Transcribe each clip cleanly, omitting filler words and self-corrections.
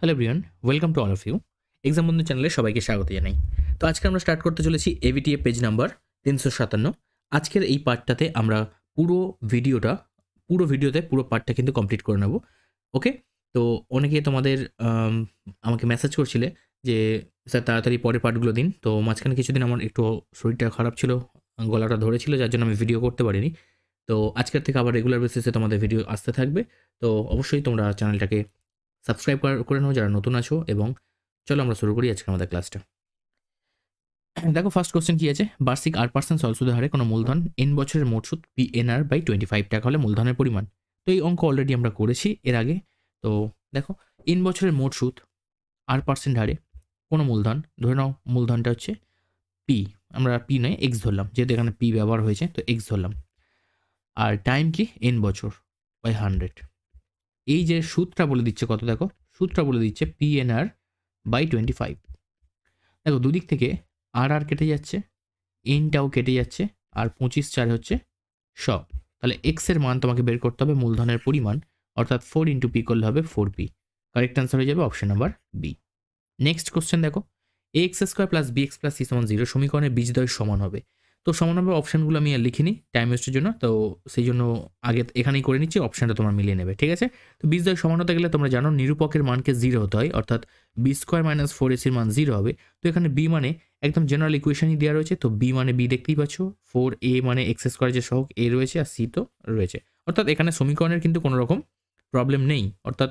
Hello everyone, welcome to all of you. Exam বন্ধু চ্যানেলে সবাইকে স্বাগত জানাই। তো আজকে আমরা স্টার্ট করতে চলেছি এবিটিএ পেজ নাম্বার 357। আজকের এই পার্টটাতে আমরা পুরো ভিডিওতে পুরো পার্টটা কিন্তু কমপ্লিট করে নেব। ওকে, তো অনেকে তোমাদের আমাকে মেসেজ করছিলে যে স্যার তাড়াতাড়ি পরের পার্টগুলো দিন। তো মাঝখানে কিছুদিন আমার একটু শরীরটা খারাপ ছিল, গলাটা ধরেছিল, যার জন্য আমি ভিডিও করতে পারিনি। তো আজকের থেকে আবার রেগুলার বেসিসে তোমাদের ভিডিও আসতে থাকবে। তো অবশ্যই তোমরা চ্যানেলটাকে সাবস্ক্রাইব করে নাও যারা নতুন আছো, এবং চলো আমরা শুরু করি আজকে আমাদের ক্লাসটা। দেখো ফার্স্ট কোশ্চেন কি আছে, বার্ষিক 8% সরল হারে কোনো মূলধন n বছরের মোট সুদ PNR বাই 25 টাকা হলে মূলধনের পরিমাণ। তো এই অঙ্ক অলরেডি আমরা করেছি এর আগে। তো দেখো n বছরের মোট সুদ 8% হারে কোনো মূলধন, ধরে নাও মূলধনটা হচ্ছে P, আমরা P নয় X ধরলাম, যেহেতু এখানে P ব্যবহার হয়েছে তো X ধরলাম। আর টাইম কি n বছর বাই 100। এই যে সুদটা বলে দিচ্ছে কত, দেখো সুদটা বলে দিচ্ছে PNR বাই 25। দেখো দুদিক থেকে আর কেটে যাচ্ছে, এনটাও কেটে যাচ্ছে, আর 25 হচ্ছে সব। তাহলে এক্স এর মান তোমাকে বের করতে হবে মূলধনের পরিমাণ, অর্থাৎ 4 ইন্টু পি করলে হবে 4p। কারেক্ট অ্যান্সার হয়ে যাবে option number B. Next question দেখো, x square plus b x plus c সমান 0 সমীকরণের বীজদ্বয় সমান হবে। তো সমান হবে অপশানগুলো আমি আর লিখিনি টাইম ওয়েস্টের জন্য, তো সেই জন্য আগে এখানেই করে নিচ্ছি, অপশানটা তোমরা মিলিয়ে নেবে, ঠিক আছে। তো বীজদ্বয় সমান হতে গেলে তোমরা জানো নিরূপকের মানকে 0 হতে হয়, অর্থাৎ বি স্কোয়ার মাইনাস 4ac মান 0 হবে। তো এখানে বি মানে একদম জেনারেল ইকুয়েশনই দেওয়া রয়েছে, তো বি মানে বি দেখতেই পাচ্ছ, 4a মানে এক্স স্কোয়ার যে সহগ এ রয়েছে, আর সি তো রয়েছে, অর্থাৎ এখানে সমীকরণের কিন্তু কোনো রকম প্রবলেম নেই। অর্থাৎ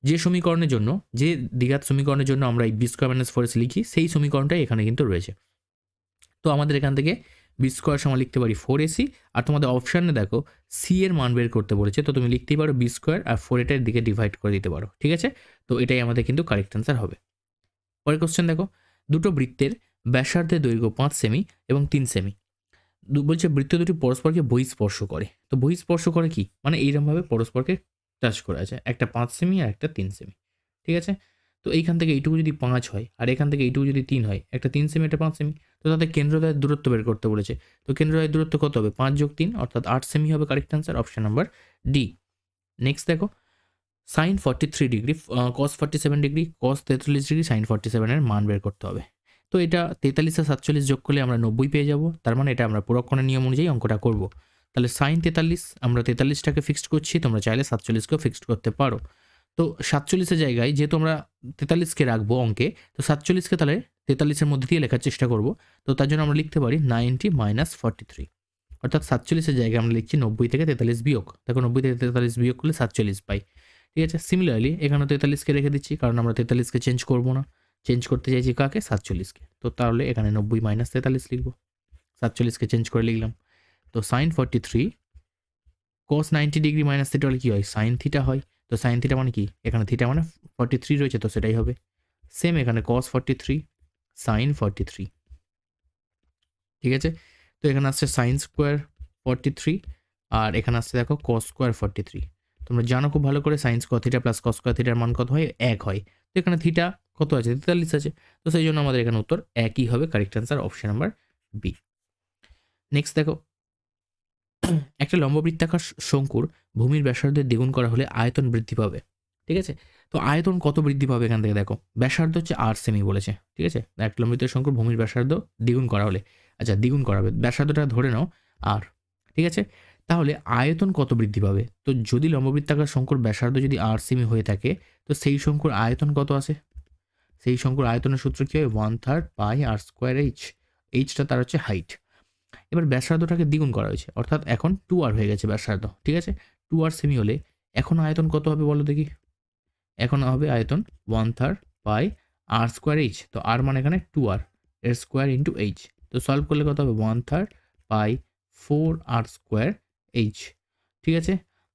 যে সমীকরণের জন্য, যে দ্বিঘাত সমীকরণের জন্য আমরা এই বি স্কোয়ার মাইনাস 4ac লিখি, সেই সমীকরণটাই এখানে কিন্তু রয়েছে। তো আমাদের এখান থেকে বি স্কোয়ার সমান লিখতে পারি 4ac, আর তোমাদের অপশানে দেখো সি এর মান বের করতে বলেছে, তো তুমি লিখতেই পারো বি স্কোয়ার আর 4 এটার দিকে ডিভাইড করে দিতে পারো, ঠিক আছে। তো এটাই আমাদের কিন্তু কারেক্ট অ্যান্সার হবে। পরের কোশ্চেন দেখো, দুটো বৃত্তের ব্যাসার্ধের দৈর্ঘ্য 5 সেমি এবং 3 সেমি। বলছে বৃত্ত দুটি পরস্পরকে বহিঃস্পর্শ করে। তো বহিঃস্পর্শ করে কি মানে এইরকমভাবে পরস্পরকে টাচ করা আছে, একটা 5 সেমি আর একটা 3 সেমি, ঠিক আছে। তো এইখান থেকে এইটুকু যদি 5 হয় আর এখান থেকে এইটুকু যদি 3 হয়, একটা 3 সেমি একটা 5 সেমি, তো তাদের কেন্দ্রদ্বয়ের দূরত্ব বের করতে বলেছে। তো কেন্দ্রদ্বয়ের দূরত্ব কত হবে, 5 যোগ 3 অর্থাৎ 8 সেমি হবে correct answer, option number D. Next দেখো, sine 43 degree cos 47 degree cos 43 degree sine 47 এর মান বের করতে হবে। তো এটা 43 আর 47 যোগ করলে আমরা 90 পেয়ে যাব, তার মানে এটা আমরা পুরক্ষণের নিয়ম অনুযায়ী অঙ্কটা করব। তাহলে সাইন 43, আমরা 43টাকে ফিক্সড করছি, তোমরা চাইলে 47কেও ফিক্সড করতে পারো। তো 47 জায়গায় যেহেতু আমরা 43কে রাখবো অঙ্কে, তো 47কে তাহলে 43-এর মধ্যে দিয়ে লেখার চেষ্টা করব। তো তার জন্য আমরা লিখতে পারি 90 মাইনাস 43, অর্থাৎ 47-এর জায়গায় আমরা লিখছি 90 থেকে 43 বিয়োগ। দেখো 90 থেকে 43 বিয়োগ করলে 47 পাই, ঠিক আছে। সিমিলারলি এখানে 43কে রেখে দিচ্ছি, কারণ আমরা 43কে চেঞ্জ করবো না, চেঞ্জ করতে চাইছি কাকে, 47কে। তো তাহলে এখানে 90 মাইনাস 43 লিখবো, 47কে চেঞ্জ করে লিখলাম। তো sine 43 cos 90 degree minus theta হলে কী হয়, সাইন থিটা হয়। তো সাইন থিটা মানে কি, এখানে থিটা মানে 43 রয়েছে, তো সেটাই হবে। সেম এখানে cos 43 সাইন 43, ঠিক আছে। তো এখানে আসছে সাইন স্কোয়ার 43, আর এখানে আসছে দেখো cos স্কোয়ার 43। তোমরা জানো খুব ভালো করে sign square theta plus cos square থিটার মান কত হয়, 1 হয়। তো এখানে থিটা কত আছে, 43 আছে, তো সেই জন্য আমাদের এখানে উত্তর একই হবে, correct answer option number B. Next দেখো, একটা লম্ববৃত্তাকার শঙ্কুর ভূমির ব্যাসার্ধের দ্বিগুণ করা হলে আয়তন বৃদ্ধি পাবে, ঠিক আছে। তো আয়তন কত বৃদ্ধি পাবে এখান থেকে দেখো, ব্যাসার্ধ হচ্ছে 8 সেমি বলেছে, ঠিক আছে। একটা লম্ববৃত্তাকার শঙ্কুর ভূমির ব্যাসার্ধ দ্বিগুণ করা হলে, আচ্ছা দ্বিগুণ করা হবে, ব্যাসার্ধটা ধরে নাও আর, ঠিক আছে। তাহলে আয়তন কত বৃদ্ধি পাবে, তো যদি লম্ববৃত্তাকার শঙ্কুর ব্যাসার্ধ যদি 8 সেমি হয়ে থাকে, তো সেই শঙ্কুর আয়তন কত আছে, সেই শঙ্কুর আয়তনের সূত্র কী হয়, 1/3 পাই আর স্কোয়ার এইচ, এইচটা তার হচ্ছে হাইট। এবার ব্যাসার্ধটাকে দ্বিগুণ করা হয়েছে, অর্থাৎ এখন 2r হয়ে গেছে ব্যাসার্ধ, ঠিক আছে। 2r সেমি হলে এখন আয়তন কত হবে বলো দেখি, এখন হবে আয়তন 1/3 পাই আর স্কোয়ার এইচ। তো আর মানে এখানে 2r এর স্কোয়ার ইন্টু এইচ, তো সলভ করলে কত হবে 1/3 পাই 4r স্কোয়ার এইচ, ঠিক আছে।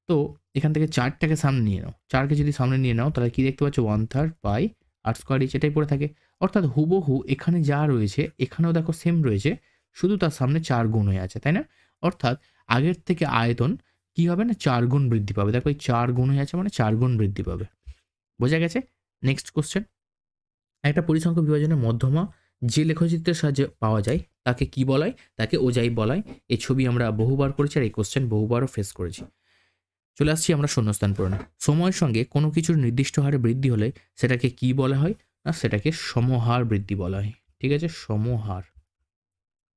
তো এখান থেকে 4টাকে সামনে নিয়ে নাও, 4কে যদি সামনে নিয়ে নাও তাহলে কি দেখতে পাচ্ছ 1/3 পাই আর স্কোয়ার এইচ, এটাই পড়ে থাকে। অর্থাৎ হুবহু এখানে যা রয়েছে এখানেও দেখো সেম রয়েছে, শুধু তার সামনে 4 গুণ হয়ে আছে, তাই না। অর্থাৎ আগের থেকে আয়তন কি হবে না, 4 গুণ বৃদ্ধি পাবে। দেখো এই 4 গুণ হয়ে আছে মানে 4 গুণ বৃদ্ধি পাবে, বোঝা গেছে। নেক্সট কোশ্চেন, একটা পরিসংখ্যা বিভাজনের মধ্যমা যে লেখচিত্রের সাহায্যে পাওয়া যায় তাকে কি বলায়, তাকে ওজাই বলায়। এই ছবি আমরা বহুবার করেছি আর এই কোশ্চেন বহুবারও ফেস করেছি। চলে আসছি আমরা শূন্যস্থান পূরণে। সময়ের সঙ্গে কোনো কিছুর নির্দিষ্ট হারে বৃদ্ধি হলে সেটাকে কি বলা হয়? না সেটাকে সমহার বৃদ্ধি বলা হয়। ঠিক আছে, সমহার।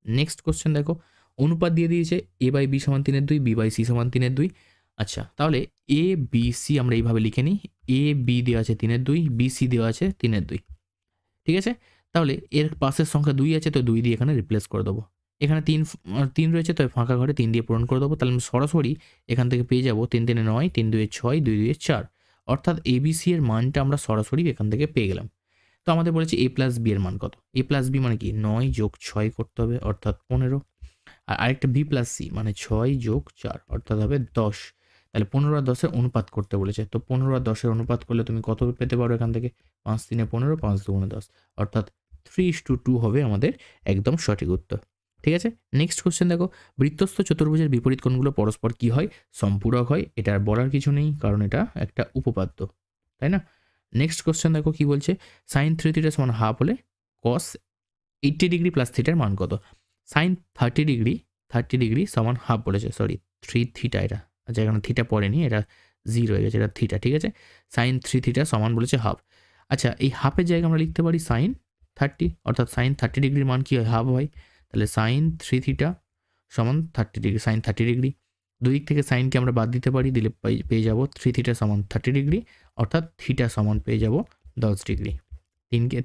নেক্সট কোশ্চেন দেখো, অনুপাত দিয়ে দিয়েছে a/b = 3/2, b/c = 3/2। আচ্ছা, তাহলে a b c আমরা এইভাবে লিখে নিই। a b দেওয়া আছে 3/2, b c দেওয়া আছে 3/2। ঠিক আছে, তাহলে এর পাশের সংখ্যা 2 আছে, তো 2 দিয়ে এখানে রিপ্লেস করে দেবো। এখানে 3 রয়েছে, তো ফাঁকা ঘরে 3 দিয়ে পূরণ করে দেবো। তাহলে আমি সরাসরি এখান থেকে পেয়ে যাবো 3 3 9, 3 2 6, 2 2 4। অর্থাৎ এ বি সি এর মানটা আমরা সরাসরি এখান থেকে পেয়ে গেলাম। তো আমাদের বলেছে a প্লাস বি এর মান কত? a প্লাস বি মানে কি 9 যোগ 6 করতে হবে, অর্থাৎ 15। আর আরেকটা বি প্লাস সি মানে 6 যোগ 4 অর্থাৎ হবে 10। তাহলে 15 আর 10 এর অনুপাত করতে বলেছে। তো 15 আর 10 এর অনুপাত করলে তুমি কত পেতে পারো এখান থেকে? 5 3 15, 5 2 10, অর্থাৎ 3:2 হবে আমাদের একদম সঠিক উত্তর। ঠিক আছে, নেক্সট কোশ্চেন দেখো, বৃত্তস্থ চতুর্ভুজের বিপরীত কোণগুলো পরস্পর কি হয়? সম্পূরক হয়। এটা আর বলার কিছু নেই, কারণ এটা একটা উপপাদ্য, তাই না? নেক্সট কোশ্চেন দেখো কি বলছে, sin 3 θ = হাফ হলে cos 80 ডিগ্রি প্লাস থিটার মান কত? sin 30 ডিগ্রি সমান হাফ বলেছে, সরি 3 থিটা এটা। আচ্ছা, এখানে থিটা পড়েনি, এটা 0 হয়ে গেছে, এটা থিটা। ঠিক আছে, sin 3 θ সমান বলেছে হাফ। আচ্ছা, এই হাফের জায়গায় আমরা লিখতে পারি sin 30, অর্থাৎ sin 30 ডিগ্রির মান কি হয়? হাফ হয়। তাহলে sin 3 θ সমান 30 ডিগ্রি, sin 30 ডিগ্রি। দুই দিক থেকে সাইনকে আমরা বাদ দিতে পারি, দিলে পেয়ে যাব 3 θ সমান 30 ডিগ্রি, অর্থাৎ থিটা সমান পেয়ে যাব 10 ডিগ্রি।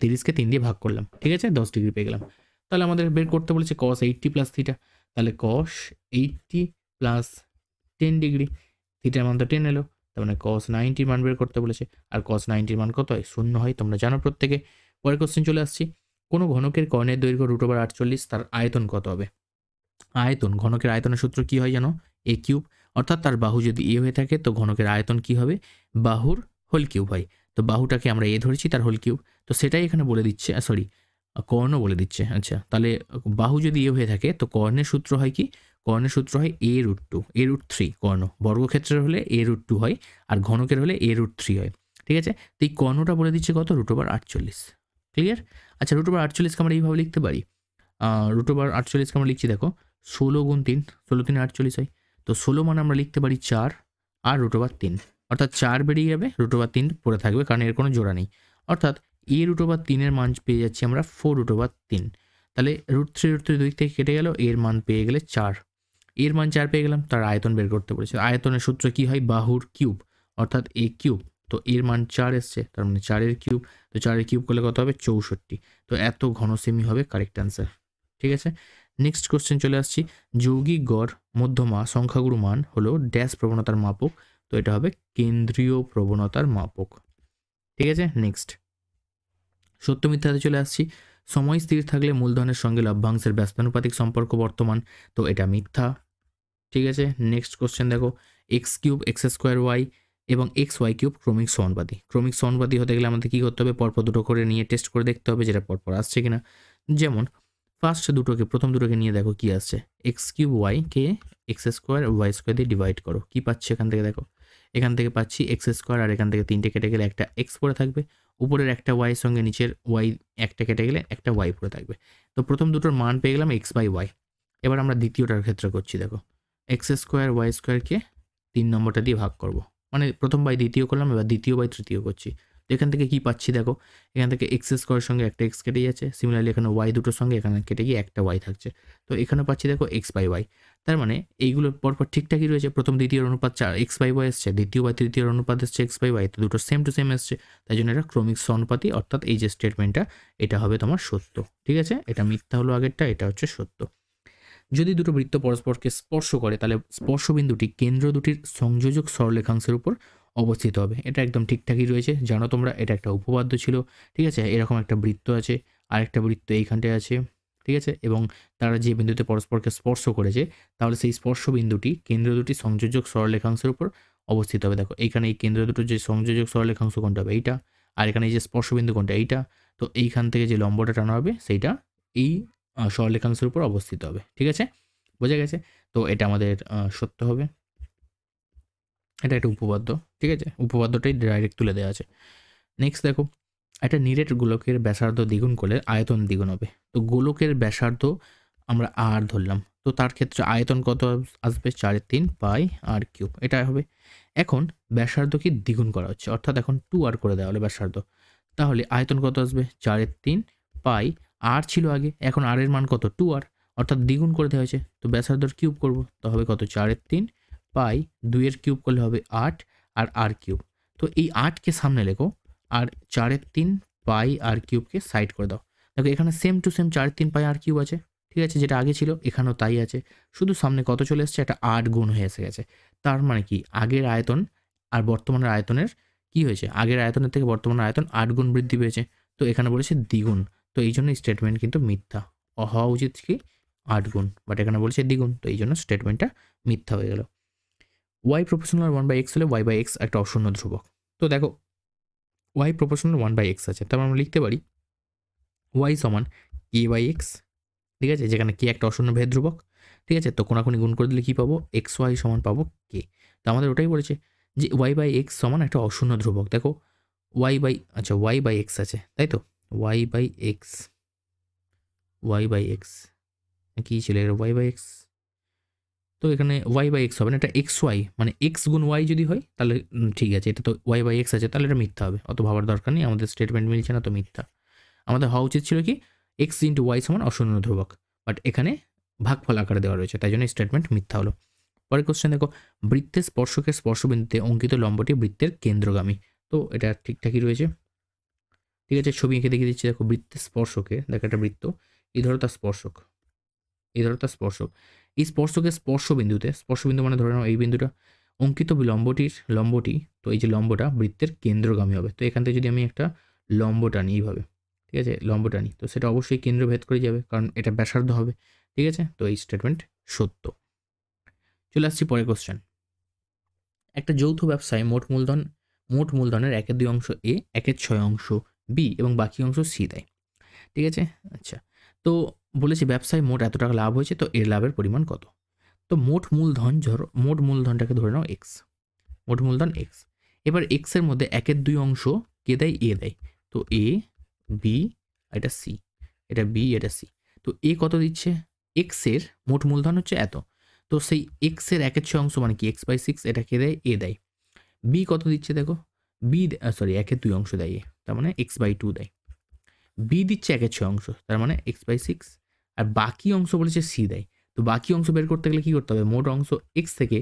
30কে 3 দিয়ে ভাগ করলাম, ঠিক আছে, 10 ডিগ্রি পেয়ে গেলাম। তাহলে আমাদের বের করতে বলেছে cos 80 প্লাস থিটা। তাহলে cos 80 প্লাস 10 ডিগ্রি, থিটার মান তো 10 এলো, তার মানে cos 90 মান বের করতে বলেছে। আর cos 90 মান কত হয়? 0 হয়, তোমরা জানো প্রত্যেকে। পরের কোশ্চেন চলে আসছি, কোনো ঘনকের কর্ণের দৈর্ঘ্য √48, তার আয়তন কত হবে? আয়তন, ঘনকের আয়তনের সূত্র কি হয় জানো? a cube. অর্থাৎ তার বাহু যদি a হয়ে থাকে তো ঘনকের আয়তন কি হবে? বাহুর হোল কিউব হয়। তো বাহুটাকে আমরা a ধরেছি, তার হোল কিউব। তো সেটাই এখানে বলে দিচ্ছে, সরি কর্ণ বলে দিচ্ছে। আচ্ছা, তাহলে বাহু যদি a হয়ে থাকে তো কর্ণের সূত্র হয় কি? কর্ণের সূত্র হয় a√2, a√3। কর্ণ বর্গক্ষেত্রের হলে a√2 হয়, আর ঘনকের হলে a√3 হয়। ঠিক আছে, তো এই কর্ণটা বলে দিচ্ছে কত? √48। ক্লিয়ার? আচ্ছা, √48কে আমরা এইভাবে লিখতে পারি। √48কে আমরা লিখছি, দেখো 16 গুণ 3, 16 3 48 হয়। তো 16 মানে আমরা লিখতে পারি 4 আর √3, অর্থাৎ 4 বেরিয়ে যাবে, √3 পড়ে থাকবে, কারণ এর কোনো জোড়া নেই। অর্থাৎ a√3 এর মান পেয়ে যাচ্ছি আমরা 4√3। তাহলে √3 দুই থেকে কেটে গেল, এর মান পেয়ে গেলে 4। এর মান 4 পেয়ে গেলাম, তার আয়তন বের করতে বলেছে। আয়তনের সূত্র কি হয়? বাহুর কিউব, অর্থাৎ a কিউব। তো এর মান 4 এসছে, তার মানে 4 এর কিউব। তো 4 এর কিউব করলে কত হবে? 64। তো এত ঘন সেমি হবে কারেক্ট অ্যান্সার। ঠিক আছে, নেক্সট কোশ্চেন চলে আসছি, যৌগিক গড় মধ্যমা সংখ্যাগুরু মান হলো ড্যাশ প্রবণতার মাপক। তো এটা হবে কেন্দ্রীয় প্রবণতার মাপক। ঠিক আছে, নেক্সট সত্য মিথ্যাতে চলে আসছি, সময় স্থির থাকলে মূলধনের সঙ্গে লভ্যাংশের ব্যস্তানুপাতিক সম্পর্ক বর্তমান। তো এটা মিথ্যা। ঠিক আছে, নেক্সট কোশ্চেন দেখো, x³ x² y এবং xy³ ক্রমিক সমানুপাতি। ক্রমিক সমানুপাতি হতে গেলে আমাদের কী করতে হবে? পরপর দুটো করে নিয়ে টেস্ট করে দেখতে হবে যেটা পরপর আসছে কিনা। যেমন প্রথম দুটোকে নিয়ে দেখো কি আসছে, x³ y কে x² y² দিয়ে ডিভাইড করো, কি পাচ্ছি এখান থেকে? দেখো এখান থেকে পাচ্ছি x² আর এখান থেকে 3টে কেটে গেলে একটা x পড়ে থাকবে, উপরের একটা y এর সঙ্গে নিচের y একটা কেটে গেলে একটা y পড়ে থাকবে। তো প্রথম দুটোর মান পেয়ে গেলাম x/y। এবার আমরা দ্বিতীয়টার ক্ষেত্রে করছি, দেখো x² y² কে 3 নম্বরটা দিয়ে ভাগ করব, মানে প্রথম বাই দ্বিতীয় করলাম, এবার দ্বিতীয় বাই তৃতীয় করছি। তো এখান থেকে কি পাচ্ছি? দেখো এখান থেকে x² সঙ্গে একটা x কেটে যাচ্ছে, সিমিলারলি এখানে y দুটোর সঙ্গে এখানে কেটে গিয়ে একটা y থাকছে। তো এখানে পাচ্ছি দেখো x/y। তার মানে এইগুলো পরপর ঠিকঠাকই রয়েছে, প্রথম দ্বিতীয় অনুপাত 4 x/y এসছে, দ্বিতীয় বা তৃতীয় অনুপাত এসছে x/y, তো দুটো সেম টু সেম এসছে, তাই জন্য এটা ক্রমিক সমানুপাতি, অর্থাৎ এই যে স্টেটমেন্টটা এটা হবে তোমার সত্য। ঠিক আছে, এটা মিথ্যা হলো আগেরটা, এটা হচ্ছে সত্য। যদি দুটো বৃত্ত পরস্পরকে স্পর্শ করে তাহলে স্পর্শবিন্দুটি কেন্দ্র দুটির সংযোজক সরলরেখাংশের উপর অবস্থিত হবে। এটা একদম ঠিকঠাকই রয়েছে, জানো তোমরা, এটা একটা উপপাদ্য ছিল। ঠিক আছে, এরকম একটা বৃত্ত আছে, আরেকটা বৃত্ত এইখানটায় আছে, ঠিক আছে, এবং তারা যে বিন্দুতে পরস্পরকে স্পর্শ করেছে তাহলে সেই স্পর্শ বিন্দুটি কেন্দ্র দুটি সংযোজক সরলরেখাংশের উপর অবস্থিত হবে। দেখো এইখানে এই কেন্দ্র দুটোর যে সংযোজক সরলরেখাংশ কোনটা হবে? এইটা। আর এখানে এই যে স্পর্শবিন্দু কোনটা? এইটা। তো এইখান থেকে যে লম্বটা টানা হবে সেইটা এই সরলরেখাংশের উপর অবস্থিত হবে। ঠিক আছে, বোঝা গেছে? তো এটা আমাদের সত্য হবে, এটা একটা উপপাদ্য। ঠিক আছে, উপপাদ্যটাই ডাইরেক্ট তুলে দেওয়া আছে। নেক্সট দেখো, একটা নিরেট গোলকের ব্যাসার্ধ দ্বিগুণ করলে আয়তন দ্বিগুণ হবে। তো গোলকের ব্যাসার্ধ আমরা আর ধরলাম, তো তার ক্ষেত্রে আয়তন কত আসবে 4/3 পাই আর কিউব, এটা হবে। এখন ব্যাসার্ধকে দ্বিগুণ করা হচ্ছে, অর্থাৎ এখন 2r করে দেওয়া হলো ব্যাসার্ধ, তাহলে আয়তন কত আসবে 4/3 পাই, আর ছিল আগে, এখন আর এর মান কত 2r, অর্থাৎ দ্বিগুণ করে দেওয়া হয়েছে, তো ব্যাসার্ধর কিউব করব, তো হবে কত 4/3 পাই, 2 এর কিউব করলে হবে 8 আর আর কিউব। তো এই 8কে সামনে লেখো আর 4/3 পাই আর কিউবকে সাইড করে দাও। দেখো এখানে সেম টু সেম 4/3 পাই আর কিউব আছে, ঠিক আছে, যেটা আগে ছিল এখানেও তাই আছে, শুধু সামনে কত চলে এসছে, একটা 8 গুণ হয়ে এসে গেছে। তার মানে কি আগের আয়তন আর বর্তমানের আয়তনের কি হয়েছে, আগের আয়তনের থেকে বর্তমানের আয়তন 8 গুণ বৃদ্ধি পেয়েছে, তো এখানে বলেছে দ্বিগুণ, তো এই জন্য স্টেটমেন্ট কিন্তু মিথ্যা, হওয়া উচিত কি 8 গুণ, বাট এখানে বলেছে দ্বিগুণ, তো এই জন্য স্টেটমেন্টটা মিথ্যা হয়ে গেল। y প্রপোর্শনাল 1/x হলে y/x একটা অশূন্য ধ্রুবক। তো দেখো y প্রপোর্শনাল 1/x আছে, তারপর আমরা লিখতে পারি y সমান k/x, ঠিক আছে, যেখানে k একটা অশূন্য ভেদ ধ্রুবক, ঠিক আছে, তো কোনাকুনি গুণ করে দিলে কি পাবো xy সমান পাবো k। তো আমাদের ওটাই বলেছে যে y/x সমান একটা অশূন্য ধ্রুবক। দেখো y/x আছে, তাই তো y/x কি ছিল এর y/x, তো এখানে y/x হবে না, এটা xy মানে x গুণ y যদি হয় তাহলে ঠিক আছে, এটা তো y/x আছে, তাহলে এটা মিথ্যা হবে, অত ভাবার দরকার নেই, আমাদের স্টেটমেন্ট মিলছে না তো মিথ্যা। আমাদের হওয়া উচিত ছিল কি x ইন্টু y সমান অশূন্য ধ্রুবক, বাট এখানে ভাগফল আকারে দেওয়া রয়েছে, তাই জন্য স্টেটমেন্ট মিথ্যা হলো। পরের কোশ্চেন দেখো, বৃত্তের স্পর্শকের স্পর্শবিন্দুতে অঙ্কিত লম্বটি বৃত্তের কেন্দ্রগামী, তো এটা ঠিকঠাকই রয়েছে, ঠিক আছে, ছবি এঁকে দেখিয়ে দিচ্ছি। দেখো বৃত্তের স্পর্শকে, দেখো একটা বৃত্ত, এই ধরো তার স্পর্শক, এই ধরো তার স্পর্শক, এই স্পর্শকের স্পর্শবিন্দুতে, স্পর্শবিন্দু মানে ধরে নাও এই বিন্দুটা, অঙ্কিত লম্বটি, তো এই যে লম্বটা বৃত্তের কেন্দ্রগামী হবে, তো এখান থেকে যদি আমি একটা লম্ব টানি এইভাবে, ঠিক আছে, লম্ব টানি, তো সেটা অবশ্যই কেন্দ্রভেদ করে যাবে, কারণ এটা ব্যাসার্ধ হবে, ঠিক আছে, তো এই স্টেটমেন্ট সত্য। চলে আসছি পরের কোশ্চেন। একটা যৌথ ব্যবসায় মোট মূলধনের 1/2 অংশ এ, 1/6 অংশ বি এবং বাকি অংশ সি দেয়, ঠিক আছে। আচ্ছা, তো বলেছে ব্যবসায় মোট এত টাকা লাভ হয়েছে, তো এর লাভের পরিমাণ কত। তো মোট মূলধনটাকে ধরে নাও এক্স, মোট মূলধন এক্স, এবার এক্স এর মধ্যে 1/2 অংশ কে দেয়, এ দেয়, তো এ বি, এটা সি, এটা বি, এটা সি, তো এ কত দিচ্ছে, এক্স এর মোট মূলধন হচ্ছে এত, তো সেই এক্স এর 1/6 অংশ মানে কি x/6, এটা কে দেয়, এ দেয়। বি কত দিচ্ছে দেখো, বি সরি 1/2 অংশ দেয় এ, তার মানে x/2 দেয়। বি দিচ্ছে 1/6 অংশ, তার মানে x/6, আর বাকি অংশ বলেছে সি দেয়। তো বাকি অংশ বের করতে গেলে কি করতে হবে, মোট অংশ এক্স থেকে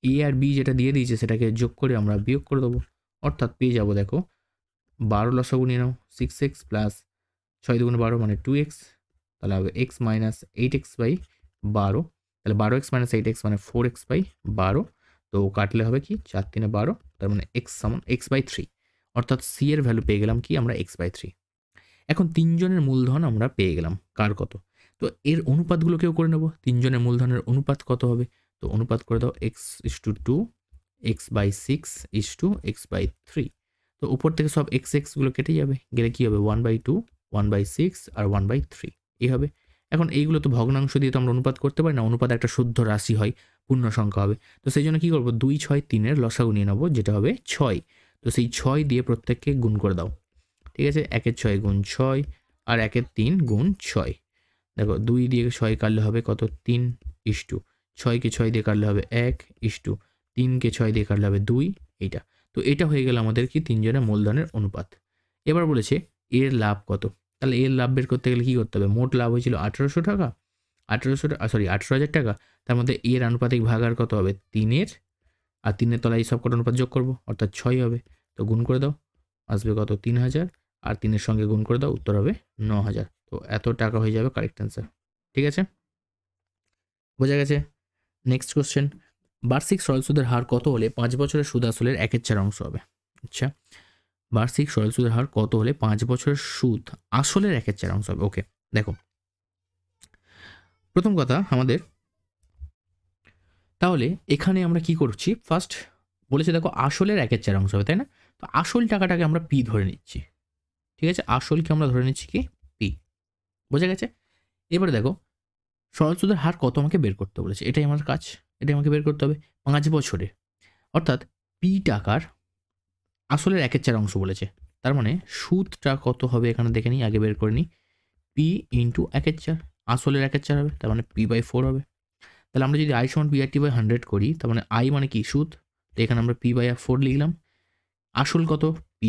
এ আর বি যেটা দিয়ে দিয়েছে সেটাকে যোগ করে আমরা বিয়োগ করে দেবো, অর্থাৎ পেয়ে যাবো দেখো 12 লসাগু নিয়ে নাও, 6x প্লাস 6 2 12 মানে 2x, তাহলে হবে x মাইনাস 8x/12, তাহলে 12x মাইনাস 8x মানে 4x/12, তো কাটলে হবে কি 4 3 12, তার মানে x সমান x/3, অর্থাৎ সি এর ভ্যালু পেয়ে গেলাম কি আমরা x/3। এখন তিনজনের মূলধন আমরা পেয়ে গেলাম কার কত, তো এর অনুপাতগুলোকেও করে নেব, তিনজনের মূলধনের অনুপাত কত হবে, তো অনুপাত করে দাও x/2, x/6 x/3, তো উপর থেকে সব গুলো কেটে যাবে, গেলে কি হবে 1/2, 1/6 আর 1/3 এই হবে। এখন এইগুলো তো ভগ্নাংশ দিয়ে তো আমরা অনুপাত করতে পারি না, অনুপাত একটা শুদ্ধ রাশি হয়, পূর্ণ সংখ্যা হবে, তো সেই জন্য কী করবো 2 6 3 লসাগু নিয়ে নেবো, যেটা হবে 6, তো সেই 6 দিয়ে প্রত্যেককে গুণ করে দাও, ঠিক আছে, 1/6 গুণ 6 আর 1/3 গুণ 6, দেখো 2 দিয়ে 6 কাটলে হবে কত 3/2, 6কে 6 দিয়ে কাটলে হবে 1/2, 3কে 6 দিয়ে কাটলে হবে 2, এইটা। তো এটা হয়ে গেল আমাদের কি তিনজনের মূলধনের অনুপাত। এবার বলেছে এর লাভ কত, তাহলে এর লাভ বের করতে গেলে কী করতে হবে, মোট লাভ হয়েছিল 1800 টাকা, 18,000 টাকা, তার মধ্যে এর আনুপাতিক ভাগ আর কত হবে 3-এর, আর 3-এর তলায় এই সব কটা অনুপাত যোগ করবো, অর্থাৎ 6 হবে, তো গুণ করে দাও, আসবে কত 3000, আর 3-এর সঙ্গে গুণ করে দাও, উত্তর হবে 9000, তো এত টাকা হয়ে যাবে কারেক্ট অ্যান্সার, ঠিক আছে, বোঝা গেছে। নেক্সট কোশ্চেন, বার্ষিক সরল সুদের হার কত হলে 5 বছরের সুদ আসলের 1/4 অংশ হবে। আচ্ছা, বার্ষিক সরল সুদের হার কত হলে 5 বছরের সুদ আসলের 1/4 অংশ হবে। ওকে, দেখো প্রথম কথা আমাদের, তাহলে এখানে আমরা কি করছি, ফার্স্ট বলেছে দেখো আসলের 1/4 অংশ হবে, তাই না, তো আসল টাকাটাকে আমরা পি ধরে নিচ্ছি, ঠিক আছে, আসলকে আমরা ধরে নিচ্ছি কি পি, বোঝা গেছে। এবারে দেখো সরল সুদের হার কত আমাকে বের করতে বলেছে, এটাই আমার কাজ, এটাই আমাকে বের করতে হবে 5 বছরে, অর্থাৎ পি টাকার আসলের 1/4 অংশ বলেছে, তার মানে সুদটা কত হবে এখানে দেখে নিই, আগে বের করে নিই, পি ইন্টু 1/4, আসলে 1/4 হবে, তার মানে p/4 হবে। তাহলে আমরা যদি i সমান p/100 করি, তার মানে i মানে কি সুদ, তো এখানে আমরা p/4 লিখলাম। আসল কত p,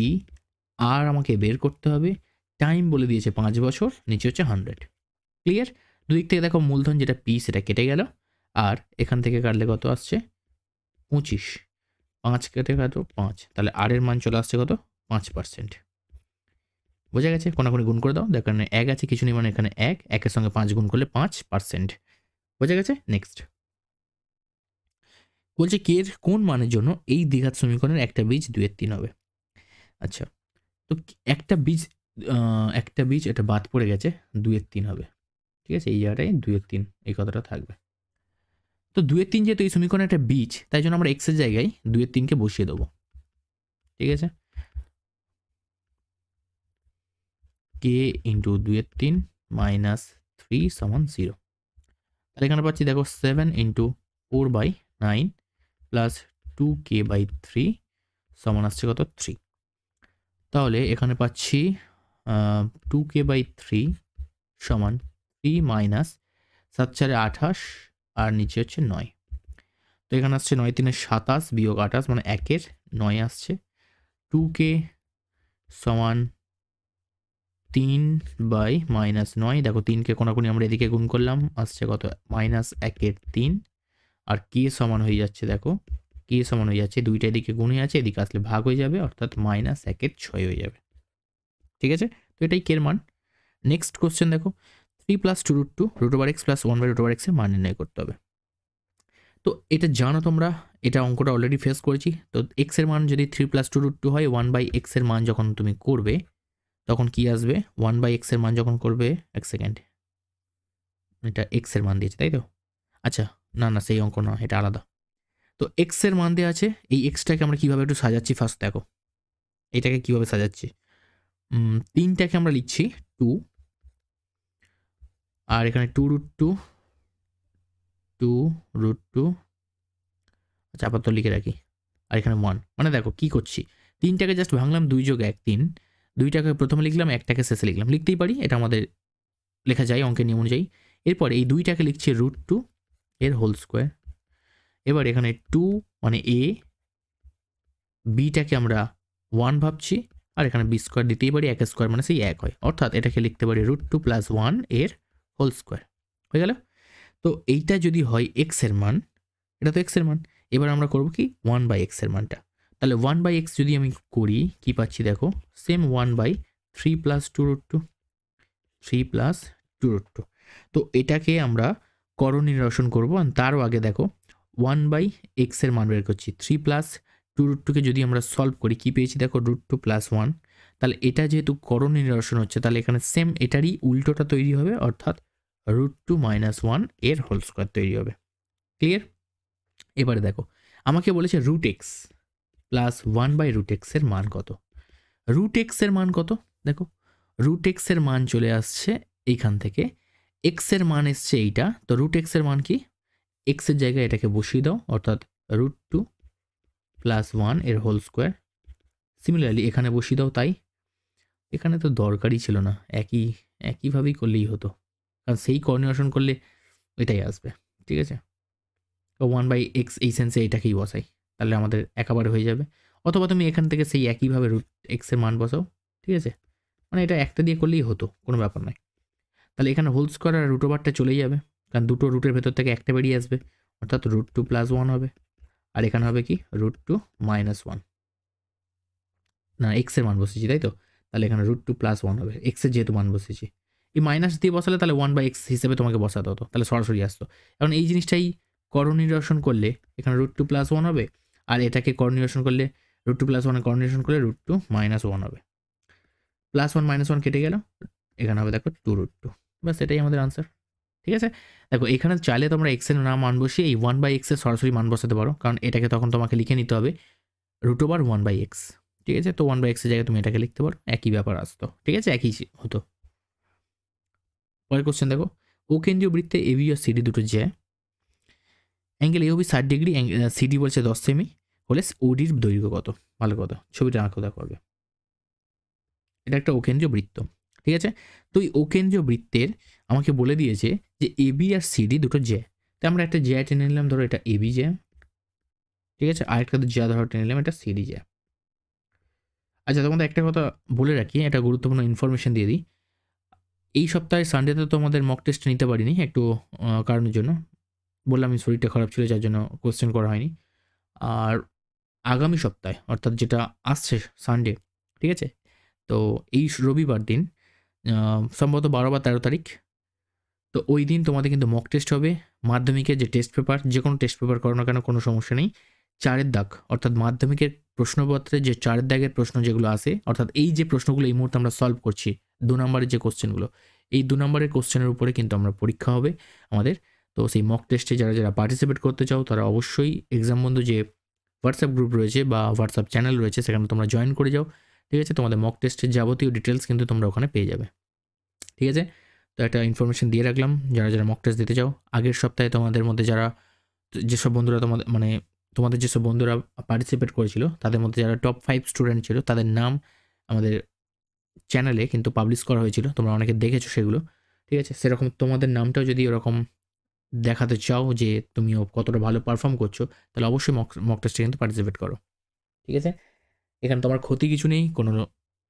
আর আমাকে বের করতে হবে, টাইম বলে দিয়েছে 5 বছর, নিচে হচ্ছে 100। ক্লিয়ার? দুদিক থেকে দেখো মূলধন যেটা p সেটা কেটে গেল, আর এখান থেকে কাটলে কত আসছে 25, 5 কেটে কাটো 5, তাহলে আর এর মান চলে আসছে কত 5%। বোঝা গেছে? কোনাকুনি গুণ করে দাও, দেখো এখানে 1 আছে, কিছু নেই মানে এখানে 1, 1 এর সঙ্গে 5 গুণ করলে 5%। বোঝা গেছে? নেক্সট বলছে কে এর কোন মানের জন্য এই দ্বিঘাত সমীকরণের একটা বীজ 2/3 হবে। আচ্ছা, তো একটা বীজ এটা বাদ পড়ে গেছে, 2/3 হবে। ঠিক আছে, এই জায়গাটায় 2/3 এই কথাটা থাকবে। তো 2/3 যেহেতু এই সমীকরণে একটা বীজ, তাই জন্য আমরা এক্সের জায়গায় 2/3কে বসিয়ে দেবো। ঠিক আছে, কে ইন্টু 2/3 মাইনাস 3 সমান 0। তাহলে এখানে পাচ্ছি দেখো 7 ইন্টু 4/9 প্লাস 2k/3 সমান আসছে কত 3। তাহলে এখানে পাচ্ছি 2k/3 সমান 3 মাইনাস 7 4 28 আর নিচে হচ্ছে 9। তো এখানে আসছে 9 3 27 বিয়োগ 28 মানে 1 9 আসছে। 2k সমান 3 মাইনাস 9, দেখো 3কে কোনাকুনি আমরা এদিকে গুণ করলাম, আসছে কত মাইনাস 3, আর কে সমান হয়ে যাচ্ছে, দেখো কে সমান হয়ে যাচ্ছে, দুইটা এদিকে গুণে আছে, এদিকে আসলে ভাগ হয়ে যাবে, অর্থাৎ -6 হয়ে যাবে। ঠিক আছে, তো এটাই কের মান। নেক্সট কোশ্চেন দেখো, 3 + 2√2 √x + 1/√x এর মান নির্ণয় করতে হবে। তো এটা জানো তোমরা, এটা অঙ্কটা অলরেডি ফেস করেছি। তো x এর মান যদি 3 + 2√2 হয়, 1/x এর মান যখন তুমি করবে তখন কি আসবে, 1/x এর মান যখন করবে, এক সেকেন্ড, এটা x এর মান দিয়েছে তাই তো? আচ্ছা, না না সেই অঙ্ক না, এটা আলাদা। তো x এর মান দেওয়া আছে, এই xটাকে আমরা কিভাবে একটু সাজাচ্ছি ফার্স্ট দেখো, এটাকে কিভাবে সাজাচ্ছি। 3টাকে আমরা লিখছি 2, আর এখানে 2√2 আচ্ছা আপাতত লিখে রাখি, আর এখানে 1, মানে দেখো কি করছি, 3টাকে জাস্ট ভাঙলাম, 2 যোগ 1 3, 2টাকে প্রথমে লিখলাম, 1টাকে শেষে লিখলাম, লিখতেই পারি, এটা আমাদের লেখা যায় অঙ্কের নিয়ম অনুযায়ী। এরপর এই 2টাকে লিখছি √2 এর হোল স্কোয়ার। এবার এখানে 2 মানে a, বিটাকে আমরা 1 ভাবছি, আর এখানে বি স্কোয়ার দিতেই পারি, 1 স্কোয়ার মানে সেই 1 হয়, অর্থাৎ এটাকে লিখতে পারি √2 + 1 এর হোল স্কোয়ার। হয়ে গেল? তো এইটা যদি হয় x এর মান, এটা তো x এর মান, এবার আমরা করব কি 1/x এর মানটা। তাহলে 1/x যদি আমি করি, কি পাচ্ছি দেখো, সেম 1/3 + 2√2, 3 + 2√2। তো এটাকে আমরা করণ নিরসন করবো, আর তারও আগে দেখো 1/x এর মান বের করছি, 3 + 2√2কে যদি আমরা সলভ করি, কি পেয়েছি দেখো √2 + 1। তাহলে এটা যেহেতু করণ নিরসন হচ্ছে, তাহলে এখানে সেম এটারই উল্টোটা তৈরি হবে, অর্থাৎ √2 - 1 এর হোল স্কোয়ার তৈরি হবে। ক্লিয়ার? এবারে দেখো আমাকে বলেছে √x + 1/√x এর মান কত। √x এর মান কত দেখো, √x এর মান চলে আসছে এইখান থেকে, x এর মান এসছে এইটা, তো √x এর মান কি, x এর জায়গায় এটাকে বসিয়ে দাও, অর্থাৎ √2 + 1 এর হোল স্কোয়ার। সিমিলারলি এখানে বসিয়ে দাও, তাই এখানে তো দরকারই ছিল না, একইভাবেই করলেই হতো, কারণ সেই কোঅর্ডিনেশন করলে এটাই আসবে। ঠিক আছে, তো 1/x এই সেন্সে এটাকেই বসাই, তাহলে আমাদের একেবারে হয়ে যাবে। অথবা তুমি এখান থেকে সেই একইভাবে √x এর মান বসাও। ঠিক আছে, মানে এটা একটা দিয়ে করলেই হতো, কোনো ব্যাপার নয়। তাহলে এখানে হোল স্কোয়ার আর √ওভারটা চলেই যাবে, কারণ দুটো রুটের ভেতর থেকে একটা বেরিয়ে আসবে, অর্থাৎ √2 + 1 হবে, আর এখানে হবে কি √2 - 1, না x এর মান বসেছি তাই তো, তাহলে এখানে √2 + 1 হবে, x এর যেহেতু মান বসেছি। এই মাইনাস দিয়ে বসালে তাহলে 1/x হিসেবে তোমাকে বসাতে হতো, তাহলে সরাসরি আসতো। এখন এই জিনিসটাই করণ নিরসন করলে এখানে √2 + 1 হবে, আর এটাকে করণ নিরসন করলে √2 + 1 এর করণ নিরসন করলে √2 - 1 হবে। +1 - 1 কেটে গেল, এখানে হবে দেখো 2√2, ব্যাস এটাই আমাদের আনসার। ঠিক আছে, দেখো এখানে চাইলে তোমরা x এর নাম মান বসিয়ে এই 1/x এর সরাসরি মান বসাতে পারো, কারণ এটাকে তখন তোমাকে লিখে নিতে হবে √1/x। ঠিক আছে, তো 1/x এর জায়গায় তুমি এটাকে লিখতে পারো, একই ব্যাপার আসতো। ঠিক আছে, একই হতো। পরের কোশ্চেন দেখো, ও কেন্দ্রীয় বৃত্তে এবি আর সিডি দুটো যে অ্যাঙ্গেল এ হবে 60 ডিগ্রি, সিডি বলছে 10 সেমি হলে ওডির দৈর্ঘ্য কত। ভালো কথা, ছবিটা আঁকো দেখো আগে। এটা একটা ওকেন্দ্রীয় বৃত্ত। ঠিক আছে, তো এই ওকেন্দ্রীয় বৃত্তের আমাকে বলে দিয়েছে যে এবি আর সিডি দুটো জ্যা। তো আমরা একটা জ্যা টেনে নিলাম, ধরো এটা এবি জ্যা, ঠিক আছে, আরেকটা জ্যা ধরো টেনে নিলাম, এটা সিডি জ্যা। আচ্ছা, তোমাদের একটা কথা বলে রাখি, একটা গুরুত্বপূর্ণ ইনফরমেশন দিয়ে দিই। এই সপ্তাহে সানডেতে তো আমাদের মক টেস্ট নিতে পারিনি একটু কারণের জন্য, বললাম আমি শরীরটা খারাপ ছিল যার জন্য কোশ্চেন করা হয়নি। আর আগামী সপ্তাহে অর্থাৎ যেটা আসছে সানডে, ঠিক আছে, তো এই রবিবার দিন সম্ভবত 12 বা 13 তারিখ, তো ওই দিন তোমাদের কিন্তু মক টেস্ট হবে। মাধ্যমিকের যে টেস্ট পেপার, যে কোনো টেস্ট পেপার করো না কেন কোনো সমস্যা নেই, 4-এর দাগ অর্থাৎ মাধ্যমিকের প্রশ্নপত্রে যে 4-এর দাগের প্রশ্ন যেগুলো আসে, অর্থাৎ এই যে প্রশ্নগুলো এই মুহূর্তে আমরা সলভ করছি 2 নম্বরের যে কোশ্চেনগুলো, এই 2 নম্বরের কোশ্চেনের উপরে কিন্তু আমরা পরীক্ষা হবে আমাদের। তো সেই মক টেস্টে যারা যারা পার্টিসিপেট করতে চাও তারা অবশ্যই এক্সাম বন্ধু যে হোয়াটসঅ্যাপ গ্রুপ রয়েছে বা হোয়াটসঅ্যাপ চ্যানেল রয়েছে সেখানে তোমরা জয়েন করে যাও, ঠিক আছে। তোমাদের মক টেস্টের যাবতীয় ডিটেলস কিন্তু তোমরা ওখানে পেয়ে যাবে, ঠিক আছে। তো একটা ইনফরমেশন দিয়ে রাখলাম, যারা যারা মক টেস্ট দিতে চাও। আগের সপ্তাহে তোমাদের মধ্যে যারা, যেসব বন্ধুরা তোমাদের যেসব বন্ধুরা পার্টিসিপেট করেছিল তাদের মধ্যে যারা টপ 5 স্টুডেন্ট ছিল তাদের নাম আমাদের চ্যানেলে কিন্তু পাবলিশ করা হয়েছিল, তোমরা অনেকে দেখেছো সেগুলো, ঠিক আছে। সেরকম তোমাদের নামটাও যদি ওরকম দেখাতে চাও যে তুমিও কতটা ভালো পারফর্ম করছো, তাহলে অবশ্যই মক টেস্টে কিন্তু পার্টিসিপেট করো, ঠিক আছে। এখানে তোমার ক্ষতি কিছু নেই, কোনো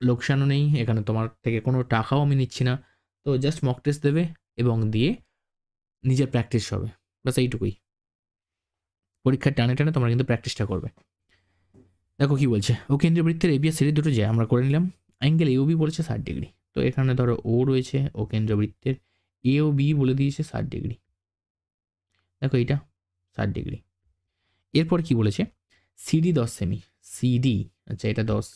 লোকসানও নেই, এখানে তোমার থেকে কোনো টাকাও আমি নিচ্ছি না। তো জাস্ট মক টেস্ট দেবে এবং দিয়ে নিজের প্র্যাকটিস হবে, বাস এইটুকুই। পরীক্ষার টানে টানে তোমরা কিন্তু প্র্যাকটিসটা করবে। দেখো কি বলছে, ও কেন্দ্রীয় বৃত্তের এবিএস সিরিজ দুটো যে আমরা করে নিলাম। অ্যাঙ্গেল এও বি বলেছে 60 ডিগ্রি, তো এখানে ধরো ও রয়েছে, ও কেন্দ্রীয় বৃত্তের এও বি বলে দিয়েছে 60 ডিগ্রি, দেখো এইটা 60 ডিগ্রি। এরপর কি বলেছে, সিডি 10 সেমি, সিডি, আচ্ছা এটা 10,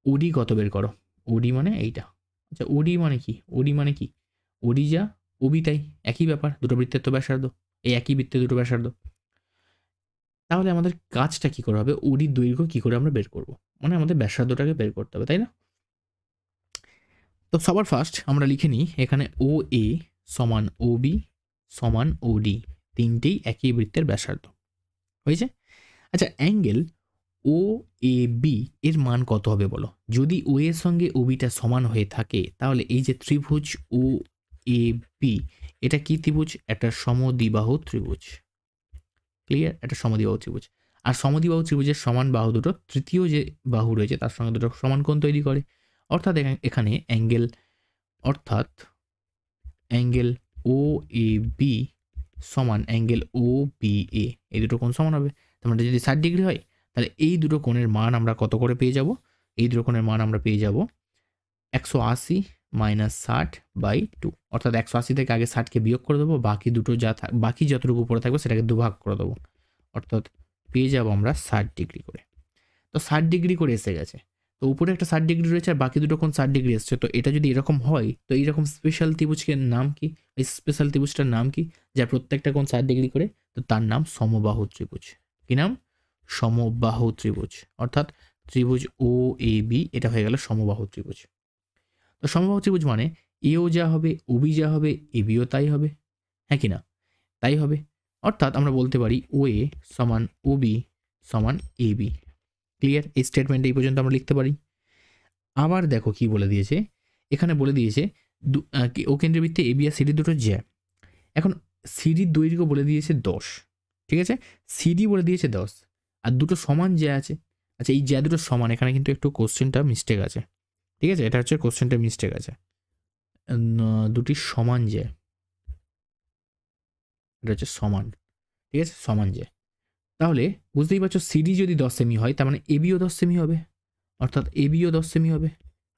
ওডি কত বের করো, ওডি মানে এইটা, আচ্ছা ওডি মানে কি, ওডি মানে কি, ওডি যা ওবি তাই, একই ব্যাপার, দুটো বৃত্তের তো ব্যাসার্ধ, এই একই বৃত্তের দুটো ব্যাসার্ধ। তাহলে আমাদের কাজটা কি করে হবে, ওডির দৈর্ঘ্য কি করে আমরা বের করব, মানে আমাদের ব্যাসার্ধটাকে বের করতে হবে, তাই না। তো সবার ফার্স্ট আমরা লিখে নিই এখানে ও এ সমান ও বি সমান ও ডি, তিনটেই একই বৃত্তের ব্যাসার্ধ হয়েছে। আচ্ছা, অ্যাঙ্গেল ও এ বি এর মান কত হবে বলো। যদি ও এর সঙ্গে ও বিটা সমান হয়ে থাকে তাহলে এই যে ত্রিভুজ ও এ বি, এটা কি ত্রিভুজ, একটা সমদ্বিবাহু ত্রিভুজ, ক্লিয়ার, একটা সমদ্বিবাহু ত্রিভুজ। আর সমদ্বিবাহু ত্রিভুজের সমান বাহু দুটো তৃতীয় যে বাহু রয়েছে তার সঙ্গে দুটো সমান কোণ তৈরি করে, অর্থাৎ এখানে অ্যাঙ্গেল, অর্থাৎ অ্যাঙ্গেল ও এ বি সমান অ্যাঙ্গেল ও বি এ, এই দুটো কোণ সমান হবে। তার মানে যদি 60 ডিগ্রি হয় তাহলে এই দুটো কোণের মান আমরা কত করে পেয়ে যাব, এই দুটো কোণের মান আমরা পেয়ে যাব 180 মাইনাস 60/2, অর্থাৎ 180 থেকে আগে 60কে বিয়োগ করে দেবো, বাকি দুটো বাকি যতটুকু উপরে থাকবে সেটাকে দুভাগ করে দেবো, অর্থাৎ পেয়ে যাবো আমরা 60 ডিগ্রি করে। তো 60 ডিগ্রি করে এসে গেছে, তো উপরে একটা 60 ডিগ্রি রয়েছে আর বাকি দুটো কোণ 60 ডিগ্রি এসছে, তো এটা যদি এরকম হয় তো এইরকম স্পেশাল ত্রিভুজের নাম কি, এই স্পেশাল ত্রিভুজটার নাম কি, যার প্রত্যেকটা কোণ 60 ডিগ্রি করে, তো তার নাম সমবাহু ত্রিভুজ। কি নাম, সমবাহু ত্রিভুজ, অর্থাৎ ত্রিভুজ ও এ বি এটা হয়ে গেল সমবাহু ত্রিভুজ। তো সমবাহু ত্রিভুজ মানে এও যা হবে ওবি যা হবে এবিও তাই হবে, হ্যাঁ কি না, তাই হবে। অর্থাৎ আমরা বলতে পারি ও এ সমান ও বি সমান এ বি, ক্লিয়ার। এই স্টেটমেন্ট এই পর্যন্ত আমরা লিখতে পারি। আবার দেখো কি বলে দিয়েছে, এখানে বলে দিয়েছে ও কেন্দ্রীয় বৃত্তে এ বি আর সিডি দুটো জ্যা। এখন সিডির দৈর্ঘ্য বলে দিয়েছে 10, ঠিক আছে, সিডি বলে দিয়েছে 10 আর দুটো সমান জ্যা আছে। আচ্ছা, এই জ্যা দুটো সমান, এখানে কিন্তু একটু কোশ্চেনটা মিস্টেক আছে, ঠিক আছে, এটা হচ্ছে কোশ্চেনটা মিস্টেক আছে, দুটি সমান জ্যা, এটা হচ্ছে সমান, ঠিক আছে, সমান জ্যা। তাহলে বুঝতেই পারছো সিডি যদি 10 সেমি হয় তার মানে এবিও 10 সেমি হবে, অর্থাৎ এবিও 10 সেমি হবে।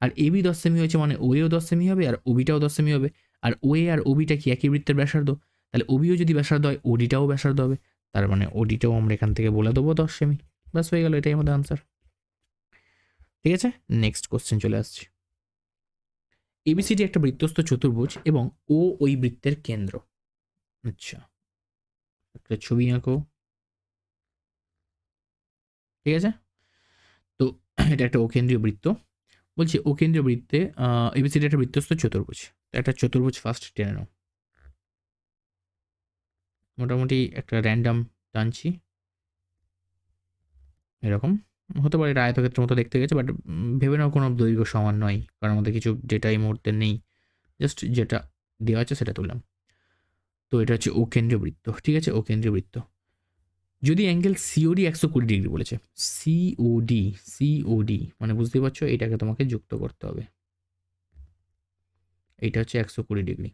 আর এবি 10 সেমি হয়েছে মানে ওএও 10 সেমি হবে আর ওবিটাও 10 সেমি হবে। আর ওএ আর ওবিটা কি একই বৃত্তের ব্যাসার্ধ, তাহলে ওবিও যদি ব্যাসার্ধ হয় ওডিটাও ব্যাসার্ধ হবে, তার মানে ওডিটাও আমরা এখান থেকে বলে দেবো 10 সেমি, ব্যাস হয়ে গেল, এটাই আমাদের আনসার, ঠিক আছে। নেক্সট কোশ্চেন চলে আসছে, এবিসিডি একটা বৃত্তস্থ চতুর্ভুজ এবং ও ওই বৃত্তের কেন্দ্র। আচ্ছা, একটা ছবি আঁকো, ঠিক আছে। তো এটা একটা অকেন্দ্রীয় বৃত্ত, বলছি অকেন্দ্রীয় বৃত্তে এবিসিডি একটা বৃত্তস্থ চতুর্ভুজ, একটা চতুর্ভুজ ফার্স্ট টেনে নাও, মোটামুটি একটা র্যান্ডাম টানছি, এরকম হতে পারে, এটা আয়তক্ষেত্রের মতো দেখতে গেছে, বাট ভেবে নাও কোনো দৈর্ঘ্য সমান নয় কারণ আমাদের কিছু ডেটা এই মুহূর্তে নেই, জাস্ট যেটা দেওয়া আছে সেটা তুললাম। তো এটা হচ্ছে ও কেন্দ্রীয় বৃত্ত, ঠিক আছে, ও কেন্দ্রীয় বৃত্ত। যদি অ্যাঙ্গেল সিওডি 120 ডিগ্রি বলেছে, সিওডি মানে বুঝতেই পারছো, এটাকে তোমাকে যুক্ত করতে হবে, এইটা হচ্ছে 120 ডিগ্রি।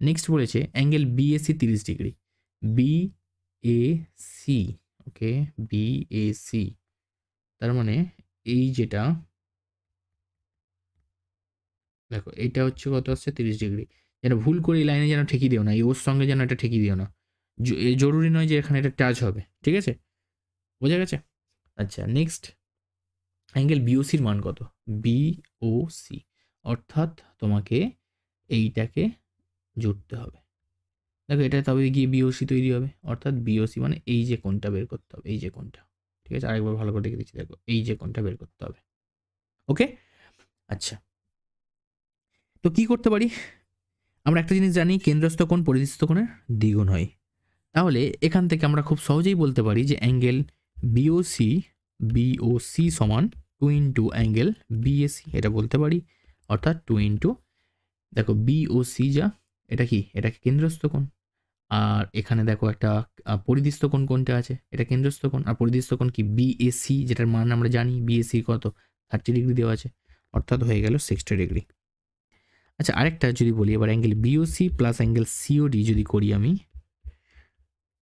নেক্সট বলেছে অ্যাঙ্গেল বিএসি 30 ডিগ্রি, বিএসি, ওকে, বিএসি, তার মানে এই যেটা দেখো এটা হচ্ছে কত আসছে 30 ডিগ্রি। যেন ভুল করে এই লাইনে যেন ঠেকিয়ে দিও না, এই ওর সঙ্গে যেন এটা ঠেকিয়ে দিও না, জরুরি নয় যে এখানে এটা টাচ হবে, ঠিক আছে, বোঝা গেছে। আচ্ছা নেক্সট, অ্যাঙ্গেল বিওসির মান কত, বিওসি, অর্থাৎ তোমাকে এইটাকে জুড়তে হবে। দেখো এটা তবে গিয়ে বিওসি তৈরি হবে, অর্থাৎ বিওসি মানে এই যে কোণটা বের করতে হবে, এই যে কোণটা, ঠিক আছে, আরেকবার ভালো করে দেখে দিচ্ছি, দেখো এই যে কোণটা বের করতে হবে, ওকে। আচ্ছা, তো কি করতে পারি, আমরা একটা জিনিস জানি, কেন্দ্রস্থ কোণ পরিধিস্থ কোণের দ্বিগুণ হয়। তাহলে এখান থেকে আমরা খুব সহজেই বলতে পারি যে অ্যাঙ্গেল বিওসি, বিওসি সমান 2 ইন্টু অ্যাঙ্গেল বিএসি, এটা বলতে পারি, অর্থাৎ 2 ইন্টু, দেখো বিওসি যা, এটা কি, এটা কেন্দ্রস্থ কোণ, আর এখানে দেখো একটা পরিধিস্থ কোণ কোনটা আছে, এটা কেন্দ্রস্থ কোণ, আর পরিধিস্থ কোণ কি বিএসি, যেটার মান আমরা জানি বিএসি কত 30 ডিগ্রি দেওয়া আছে, অর্থাৎ হয়ে গেল 60 ডিগ্রি। আচ্ছা আরেকটা যদি বলি এবার, angle BOC plus angle COD যদি করি আমি,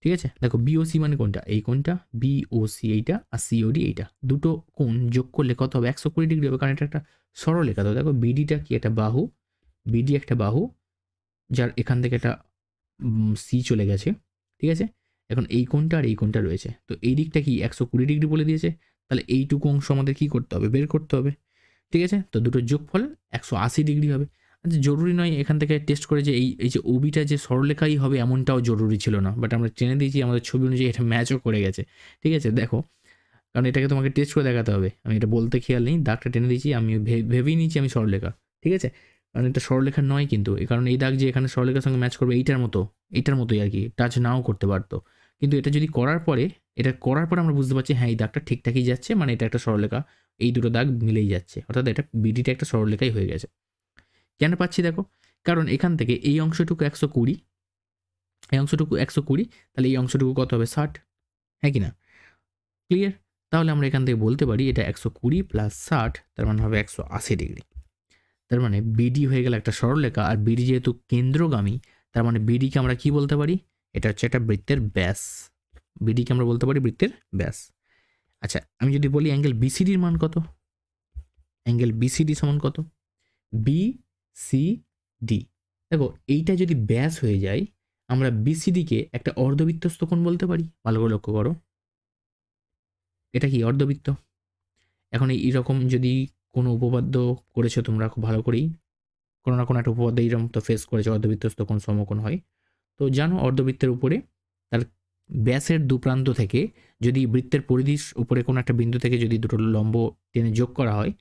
ঠিক আছে, দেখো বিওসি মানে কোনটা, এই কোনটা বিওসি এইটা, আর সিওডি এইটা, দুটো কোণ যোগ করলে কত হবে, 120 ডিগ্রি হবে, কারণ এটা একটা সরলরেখা। তো দেখো বিডিটা কি, একটা বাহু, বিডি একটা বাহু, যার এখান থেকে একটা সি চলে গেছে, ঠিক আছে, এখন এই কোণটা আর এই কোণটা রয়েছে, তো এই দিকটা কি 120 ডিগ্রি বলে দিয়েছে, তাহলে এইটুকু অংশ আমাদের কি করতে হবে, বের করতে হবে, ঠিক আছে, তো দুটোর যোগফল 180 ডিগ্রি হবে। আচ্ছা জরুরি নয় এখান থেকে টেস্ট করে যে এই যে ওবিটা যে সরলরেখাই হবে এমনটাও জরুরি ছিল না, বাট আমরা টেনে দিয়েছি আমাদের ছবি অনুযায়ী, এটা ম্যাচও করে গেছে, ঠিক আছে, দেখো, কারণ এটাকে তোমাকে টেস্ট করে দেখাতে হবে, আমি এটা বলতে খেয়াল নেই, দাগটা টেনে দিয়েছি, আমি ভেবেই নিয়েছি আমি সরলরেখা, ঠিক আছে, কারণ এটা সরলরেখা নয় কিন্তু, এই কারণে এই দাগ যে এখানে সরলরেখার সঙ্গে ম্যাচ করবে এইটার মতোই আর কি, টাচ নাও করতে পারতো, কিন্তু এটা যদি করার পরে, এটা করার পরে আমরা বুঝতে পারছি হ্যাঁ এই দাগটা ঠিকঠাকই যাচ্ছে, মানে এটা একটা সরলরেখা, এই দুটো দাগ মিলেই যাচ্ছে, অর্থাৎ এটা বিডিটা একটা সরলরেখাই হয়ে গেছে। কেন পাচ্ছি দেখো, কারণ এখান থেকে এই অংশটুকু 120, এই অংশটুকু 120, তাহলে এই অংশটুকু কত হবে 60, হ্যাঁ কি না, ক্লিয়ার। তাহলে আমরা এখান থেকে বলতে পারি এটা 120 প্লাস 60, তার মানে হবে 180 ডিগ্রি। তার মানে বিডি হয়ে গেল একটা সরলরেখা, আর বিডি যেহেতু কেন্দ্রগামী, তার মানে বিডিকে আমরা কি বলতে পারি, এটা হচ্ছে একটা বৃত্তের ব্যাস, বিডিকে আমরা বলতে পারি বৃত্তের ব্যাস। আচ্ছা আমি যদি বলি অ্যাঙ্গেল বিসিডির মান কত, অ্যাঙ্গেল বিসিডি সমান কত, বিসিডি, দেখো এইটা যদি ব্যাস হয়ে যায়, আমরা বিসিডিকে একটা অর্ধবৃত্তস্থ কোণ বলতে পারি, ভালো করে লক্ষ্য করো, এটা কি অর্ধবৃত্ত। এখন এইরকম যদি কোনো উপপাদ্য করেছো তোমরা খুব ভালো করেই, কোনো না কোনো একটা উপপাদ্য এইরকম তো ফেস করেছো, অর্ধবৃত্তস্থ কোণ সমকোণ হয়, তো জানো অর্ধবৃত্তের উপরে তার ব্যাসের দুপ্রান্ত থেকে যদি বৃত্তের পরিধির উপরে কোনো একটা বিন্দু থেকে যদি দুটো লম্ব টেনে যোগ করা হয়,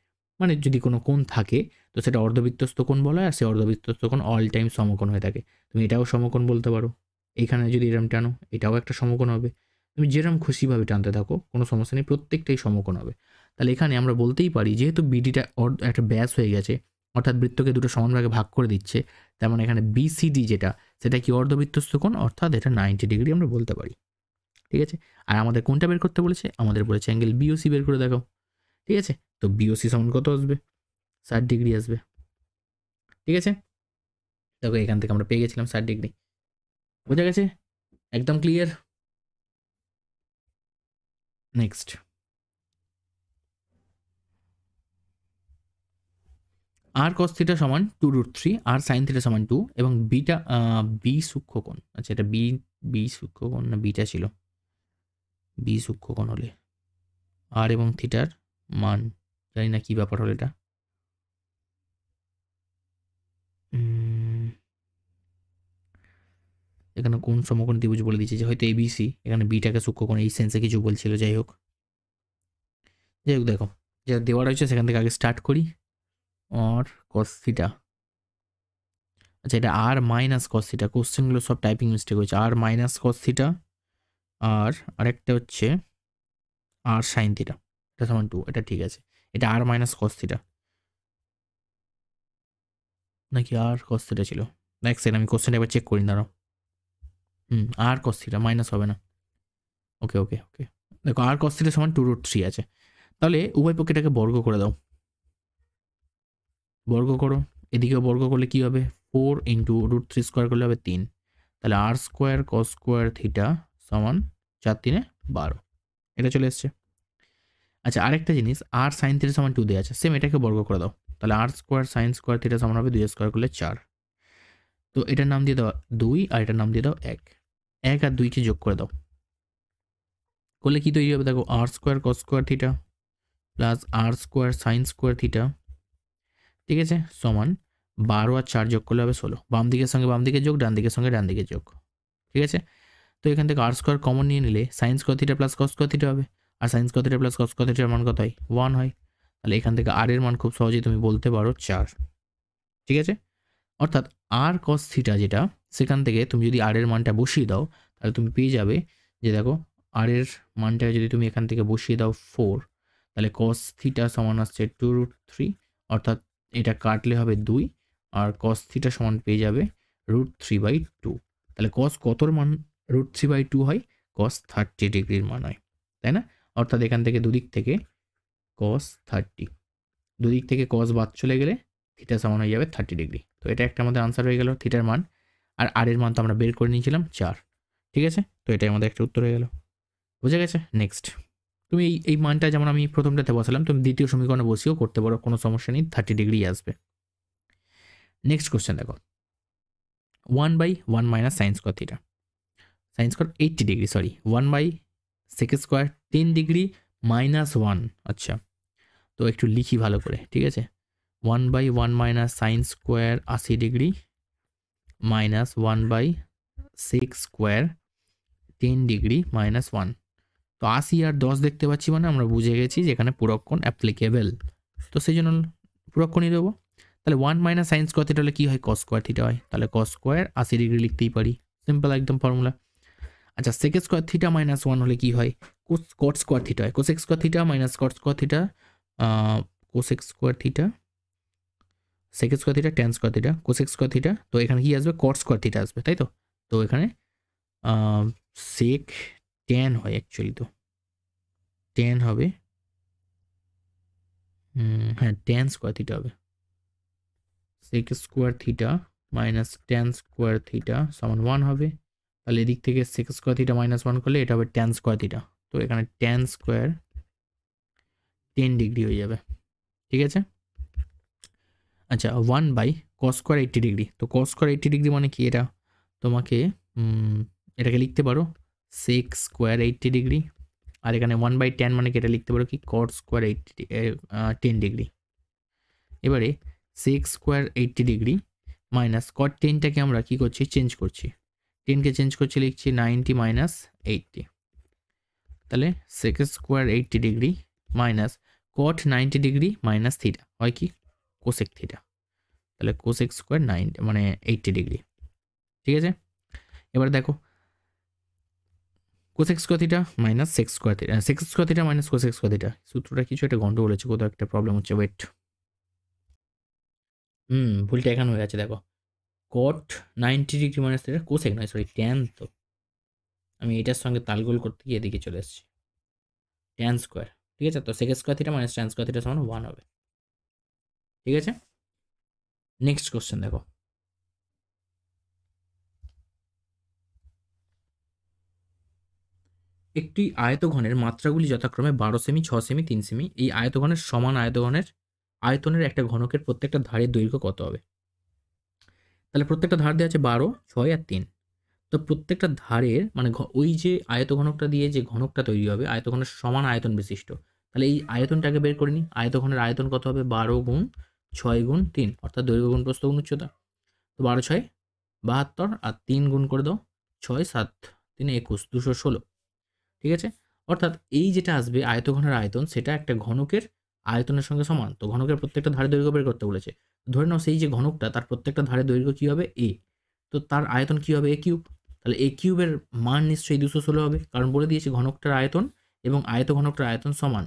মানে যদি কোনো কোণ থাকে, তো সেটা অর্ধবৃত্তস্থ কোণ বলা হয়, আর সেই অর্ধবৃত্তস্থ কোণ অল টাইম সমকোণ হয়ে থাকে। তুমি এটাও সমকোণ বলতে পারো, এইখানে যদি এরম টানো এটাও একটা সমকোণ হবে, তুমি যেরকম খুশিভাবে টানতে থাকো কোনো সমস্যা নেই, প্রত্যেকটাই সমকোণ হবে। তাহলে এখানে আমরা বলতেই পারি যেহেতু বিডিটা একটা ব্যাস হয়ে গেছে, অর্থাৎ বৃত্তকে দুটো সমান ভাগে ভাগ করে দিচ্ছে, তার মানে এখানে বিসিডি যেটা, সেটা কি অর্ধবৃত্তস্থ কোণ, অর্থাৎ এটা 90 ডিগ্রি আমরা বলতে পারি, ঠিক আছে। আর আমাদের কোনটা বের করতে বলেছে, আমাদের বলেছে অ্যাঙ্গেল বিওসি বের করে দেখাও, ঠিক আছে, তো বিওসি সমান কত আসবে, 60 ডিগ্রি আসবে, ঠিক আছে, দেখো এখান থেকে আমরা পেয়ে গেছিলাম 60 ডিগ্রি, বোঝা গেছে, একদম ক্লিয়ার। নেক্সট, আর কস থিটা সমান 2√3, আর সাইন থিটা সমান 2, এবং বিটা বি সূক্ষ্মকোণ, আচ্ছা এটা বি সূক্ষ্মকোণ না বিটা ছিল, বি সূক্ষ্মকোণ হলে আর এবং থিটার মান জানি না কি ব্যাপার হলো এটা, এখানে কোন সমকোণ ত্রিভুজ বলে দিয়েছে যে হয়তো এবিসি, এখানে বিটাকে সূক্ষ্মকোণ এই সেন্সে কিছু বলছিল, যাই হোক দেখো যেটা দেওয়া রয়েছে সেখান থেকে আগে স্টার্ট করি, আর কস থিটা, আচ্ছা এটা আর মাইনাস কস থিটা, কোশ্চেনগুলো সব টাইপিং মিস্টেক হয়েছে, আর মাইনাস কস থিটা, আর আরেকটা হচ্ছে আর সাইন থিটা, এটা সমান 2, এটা ঠিক আছে, এটা আর মাইনাস কস থিটা নাকি আর কস থিটা ছিল, এক সেকেন্ড আমি কোশ্চেনটা একবার চেক করি, দাঁড়াও। আর কস থিটা মাইনাস হবে না। ওকে ওকে ওকে, দেখো আর কস থিটা সমান 2√3 আছে। তাহলে উভয় পক্ষে এটাকে বর্গ করে দাও, বর্গ করো। এদিকেও বর্গ করলে কি হবে, 4 ইন্টু √3 স্কোয়ার করলে হবে 3। তাহলে আর স্কোয়ার কস স্কোয়ার থিটা সমান 4 3 12, এটা চলে এসছে। আচ্ছা আরেকটা জিনিস, আর সাইন থিটা সমান 2 দেওয়া আছে, সেম এটাকে বর্গ করে দাও। তাহলে আর স্কোয়ার সাইন স্কোয়ার থিটা সমান হবে 2 স্কোয়ার করলে 4। তো এটার নাম দিয়ে দাও 2 আর এটার নাম দিয়ে দাও 1। 1 আর 2কে যোগ করে দাও, করলে কি তৈরি হবে দেখো, r square cos square theta plus r square sine square theta, ঠিক আছে, সমান 12 আর 4 যোগ করলে হবে 16। বাম দিকের সঙ্গে বাম দিকে যোগ, ডান দিকের সঙ্গে ডান দিকে যোগ, ঠিক আছে। তো এখান থেকে আর স্কোয়ার কমন নিয়ে নিলে sine square theta plus cos square theta হবে, আর sine square theta plus cos square থিটার মান কত হয়, 1 হয়। তাহলে এখান থেকে আর এর মান খুব সহজেই তুমি বলতে পারো 4, ঠিক আছে। অর্থাৎ আর কস থিটা যেটা, সেখান থেকে তুমি যদি আর এর মানটা বসিয়ে দাও, তাহলে তুমি পেয়ে যাবে যে দেখো আর এর মানটা যদি তুমি এখান থেকে বসিয়ে দাও 4, তাহলে কস থিটা সমান আসছে 2√3, অর্থাৎ এটা কাটলে হবে 2, আর কস থিটা সমান পেয়ে যাবে √3/2। তাহলে কস কতর মান √3/2 হয়, কস 30 ডিগ্রির মান হয়, তাই না? অর্থাৎ এখান থেকে দুদিক থেকে কস 30, দুদিক থেকে কস বাদ চলে গেলে থিটা সমান হয়ে যাবে 30 ডিগ্রি। তো এটা একটা আমাদের আনসার হয়ে গেল থিটার মান, আর এর মান তো আমরা বের করে নিয়েছিলাম 4, ঠিক আছে। তো এটাই আমাদের একটা উত্তর হয়ে গেল, বুঝে গেছে। নেক্সট, তুমি এই মানটা যেমন আমি প্রথমটাতে বসালাম, তুমি দ্বিতীয় সমীকরণে বসিয়েও করতে পারো, কোনো সমস্যা নেই, 30 ডিগ্রি আসবে। নেক্সট কোশ্চেন দেখো, 1/1 minus sine square theta, sine square 80 degree, sorry 1/sec square 10 degree minus 1। আচ্ছা, তো একটু লিখি ভালো করে, ঠিক আছে। 1/1 minus sine square 80 degree minus 1/sec square 10 degree minus 1। তো 80 আর 10 দেখতে পাচ্ছি, মানে আমরা বুঝে গেছি যে এখানে পুরক্ষণ অ্যাপ্লিকেবল, তো সেই জন্য পুরক্ষণই দেবো। তাহলে 1 মাইনাস সাইন স্কোয়ার থিটা হলে কী হয়, কস স্কোয়ার থিটা হয়, তাহলে কস স্কোয়ার 80 ডিগ্রি লিখতেই পারি, সিম্পল একদম ফর্মুলা। আচ্ছা সেক স্কোয়ার থিটা মাইনাস 1 হলে কী হয়, কট স্কোয়ার থিটা হয়, cosec square theta minus cot square theta, cosec square theta, sec square theta, tan square theta, cosec square theta, তো এখানে কি আসবে, কট স্কোয়ার থিটা আসবে, তাই তো। তো এখানে সেক ট্যান হয় অ্যাকচুয়ালি, তো ট্যান হবে, হ্যাঁ ট্যান স্কোয়ার থিটা হবে, sec square theta minus tan square theta সমান 1 হবে। তাহলে এদিক থেকে সেক স্কোয়ার থিটা মাইনাস 1 করলে এটা হবে ট্যান স্কোয়ার থিটা, তো এখানে ট্যান স্কোয়ার 10 ডিগ্রি হয়ে যাবে, ঠিক আছে। আচ্ছা 1/cos স্কোয়ার 80 ডিগ্রি, তো cos স্কোয়ার 80 ডিগ্রি মানে কি, এটা তোমাকে এটাকে লিখতে পারো সেক স্কোয়ার 80 ডিগ্রি, আর এখানে 1/10 মানে কি, এটা লিখতে পারো কি cot স্কোয়ার 10 ডিগ্রি। এবারে sec square 80 degree minus cot 10টাকে আমরা কি করছি, চেঞ্জ করছি, 10কে চেঞ্জ করছি, লিখছি 90 মাইনাস 80। তাহলে sec square 80 degree minus cot 90 degree minus theta হয় কি, কোসেক থিটা, তাহলে কোসেক স্কোয়ার 90 মানে 80 ডিগ্রি, ঠিক আছে। এবার দেখো cosec square theta minus sec square theta, sec square theta minus cosec square theta, সূত্রটা কিছু একটা গন্ডগোল হচ্ছে, কোথাও একটা প্রবলেম হচ্ছে, ওয়েট, ভুলটা এখানে হয়ে গেছে, দেখো কট 90 ডিগ্রি মাইনাস থিটা, কোসেক নয় সরি ট্যান, তো আমি এটার সঙ্গে তালগোল করতে গিয়ে এদিকে চলে এসেছি, ট্যান স্কোয়ার, ঠিক আছে। তো sec square theta minus tan square theta সমান 1 হবে, ঠিক আছে। নেক্সট কোশ্চেন দেখো, একটি আয়তঘনের মাত্রাগুলি যথাক্রমে 12 সেমি, 6 সেমি, 3 সেমি। এই আয়তঘনের সমান আয়তনের একটা ঘনকের প্রত্যেকটা ধারের দৈর্ঘ্য কত হবে? তাহলে প্রত্যেকটা ধার দেওয়া আছে 12, 6 আর 3। তো প্রত্যেকটা ধারের মানে ওই যে আয়তঘনকটা দিয়ে যে ঘনকটা তৈরি হবে, আয়তঘনের সমান আয়তন বিশিষ্ট, তাহলে এই আয়তনটাকে বের করে নিই। আয়তঘনের আয়তন কত হবে, 12 গুণ 6 গুণ 3, অর্থাৎ দৈর্ঘ্য গুণ প্রস্থ গুণ উচ্চতা। তো 12 6 72, আর 3 গুণ করে দাও, 6 7 3 21, 216, ঠিক আছে। অর্থাৎ এই যেটা আসবে আয়তঘনের আয়তন, সেটা একটা ঘনকের আয়তনের সঙ্গে সমান। তো ঘনকের প্রত্যেকটা ধারে দৈর্ঘ্য বের করতে বলেছে, ধরে নাও সেই যে ঘনকটা, তার প্রত্যেকটা ধারে দৈর্ঘ্য কী হবে, এ, তো তার আয়তন কী হবে, এ কিউব। তাহলে এ কিউবের মান নিশ্চয়ই 216 হবে, কারণ বলে দিয়েছে ঘনকটার আয়তন এবং ঘনকটার আয়তন সমান।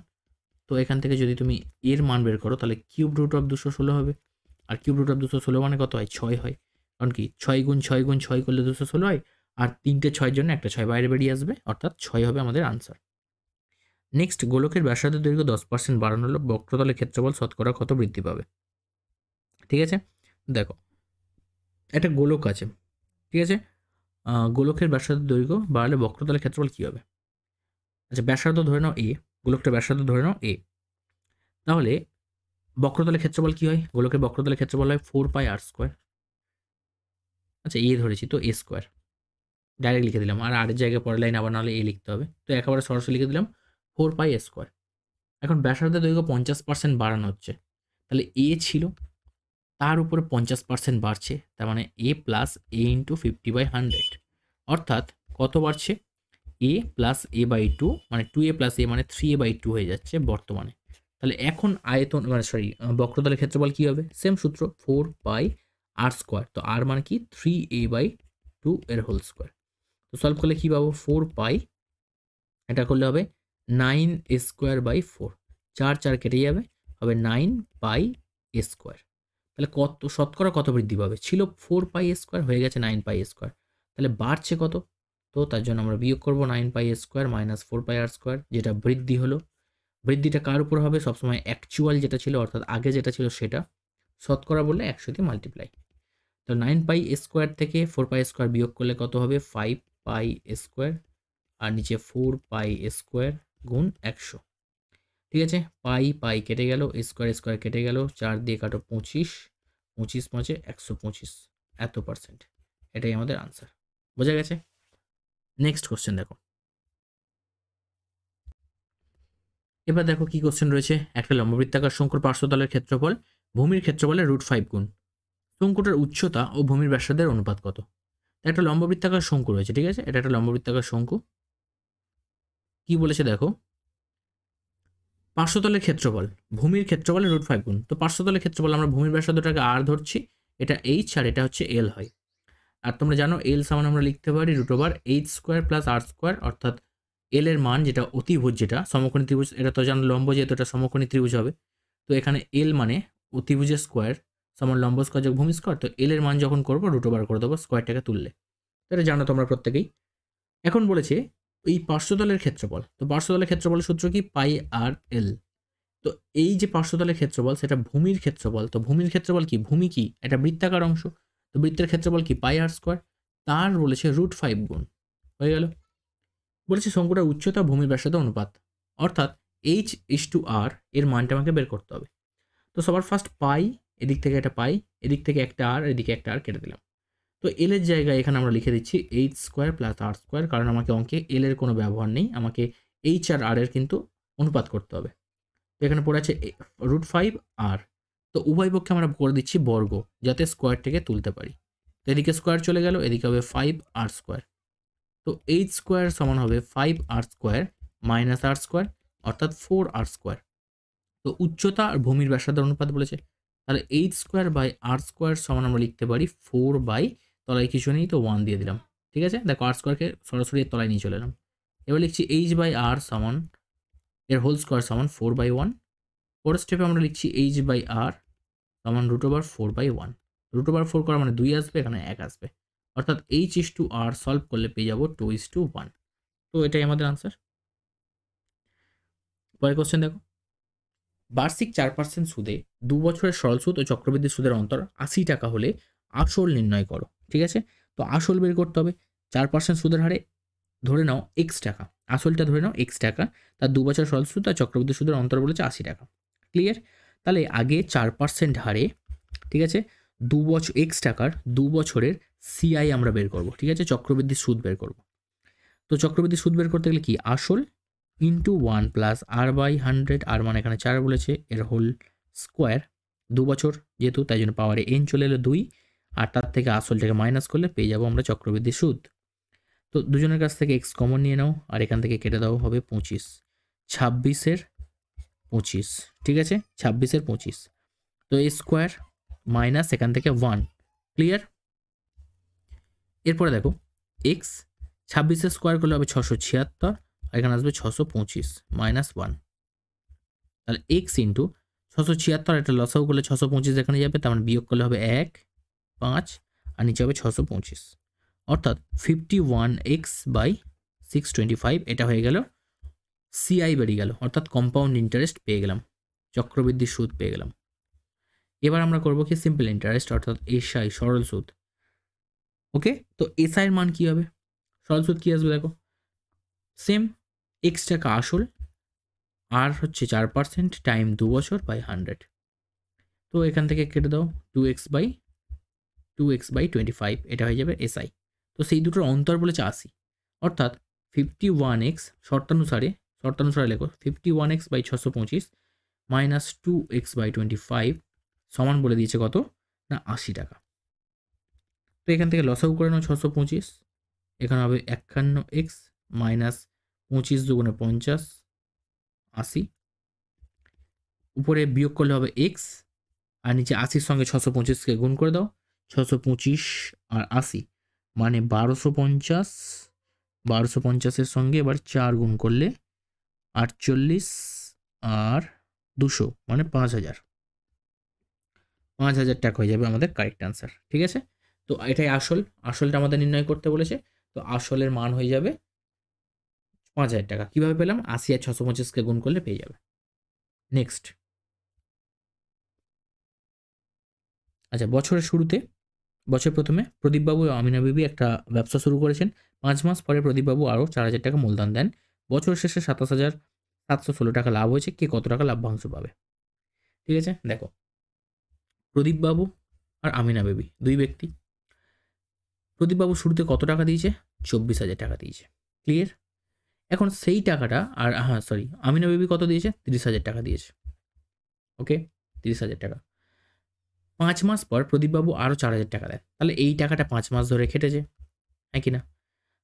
তো এখান থেকে যদি তুমি এর মান বের করো, তাহলে কিউব রুট অফ 216 হবে, আর কিউব রুট অফ 216 মানে কত হয়, 6 হয়। কারণ কি 6 গুণ 6 গুণ 6 করলে 216 হয়, আর 3টে 6 জন্য একটা 6 বাইরে বেরিয়ে আসবে, অর্থাৎ 6 হবে আমাদের আনসার। নেক্সট, গোলকের ব্যাসার্ধের দৈর্ঘ্য 10% বাড়ানো হলো বক্রতলের ক্ষেত্রফল শতকরা কত বৃদ্ধি পাবে? ঠিক আছে, দেখো একটা গোলক আছে, ঠিক আছে, গোলকের ব্যাসার্ধের দৈর্ঘ্য বাড়ালে বক্রতলের ক্ষেত্রফল কী হবে? আচ্ছা, ব্যাসার্ধ ধরে নাও এ, গোলকটা ব্যাসার্ধ ধরে নাও এ, তাহলে বক্রতলের ক্ষেত্রফল কী হয়? গোলকের বক্রতলের ক্ষেত্রফল হয় 4πr²। আচ্ছা, এ ধরেছি তো এ স্কোয়ার, ডাইরেক্ট লিখে দিলাম, আর আরের জায়গায় পরের লাইন আবার নাহলে এ লিখতে হবে, তো একেবারে সরাসরি লিখে দিলাম 4π²। এখন ব্যাসার্ধের দৈর্ঘ্য 50% বাড়ানো হচ্ছে, তাহলে এ ছিল, তার উপরে 50% বাড়ছে, তার মানে এ প্লাস এ ইন্টু 50/100, অর্থাৎ কত বাড়ছে? এ প্লাস এ বাই 2, মানে 2a প্লাস এ মানে 3a/2 হয়ে যাচ্ছে বর্তমানে। তাহলে এখন আয়তন মানে সরি বক্রতলের ক্ষেত্রফল কী হবে? সেম সূত্র, 4πr²। তো আর মানে কি 3a/2 এর হোল স্কোয়ার। তো সলভ করলে কী পাবো? 4π, এটা করলে হবে 9a²/4, 4 4 কেটে যাবে, হবে 9πa²। তাহলে কত শতকরা কত বৃদ্ধি পাবে? ছিল 4πa² হয়ে গেছে 9πa², তাহলে বাড়ছে কত? তো তার জন্য আমরা বিয়োগ করবো 9πa² মাইনাস 4πr², যেটা বৃদ্ধি হলো। বৃদ্ধিটা কার উপর হবে? সবসময় অ্যাকচুয়াল যেটা ছিল, অর্থাৎ আগে যেটা ছিল সেটা, শতকরা বললে 100 দিয়ে মাল্টিপ্লাই। তো 9πa² থেকে 4πa² বিয়োগ করলে কত হবে? 5πa², আর নিচে 4πa² গুণ 100। ঠিক আছে, পাই পাই কেটে গেল, স্কোয়ার স্কোয়ার কেটে গেল, 4 দিয়ে কাটো 25, 25 5 125, এত পার্সেন্ট। এটাই আমাদের আনসার। বোঝা গেছে? নেক্সট কোশ্চেন দেখো। এবার দেখো কি কোশ্চেন রয়েছে। একটা লম্ববৃত্তাকার শঙ্কুর পার্শ্বতলের ক্ষেত্রফল ভূমির ক্ষেত্রফলের √5 গুণ। শঙ্কুটার উচ্চতা ও ভূমির ব্যাসার্ধের অনুপাত কত? একটা লম্ববৃত্তাকার শঙ্কু রয়েছে, ঠিক আছে, এটা একটা লম্ববৃত্তাকার শঙ্কু। কি বলেছে দেখো, পার্শ্বতলের ক্ষেত্রফল ভূমির ক্ষেত্রফলের √5 গুণ। তো পার্শ্বতলের ক্ষেত্রফল আমরা ভূমির ব্যাসার্ধটাকে আর ধরছি, এটা এইচ আর এটা হচ্ছে এল হয়। আর তোমরা জানো এল সমান আমরা লিখতে পারি √h² প্লাস r², অর্থাৎ এল এর মান যেটা অতিভুজ, যেটা সমকোণী ত্রিভুজ, এটা তো জানো লম্ব, যেহেতু এটা সমকোণী ত্রিভুজ হবে, তো এখানে এল মানে অতিভুজের স্কোয়ার সমান লম্ব স্কোয়ার যোগ ভূমি স্কোয়ার। তো এল এর মান যখন করবো √ করে দেবো স্কোয়ারটাকে তুললে, তো এটা জানো তোমরা প্রত্যেকেই। এখন বলেছে এই পার্শ্বতলের ক্ষেত্রফল, তো পার্শ্বতলের ক্ষেত্রফলের সূত্র কি? πr/l। তো এই যে পার্শ্বতলের ক্ষেত্রফল সেটা ভূমির ক্ষেত্রফল, তো ভূমির ক্ষেত্রফল কি? ভূমি কি? এটা বৃত্তাকার অংশ, তো বৃত্তের ক্ষেত্রফল কি? πr², তার বলেছে √5 গুণ, হয়ে গেল। বলেছে শঙ্কুটার উচ্চতা ভূমির ব্যাসার্ধ অনুপাত, অর্থাৎ h/r এর মানটা আমাকে বের করতে হবে। তো সবার ফার্স্ট পাই, এদিক থেকে একটা পাই, এদিক থেকে একটা আর, এদিকে একটা আর কেটে দিলাম। তো এল এর জায়গায় এখানে আমরা লিখে দিচ্ছি h² প্লাস r², কারণ আমাকে অঙ্কে এল এর কোনো ব্যবহার নেই, আমাকে এইচ আর আর এর কিন্তু অনুপাত করতে হবে। তো এখানে পড়ে আছে √5r, তো উভয় পক্ষে আমরা করে দিচ্ছি বর্গ, যাতে স্কোয়ারটাকে তুলতে পারি। তো এদিকে স্কোয়ার চলে গেল, এদিকে হবে 5r²। তো h² সমান হবে 5r² মাইনাস r², অর্থাৎ 4r²। তো উচ্চতা আর ভূমির ব্যাসার্ধের অনুপাত বলেছে, তাহলে h²/r² সমান আমরা লিখতে পারি 4 তলায় কিছু নেই, তো 1 দিয়ে দিলাম। ঠিক আছে, দেখো r²কে সরাসরি তলায় নিয়ে চলে এলাম। এবার লিখছি h/r সমান এর হোল স্কোয়ার সমান 4/1। পরের স্টেপে আমরা লিখছি h/r সমান √4/1। √4 করা মানে 2 আসবে, এখানে 1 আসবে, অর্থাৎ h/r সলভ করলে পেয়ে যাবো 2:1। তো এটাই আমাদের আনসার। পরের কোশ্চেন দেখো, বার্ষিক 4% সুদে 2 বছরের সরল সুদ ও চক্রবৃদ্ধি সুদের অন্তর 80 টাকা হলে আসল নির্ণয় করো। ঠিক আছে, তো আসল বের করতে হবে। 4% সুদের হারে ধরে নাও x টাকা, আসলটা ধরে নাও x টাকা, তার 2 বছর সরল সুদ আর চক্রবৃদ্ধি সুদের অন্তর বলেছে 80 টাকা। ক্লিয়ার? তাহলে আগে 4% হারে, ঠিক আছে, 2 বছর x টাকার 2 বছরের CI আমরা বের করব। ঠিক আছে, চক্রবৃদ্ধি সুদ বের করব। তো চক্রবৃদ্ধি সুদ বের করতে গেলে কি? আসল ইন্টু 1 প্লাস r/100, আর মানে এখানে 4 বলেছে, এর হোল স্কোয়ার, 2 বছর যেহেতু তাই জন্য পাওয়ারে n চলে এলো 2, আর তার থেকে আসলটাকে মাইনাস করলে পেয়ে যাবো আমরা চক্রবৃদ্ধি সুদ। তো দুজনের কাছ থেকে x কমন নিয়ে নাও, আর এখান থেকে কেটে দাও, হবে 25, 26-এর 25, ঠিক আছে, 26-এর 25, তো এই স্কোয়ার মাইনাস এখান থেকে 1। ক্লিয়ার? এরপরে দেখো x 26-এর স্কোয়ার করলে হবে 676, আর এখানে আসবে 625 মাইনাস 1, তাহলে x ইন্টু 676, এটা লসাও করলে 625 এখানে যাবে, তার মানে বিয়োগ করলে হবে 1, 5, আর নিচে হবে 625, অর্থাৎ 51x/625, এটা হয়ে গেল সিআই বেরিয়ে গেল, অর্থাৎ কম্পাউন্ড ইন্টারেস্ট পেয়ে গেলাম, চক্রবৃদ্ধি সুদ পেয়ে গেলাম। এবার আমরা করবো কি সিম্পল ইন্টারেস্ট, অর্থাৎ এসআই, সরল সুদ। ওকে, তো এসআইয়ের মান কী হবে? সরল সুদ কী আসবে দেখো, সেম এক্স টাকা আসল আর হচ্ছে 4% টাইম 2 বছর বাই 100। তো এখান থেকে কেটে দাও 2x/25, এটা হয়ে যাবে এসআই। তো সেই দুটোর অন্তর বলেছে 80, অর্থাৎ 51x শর্তানুসারে লেখো 51x/625 মাইনাস 2x/25 সমান বলে দিয়েছে কত না 80 টাকা। তো এখান থেকে লসাগু করে নাও 625, এখানে হবে 51x মাইনাস 25 দুগুণে 50, 80, উপরে বিয়োগ করলে হবে এক্স, আর নিচে 80-র সঙ্গে 625কে গুণ করে দাও, 625 আর 80 মানে 1250, 1250-এর সঙ্গে এবার 4 গুণ করলে 48 আর 200 মানে 5000 টাকা হয়ে যাবে আমাদের কারেক্ট অ্যান্সার। ঠিক আছে, তো এটাই আসলটা আমাদের নির্ণয় করতে বলেছে। তো আসলের মান হয়ে যাবে 5000 টাকা। কীভাবে পেলাম? 80 আর 625কে গুণ করলে পেয়ে যাবে। নেক্সট, আচ্ছা, বছর প্রথমে প্রদীপবাবু ও আমিনা বিবি একটা ব্যবসা শুরু করেছেন। 5 মাস পরে প্রদীপবাবু আরও 4000 টাকা মূলধন দেন। বছর শেষে 27,716 টাকা লাভ হয়েছে। কে কত টাকা লাভ্যাংশ পাবে? ঠিক আছে, দেখো, প্রদীপবাবু আর আমিনা বিবি দুই ব্যক্তি। প্রদীপবাবু শুরুতে কত টাকা দিয়েছে? 24,000 টাকা দিয়েছে। ক্লিয়ার? এখন সেই টাকাটা আমিনা বিবি কত দিয়েছে? 30,000 টাকা দিয়েছে। ওকে, 30,000 টাকা। 5 মাস পর প্রদীপবাবু আরও 4,000 টাকা দেয়। তাহলে এই টাকাটা 5 মাস ধরে খেটেছে, হ্যাঁ কি না?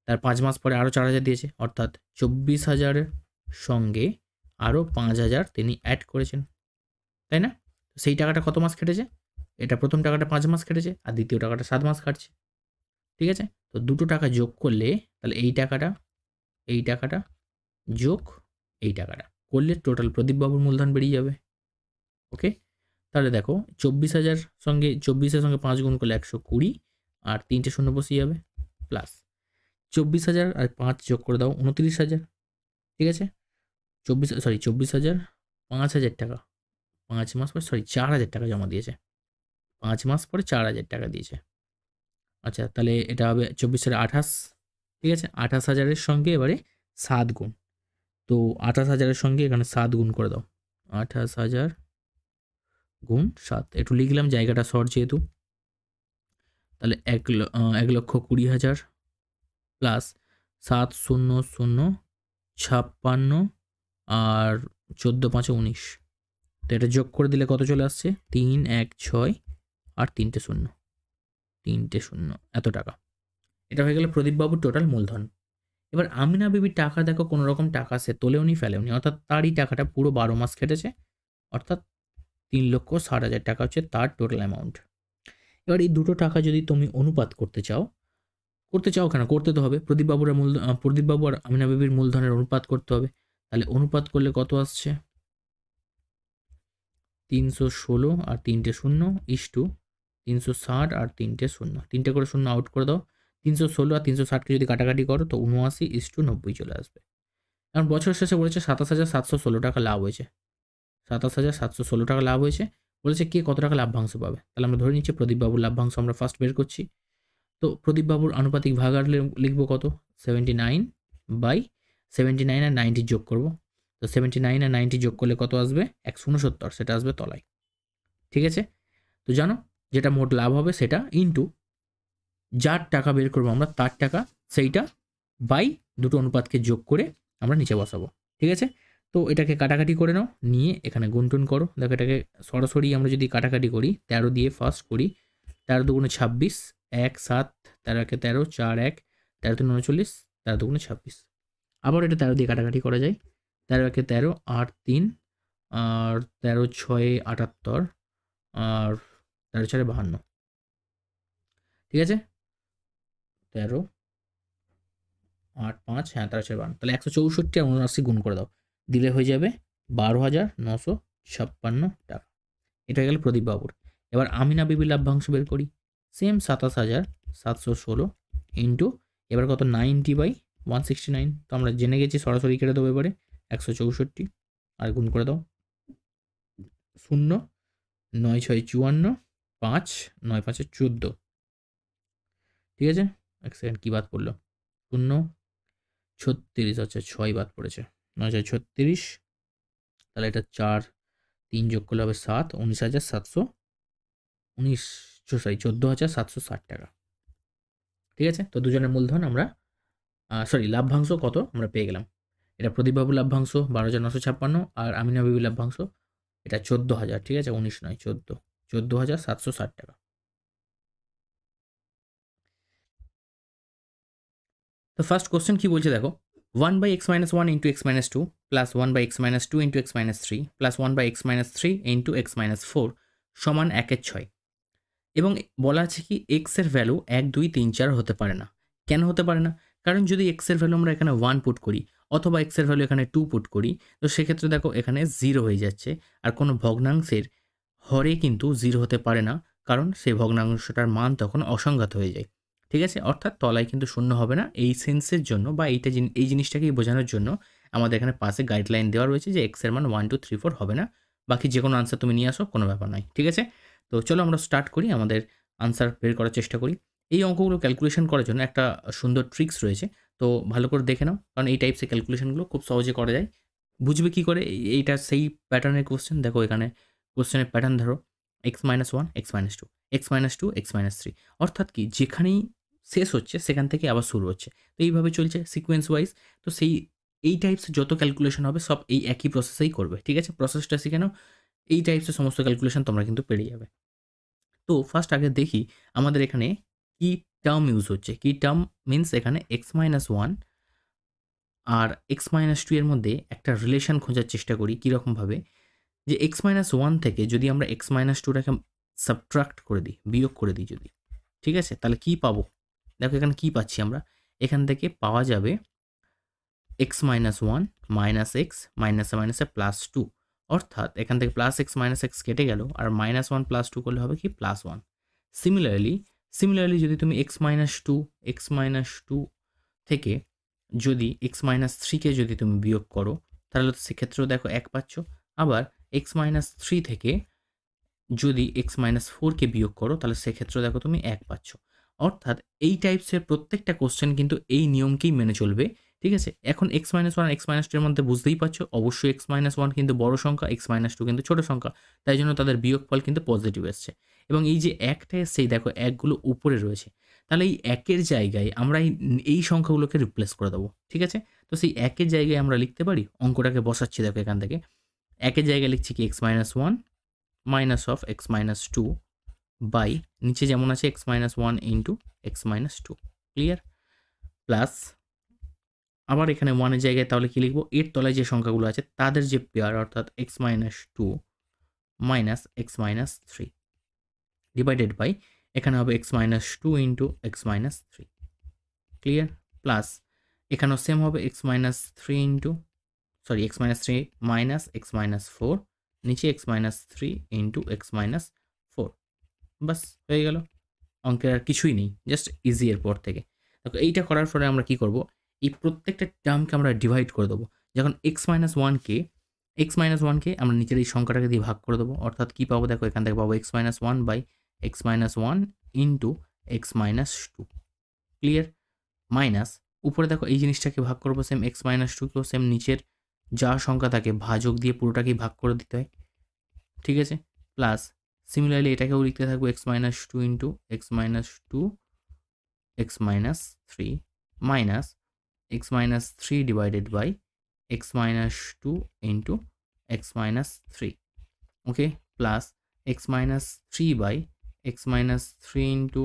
তার 5 মাস পরে আরও 4,000 দিয়েছে, অর্থাৎ 24,000-এর সঙ্গে আরও 5,000 তিনি অ্যাড করেছেন, তাই না? সেই টাকাটা কত মাস খেটেছে? এটা প্রথম টাকাটা 5 মাস খেটেছে, আর দ্বিতীয় টাকাটা 7 মাস কাটছে। ঠিক আছে, তো দুটো টাকা যোগ করলে তাহলে এই টাকাটা যোগ এই টাকাটা করলে টোটাল প্রদীপবাবুর মূলধন বেরিয়ে যাবে। ওকে, তাহলে দেখো 24,000 সঙ্গে 24-এর সঙ্গে 5 গুণ করলে 120, আর 3টে শূন্য বসিয়ে যাবে, প্লাস 24,000 আর 5 যোগ করে দাও 29,000। ঠিক আছে, 24,000 5,000 টাকা 5 মাস পরে 4,000 টাকা জমা দিয়েছে। 5 মাস পরে 4,000 টাকা দিয়েছে। আচ্ছা, তাহলে এটা হবে 24 আর 28। ঠিক আছে, 28,000-এর সঙ্গে এবারে 7 গুণ, তো 28,000-এর সঙ্গে এখানে 7 গুণ করে দাও, 28,000 গুণ 7, একটু লিখলাম জায়গাটা শর্ট যেহেতু। তাহলে 1,20,000 প্লাস 7,00,56 আর 14,5 19, তো এটা যোগ করে দিলে কত চলে আসছে? 3,1,6 আর 3টে শূন্য, এত টাকা। এটা হয়ে গেল প্রদীপবাবুর টোটাল মূলধন। এবার আমিনা বিবির টাকা দেখো, কোনো রকম টাকা সে তোলেওনি ফেলেওনি, অর্থাৎ তারই টাকাটা পুরো 12 মাস কেটেছে, অর্থাৎ 3,60,000 টাকা হচ্ছে তার টোটাল অ্যামাউন্ট। এবার এই দুটো টাকা যদি তুমি অনুপাত করতে চাও কেন? করতে তো হবে। প্রদীপবাবু আর আমিনা বিবির মূলধনের অনুপাত করতে হবে। তাহলে অনুপাত করলে কত আসছে? 316 আর 3টে শূন্য ইস্টু 360 আর 3টে শূন্য, 3টে করে শূন্য আউট করে দাও। 316 আর 360কে যদি কাটাকাটি করো তো 79:90 চলে আসবে। কারণ বছর শেষে বলেছে 27,716 টাকা লাভ হয়েছে। 27,716 টাকা লাভ হয়েছে, বলেছে কে কত টাকা লাভ্যাংশ পাবে। তাহলে আমরা ধরে নিচ্ছি প্রদীপবাবুর লাভ্যাংশ আমরা ফার্স্ট বের করছি। তো প্রদীপবাবুর আনুপাতিক ভাগার লিখবো কত? 79/79 আর 90 যোগ করবো। তো 79 আর 90 যোগ করলে কত আসবে? 169, সেটা আসবে তলায়। ঠিক আছে, তো জানো যেটা মোট লাভ হবে সেটা ইন্টু যার টাকা বের করবো আমরা তার টাকা, সেইটা বাই দুটো অনুপাতকে যোগ করে আমরা নিচে বসাবো। ঠিক আছে, তো এটাকে কাটাকাটি করে নাও, নিয়ে এখানে গুণটুন করো। দেখো এটাকে সরাসরি আমরা যদি কাটাকাটি করি, 13 দিয়ে ফার্স্ট করি, 13 দুগুণে 26, 1 7, 13 কে 13, 4 1, 13 3 39, 13 দুগুণে 26। আবার এটা 13 দিয়ে কাটাকাটি করা যায়, 13 কে 13, 8 3, আর 13 6 78, আর 13 4 52। ঠিক আছে, 13 8 5, হ্যাঁ 13 4 52, তাহলে 164 আর 79 গুণ করে দাও, দিলে হয়ে যাবে 12,956 টাকা। এটা হয়ে গেল প্রদীপবাবুর। এবার আমিনা বিবির লাভ্যাংশ বের করি। সেম 27,716 ইন্টু এবার কত 90/169, তো আমরা জেনে গেছি সরাসরি কেটে দেবো এবারে 164 আর গুণ করে দাও 0 9 6 54 5 9 5 14, ঠিক আছে। এক সেকেন্ড কী বাদ পড়লো 0 36, আচ্ছা 6 বাদ পড়েছে 9 6 36, তাহলে এটা 4 3 যোগ করলে হবে 7 14,760 টাকা, ঠিক আছে। তো দুজনের মূলধন আমরা লাভ্যাংশ কত আমরা পেয়ে গেলাম। এটা প্রদীপবাবুর লাভ্যাংশ 12,956 আর আমিনা বিবির লাভ্যাংশ এটা 14,000, ঠিক আছে, 19 নয় 14,760 টাকা। তো ফার্স্ট কোশ্চেন কি বলছে দেখো, 1/x-1 into x-2 plus 1/x-2 into x-3 plus 1/x-3 into x-4 সমান 1/6 এবং বলা আছে কি এক্স এর ভ্যালু 1 2 3 4 হতে পারে না। কেন হতে পারে না? কারণ যদি এক্স এর ভ্যালু আমরা এখানে 1 পুট করি অথবা এক্স এর ভ্যালু এখানে 2 পুট করি, তো সেক্ষেত্রে দেখো এখানে 0 হয়ে যাচ্ছে, আর কোনো ভগ্নাংশের হরে কিন্তু 0 হতে পারে না, কারণ সেই ভগ্নাংশটার মান তখন অসংজ্ঞাত হয়ে যায়, ঠিক আছে। অর্থাৎ তলায় কিন্তু শূন্য হবে না। এই সেন্সের জন্য বা এই জিনিসটাকেই বোঝানোর জন্য আমাদের এখানে পাশে গাইডলাইন দেওয়া রয়েছে যে এক্স এর মান 1 2 3 4 হবে না, বাকি যে কোনো আনসার তুমি নিয়ে আসো, কোনো ব্যাপার নয়, ঠিক আছে। তো চলো আমরা স্টার্ট করি, আমাদের আনসার বের করার চেষ্টা করি। এই অঙ্কগুলো ক্যালকুলেশন করার জন্য একটা সুন্দর ট্রিক্স রয়েছে, তো ভালো করে দেখে নাও, কারণ এই টাইপসের ক্যালকুলেশনগুলো খুব সহজে করা যায়। বুঝবে কী করে এইটা সেই প্যাটার্নের কোশ্চেন, দেখো এখানে কোশ্চেনের প্যাটার্ন ধরো x-1 x-2 x-2 x-3, অর্থাৎ কি যেখানেই শেষ হচ্ছে সেখান থেকে আবার শুরু হচ্ছে, তো এইভাবে চলছে সিকোয়েন্স ওয়াইজ। তো এই টাইপসের যত ক্যালকুলেশন হবে সব এই একই প্রসেসেই করবে, ঠিক আছে। প্রসেসটা শিখে নাও, এই টাইপসের সমস্ত ক্যালকুলেশন তোমরা কিন্তু পেরিয়ে যাবে। তো ফার্স্ট আগে দেখি আমাদের এখানে কি টার্ম ইউজ হচ্ছে। কি টার্ম মিন্স এখানে x-1 আর x-2 এর মধ্যে একটা রিলেশন খোঁজার চেষ্টা করি কীরকমভাবে, যে x-1 থেকে যদি আমরা x-2টাকে সাবট্রাক্ট করে দিই, বিয়োগ করে দিই যদি, ঠিক আছে, তাহলে কি পাবো? দেখো এখানে কি পাচ্ছি আমরা, এখান থেকে পাওয়া যাবে x-1 মাইনাস এক্স মাইনাসে মাইনাসে প্লাস 2, অর্থাৎ এখান থেকে প্লাস এক্স মাইনাস এক্স কেটে গেল, আর -1 + 2 করলে হবে কি +1। সিমিলারলি যদি তুমি x-2 থেকে যদি x-3কে যদি তুমি বিয়োগ করো, তাহলে তো সেক্ষেত্রেও দেখো 1 পাচ্ছ। আবার x-3 থেকে যদি x-4কে বিয়োগ করো, তাহলে সেক্ষেত্রেও দেখো তুমি 1 পাচ্ছ। অর্থাৎ এই টাইপসের প্রত্যেকটা কোশ্চেন কিন্তু এই নিয়মকেই মেনে চলবে, ঠিক আছে। এখন x-1 আর x-2 এর মধ্যে বুঝতেই পারছো, অবশ্যই x-1 কিন্তু বড় সংখ্যা, x-2 কিন্তু ছোট সংখ্যা, তাই জন্য তাদের বিয়োগফল কিন্তু পজিটিভ এসছে। এবং এই যে একটা এসছেই দেখো একগুলো উপরে রয়েছে, তাহলে এই একের জায়গায় আমরা এই সংখ্যাগুলোকে রিপ্লেস করে দেবো, ঠিক আছে। তো সেই একের জায়গায় আমরা লিখতে পারি, অঙ্কটাকে বসাচ্ছি দেখো এখান থেকে, একের জায়গায় লিখছি কি x-1 minus of x-2 by নিচে যেমন আছে x-1 into x-2, clear, plus আবার এখানে 1 এর জায়গায় তাহলে কি লিখবো, এর তলায় যে সংখ্যাগুলো আছে তাদের যে পেয়ার, অর্থাৎ x-2 minus x-3 divided by এখানে হবে x-2 into x-3, clear, plus এখানেও সেম হবে x-3 মাইনাস x-4 নিচে x-3 ইন্টু x-4, বাস হয়ে গেল। অঙ্কের আর কিছুই নেই, জাস্ট ইজি এর পর থেকে। দেখো এইটা করার পরে আমরা কি করব, এই প্রত্যেকটা টার্মকে আমরা ডিভাইড করে দেবো। যখন x-1কে আমরা নিচের এই সংখ্যাটাকে দিয়ে ভাগ করে দেবো, অর্থাৎ কী পাবো দেখো এখান থেকে পাবো x-1 by x-1 into x-2, clear, minus উপরে দেখো এই জিনিসটাকে ভাগ করবো সেম x-2কেও সেম নিচের যা সংখ্যা থাকে ভাজক দিয়ে পুরোটাকেই ভাগ করে দিতে হয়, ঠিক আছে, প্লাস সিমিলারলি এটাকেও লিখতে থাকবো x-2 into x-2 x-3 minus x-3 divided by x-2 into x-3, okay, plus x-3 by x-3 into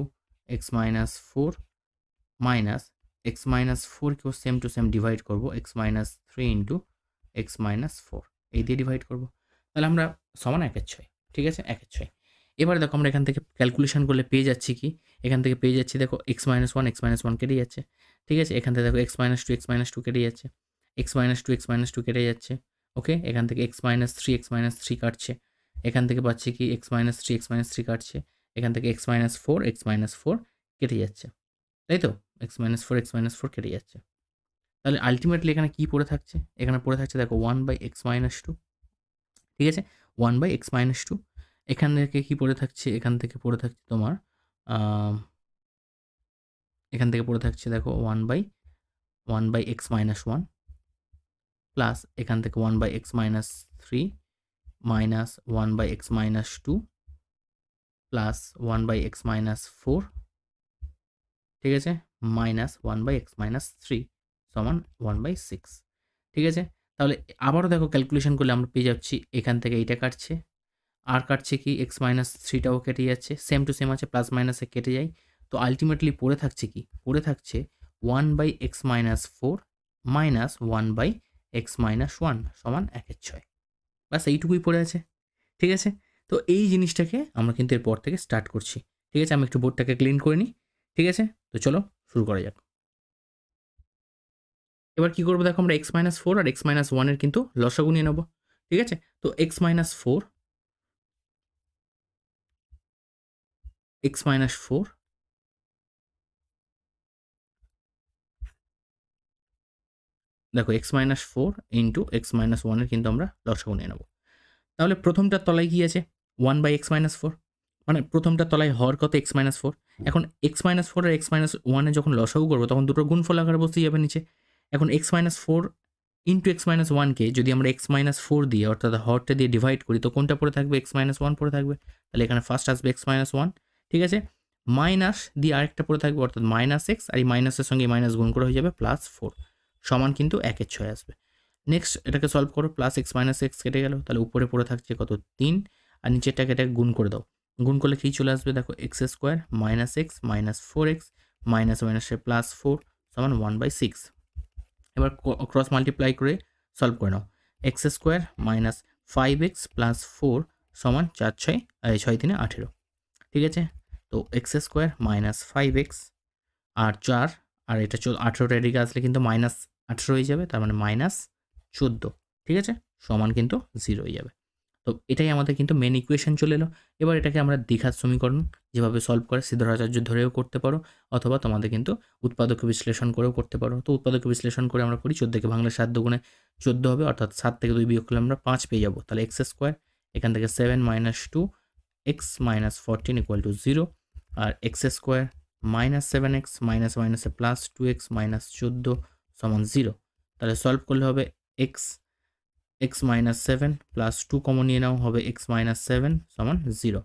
x-4 minus x-4কেও সেম টু সেম ডিভাইড করবো x-3 ইন্টু x-4, এই দিয়ে ডিভাইড করবো, তাহলে আমরা সমান 1/6, ঠিক আছে, 1/6। এবার দেখো আমরা এখান থেকে ক্যালকুলেশন করলে পেয়ে যাচ্ছি কি, এখান থেকে পেয়ে যাচ্ছি দেখো x-1 কেটে যাচ্ছে, ঠিক আছে, এখান থেকে দেখো x-2 কেটে যাচ্ছে, x-2 কেটে যাচ্ছে, ওকে, এখান থেকে x-3 কাটছে, এখান থেকে পাচ্ছি কি x-3 কাটছে, এখান থেকে এক্স মাইনাস ফোর কেটে যাচ্ছে, তাই তো? এক্স মাইনাস ফোর কেটে যাচ্ছে। তাহলে আলটিমেটলি এখানে কি পড়ে থাকছে? এখানে পড়ে থাকছে দেখো 1/x-2, ঠিক আছে? 1/x-2 এখান থেকে কি পড়ে থাকছে? এখান থেকে পড়ে থাকছে তোমার এখান থেকে পড়ে থাকছে দেখো 1/x-1 প্লাস এখান থেকে 1/x-3 minus 1/x-2 plus 1/x-4, ঠিক আছে? মাইনাস 1/x-3 সমান 1/6, ঠিক আছে? তাহলে আবারও দেখো ক্যালকুলেশন করলে আমরা পেয়ে যাচ্ছি এখান থেকে এইটা কাটছে, আর কাটছে কি x-3টাও কেটে যাচ্ছে, সেম টু সেম আছে, প্লাস মাইনাসে কেটে যায়। তো আলটিমেটলি পড়ে থাকছে কি? পড়ে থাকছে 1/x-4 মাইনাস 1/x-1 সমান 1/6, বাস এইটুকুই পড়ে আছে, ঠিক আছে? তো এই জিনিসটাকে আমরা কিন্তু এরপর থেকে স্টার্ট করছি, ঠিক আছে? আমি একটু বোর্ডটাকে ক্লিন করে নিই, ঠিক আছে? তো চলো শুরু করা যাক। এবার কি করবো দেখো, আমরা x-4 আর x-1 এর কিন্তু লসাগু নিয়ে নেবো, ঠিক আছে? তো x-4 দেখো x-4 ইন্টু x-1 এর কিন্তু আমরা লসাগু নিয়ে নেবো। তাহলে প্রথমটার তলায় কি আছে? 1/x-4, মানে প্রথমটার তলায় হর কত? x-4। এখন x-4 আর x-1 এ যখন লসাগু করবো তখন দুটোর গুণফল আকারে বসতে যাবে নিচে। এখন x-4 ইন্টু x-1কে যদি আমরা x-4 দিয়ে অর্থাৎ হরটা দিয়ে ডিভাইড করি তো কোনটা পড়ে থাকবে? x-1 পড়ে থাকবে। তাহলে এখানে ফার্স্ট আসবে x-1, ঠিক আছে? মাইনাস দিয়ে আরেকটা পড়ে থাকবে অর্থাৎ -x, আর এই মাইনাসের সঙ্গে মাইনাস গুণ করে হয়ে যাবে +4 সমান কিন্তু 1/6 আসবে। নেক্সট এটাকে সলভ করো, প্লাস x মাইনাস এক্স কেটে গেল, তাহলে উপরে পড়ে থাকছে কত? 3, আর নিচেরটাকে এটা গুণ করে দাও, গুণ করলে কি চলে আসবে দেখো? x² minus x minus 4x minus মাইনাসে +4 সমান 1/6। এবার ক্রস মাল্টিপ্লাই করে সলভ করে নাও, x² মাইনাস 5x প্লাস 4 সমান 6×3 = 18, ঠিক আছে? তো x² মাইনাস 5x আর 4, আর এটা 18টা এদিকে আসলে কিন্তু -18 হয়ে যাবে, তার মানে -14, ঠিক আছে? সমান কিন্তু 0 হয়ে যাবে। তো এটাই আমাদের কিন্তু মেন ইকুয়েশন চলে এলো। এবার এটাকে আমরা দ্বিঘাত সমীকরণ যেভাবে সলভ করে সিদ্ধারাচার্য ধরেও করতে পারো, অথবা তোমাদের কিন্তু উৎপাদক বিশ্লেষণ করেও করতে পারো। তো উৎপাদক বিশ্লেষণ করে আমরা করি, 14কে ভাঙলে 7 দুগুণে 14 হবে, অর্থাৎ 7 থেকে 2 বিয়োগ করলে আমরা 5 পেয়ে যাবো। তাহলে x² এখান থেকে 7 - 2 x - 14 = 0, আর x² -7x মাইনাস মাইনাসে +2x মাইনাস 14 সমান 0। তাহলে সলভ করলে হবে x মাইনাস 7 প্লাস 2 কমন নিয়ে নাও, হবে x মাইনাস 7 সমান 0।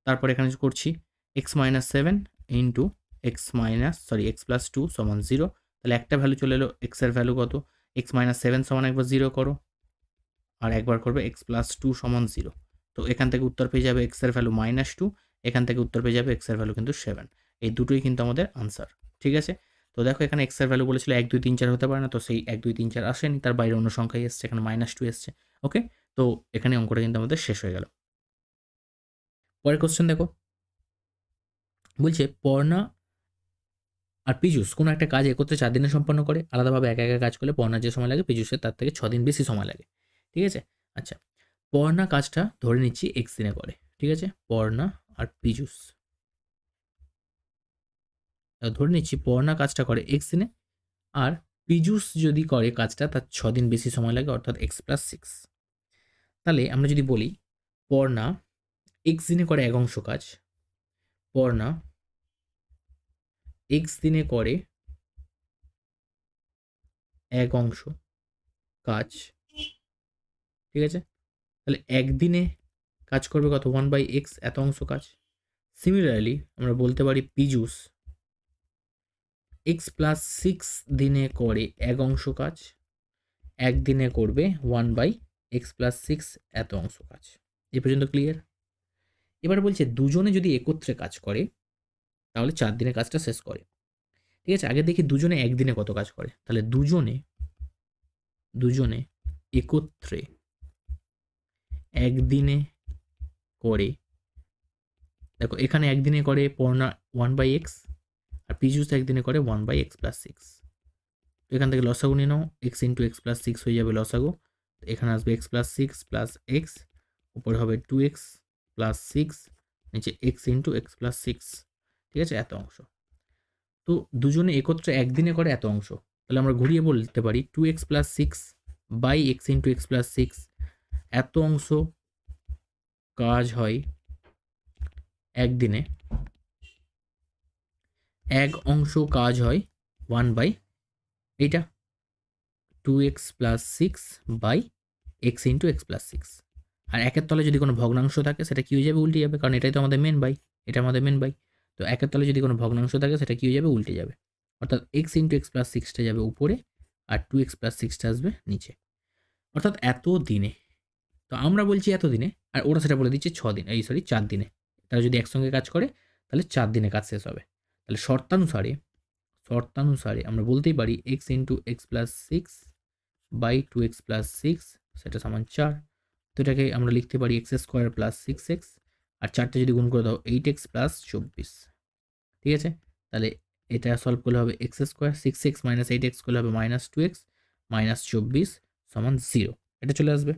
তারপর এখানে করছি x minus 7 into x plus 2 সমান 0। তাহলে একটা ভ্যালু চলে এলো, x এর ভ্যালু কত? x মাইনাস 7 সমান একবার 0 করো, আর একবার করবে x প্লাস 2 সমান 0। তো এখান থেকে উত্তর পেয়ে যাবে x এর ভ্যালু -2, এখান থেকে উত্তর পেয়ে যাবে x এর ভ্যালু কিন্তু 7। এই দুটোই কিন্তু আমাদের আনসার, ঠিক আছে? তো দেখো এখানে x এর ভ্যালু বলেছিল 1 2 3 4 হতে পারে না, তো সেই 1 2 3 4 আসেনি, তার বাইরে অন্য সংখ্যাই এসছে, এখানে -2 এসছে। ওকে, তো এখানে অঙ্কটা কিন্তু আমাদের শেষ হয়ে গেল। পরের কোশ্চেন দেখো, বলছে পর্ণা আর পীযূষ কোনো একটা কাজ একত্রে 4 দিনে সম্পন্ন করে, আলাদাভাবে একা একা কাজ করলে পর্ণার যে সময় লাগে পীযূষের তার থেকে 6 দিন বেশি সময় লাগে, ঠিক আছে? আচ্ছা, পর্ণা কাজটা ধরে নিচ্ছি x দিনে করে, ঠিক আছে? পর্ণা আর পীযূষ ধরে নিচ্ছি পর্ণা কাজটা করে x দিনে, আর পীযূষ যদি করে কাজটা তার 6 দিন বেশি সময় লাগে, অর্থাৎ x + 6। তাহলে আমরা যদি বলি পর্ণা x দিনে করে 1 অংশ কাজ, পর্ণা x দিনে করে 1 অংশ কাজ, ঠিক আছে? তাহলে একদিনে কাজ করবে কত? 1/x এত অংশ কাজ। সিমিলারলি আমরা বলতে পারি পীযূষ x + 6 দিনে করে 1 অংশ কাজ, একদিনে করবে 1/x + 6 এত অংশ কাজ। এ পর্যন্ত ক্লিয়ার? এবার বলছে দুজনে যদি একত্রে কাজ করে তাহলে 4 দিনে কাজটা শেষ করে, ঠিক আছে? আগে দেখি দুজনে একদিনে কত কাজ করে। তাহলে দুজনে একত্রে একদিনে করে, দেখো এখানে একদিনে করে পর্ণা 1/x, আর পীযূষ একদিনে করে 1/x + 6। তো এখান থেকে লসাগু নিয়ে নাও, x × x + 6 হয়ে যাবে লসাগু। এখানে আসবে x + 6 + x, উপরে হবে 2x + 6 নিচে x into x plus six, ঠিক আছে, এত অংশ। তো দুজনে একত্রে একদিনে করে এত অংশ, তাহলে আমরা ঘুরিয়ে বলতে পারি 2x plus six by x into x plus six, এত অংশ কাজ হয় একদিনে, এক অংশ কাজ হয় 1 বাই এইটা 2x plus six by x into x plus six. আর একের তলে যদি কোনো ভগ্নাংশ থাকে সেটা কী হয়ে যাবে, উল্টে যাবে, কারণ এটাই তো আমাদের মেন বাই, এটা আমাদের মেন বাই। তো একের তলে যদি কোনো ভগ্নাংশ থাকে সেটা কী হয়ে যাবে, উল্টে যাবে, অর্থাৎ এক্স ইন্টু এক্স প্লাস সিক্সটা যাবে উপরে আর 2x প্লাস সিক্সটা আসবে নিচে, অর্থাৎ এত দিনে। তো আমরা বলছি এত দিনে, আর ওরা সেটা বলে দিচ্ছে 6 দিন, 4 দিনে। তারা যদি একসঙ্গে কাজ করে তাহলে 4 দিনে কাজ শেষ হবে। তাহলে শর্তানুসারে আমরা বলতেই পারি x into x plus six by 2x plus six সেটা সমান 4। তো এটাকে আমরা লিখতে পারি এক্স স্কোয়ার প্লাস 6x, আর 4টে যদি গুণ করে দাও 8x প্লাস 24, ঠিক আছে। তাহলে এটা সলভ করলে হবে x square, 6x minus 8x করলে হবে মাইনাস 2x মাইনাস 24 সমান 0, এটা চলে আসবে।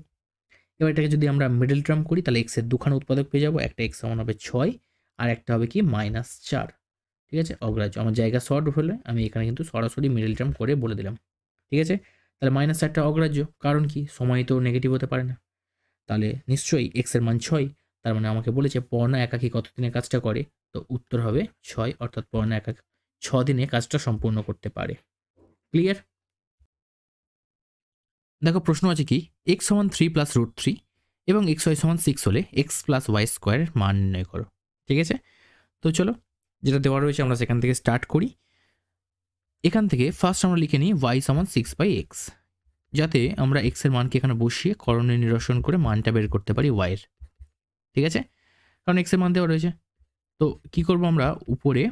এবার এটাকে যদি আমরা মিডল টার্ম করি তাহলে এক্সের দুখানা উৎপাদক পেয়ে যাবো, একটা এক্স সমান হবে 6 আর একটা হবে কি মাইনাস 4, ঠিক আছে। অগ্রাহ্য, আমার জায়গা শর্ট হলে আমি এখানে কিন্তু সরাসরি মিডল টার্ম করে বলে দিলাম, ঠিক আছে। তাহলে মাইনাস 4টা অগ্রাহ্য, কারণ কি সময় তো নেগেটিভ হতে পারে না, তাহলে নিশ্চয়ই এক্সের মান 6, তার মানে আমাকে বলেছে পড়না একাকী কতদিনে কাজটা করে, তো উত্তর হবে 6, অর্থাৎ পড়না একাকী 6 দিনে কাজটা সম্পূর্ণ করতে পারে। ক্লিয়ার? দেখো প্রশ্ন আছে কি, এক্স সমান 3 প্লাস রুট 3 এবং এক্স ওয়াই সমান 6 হলে এক্স প্লাস ওয়াই স্কোয়ারের মান নির্ণয় করো, ঠিক আছে। তো চলো যেটা দেওয়া রয়েছে আমরা সেখান থেকে স্টার্ট করি। এখান থেকে ফার্স্ট আমরা লিখে নিই ওয়াই সমান 6 বাই এক্স, যাতে আমরা এক্সের মানকে এখানে বসিয়ে করণে নিরসন করে মানটা বের করতে পারি ওয়াইয়ের, ঠিক আছে, কারণ এক্সের মান দেওয়া রয়েছে। তো কি করব, আমরা উপরে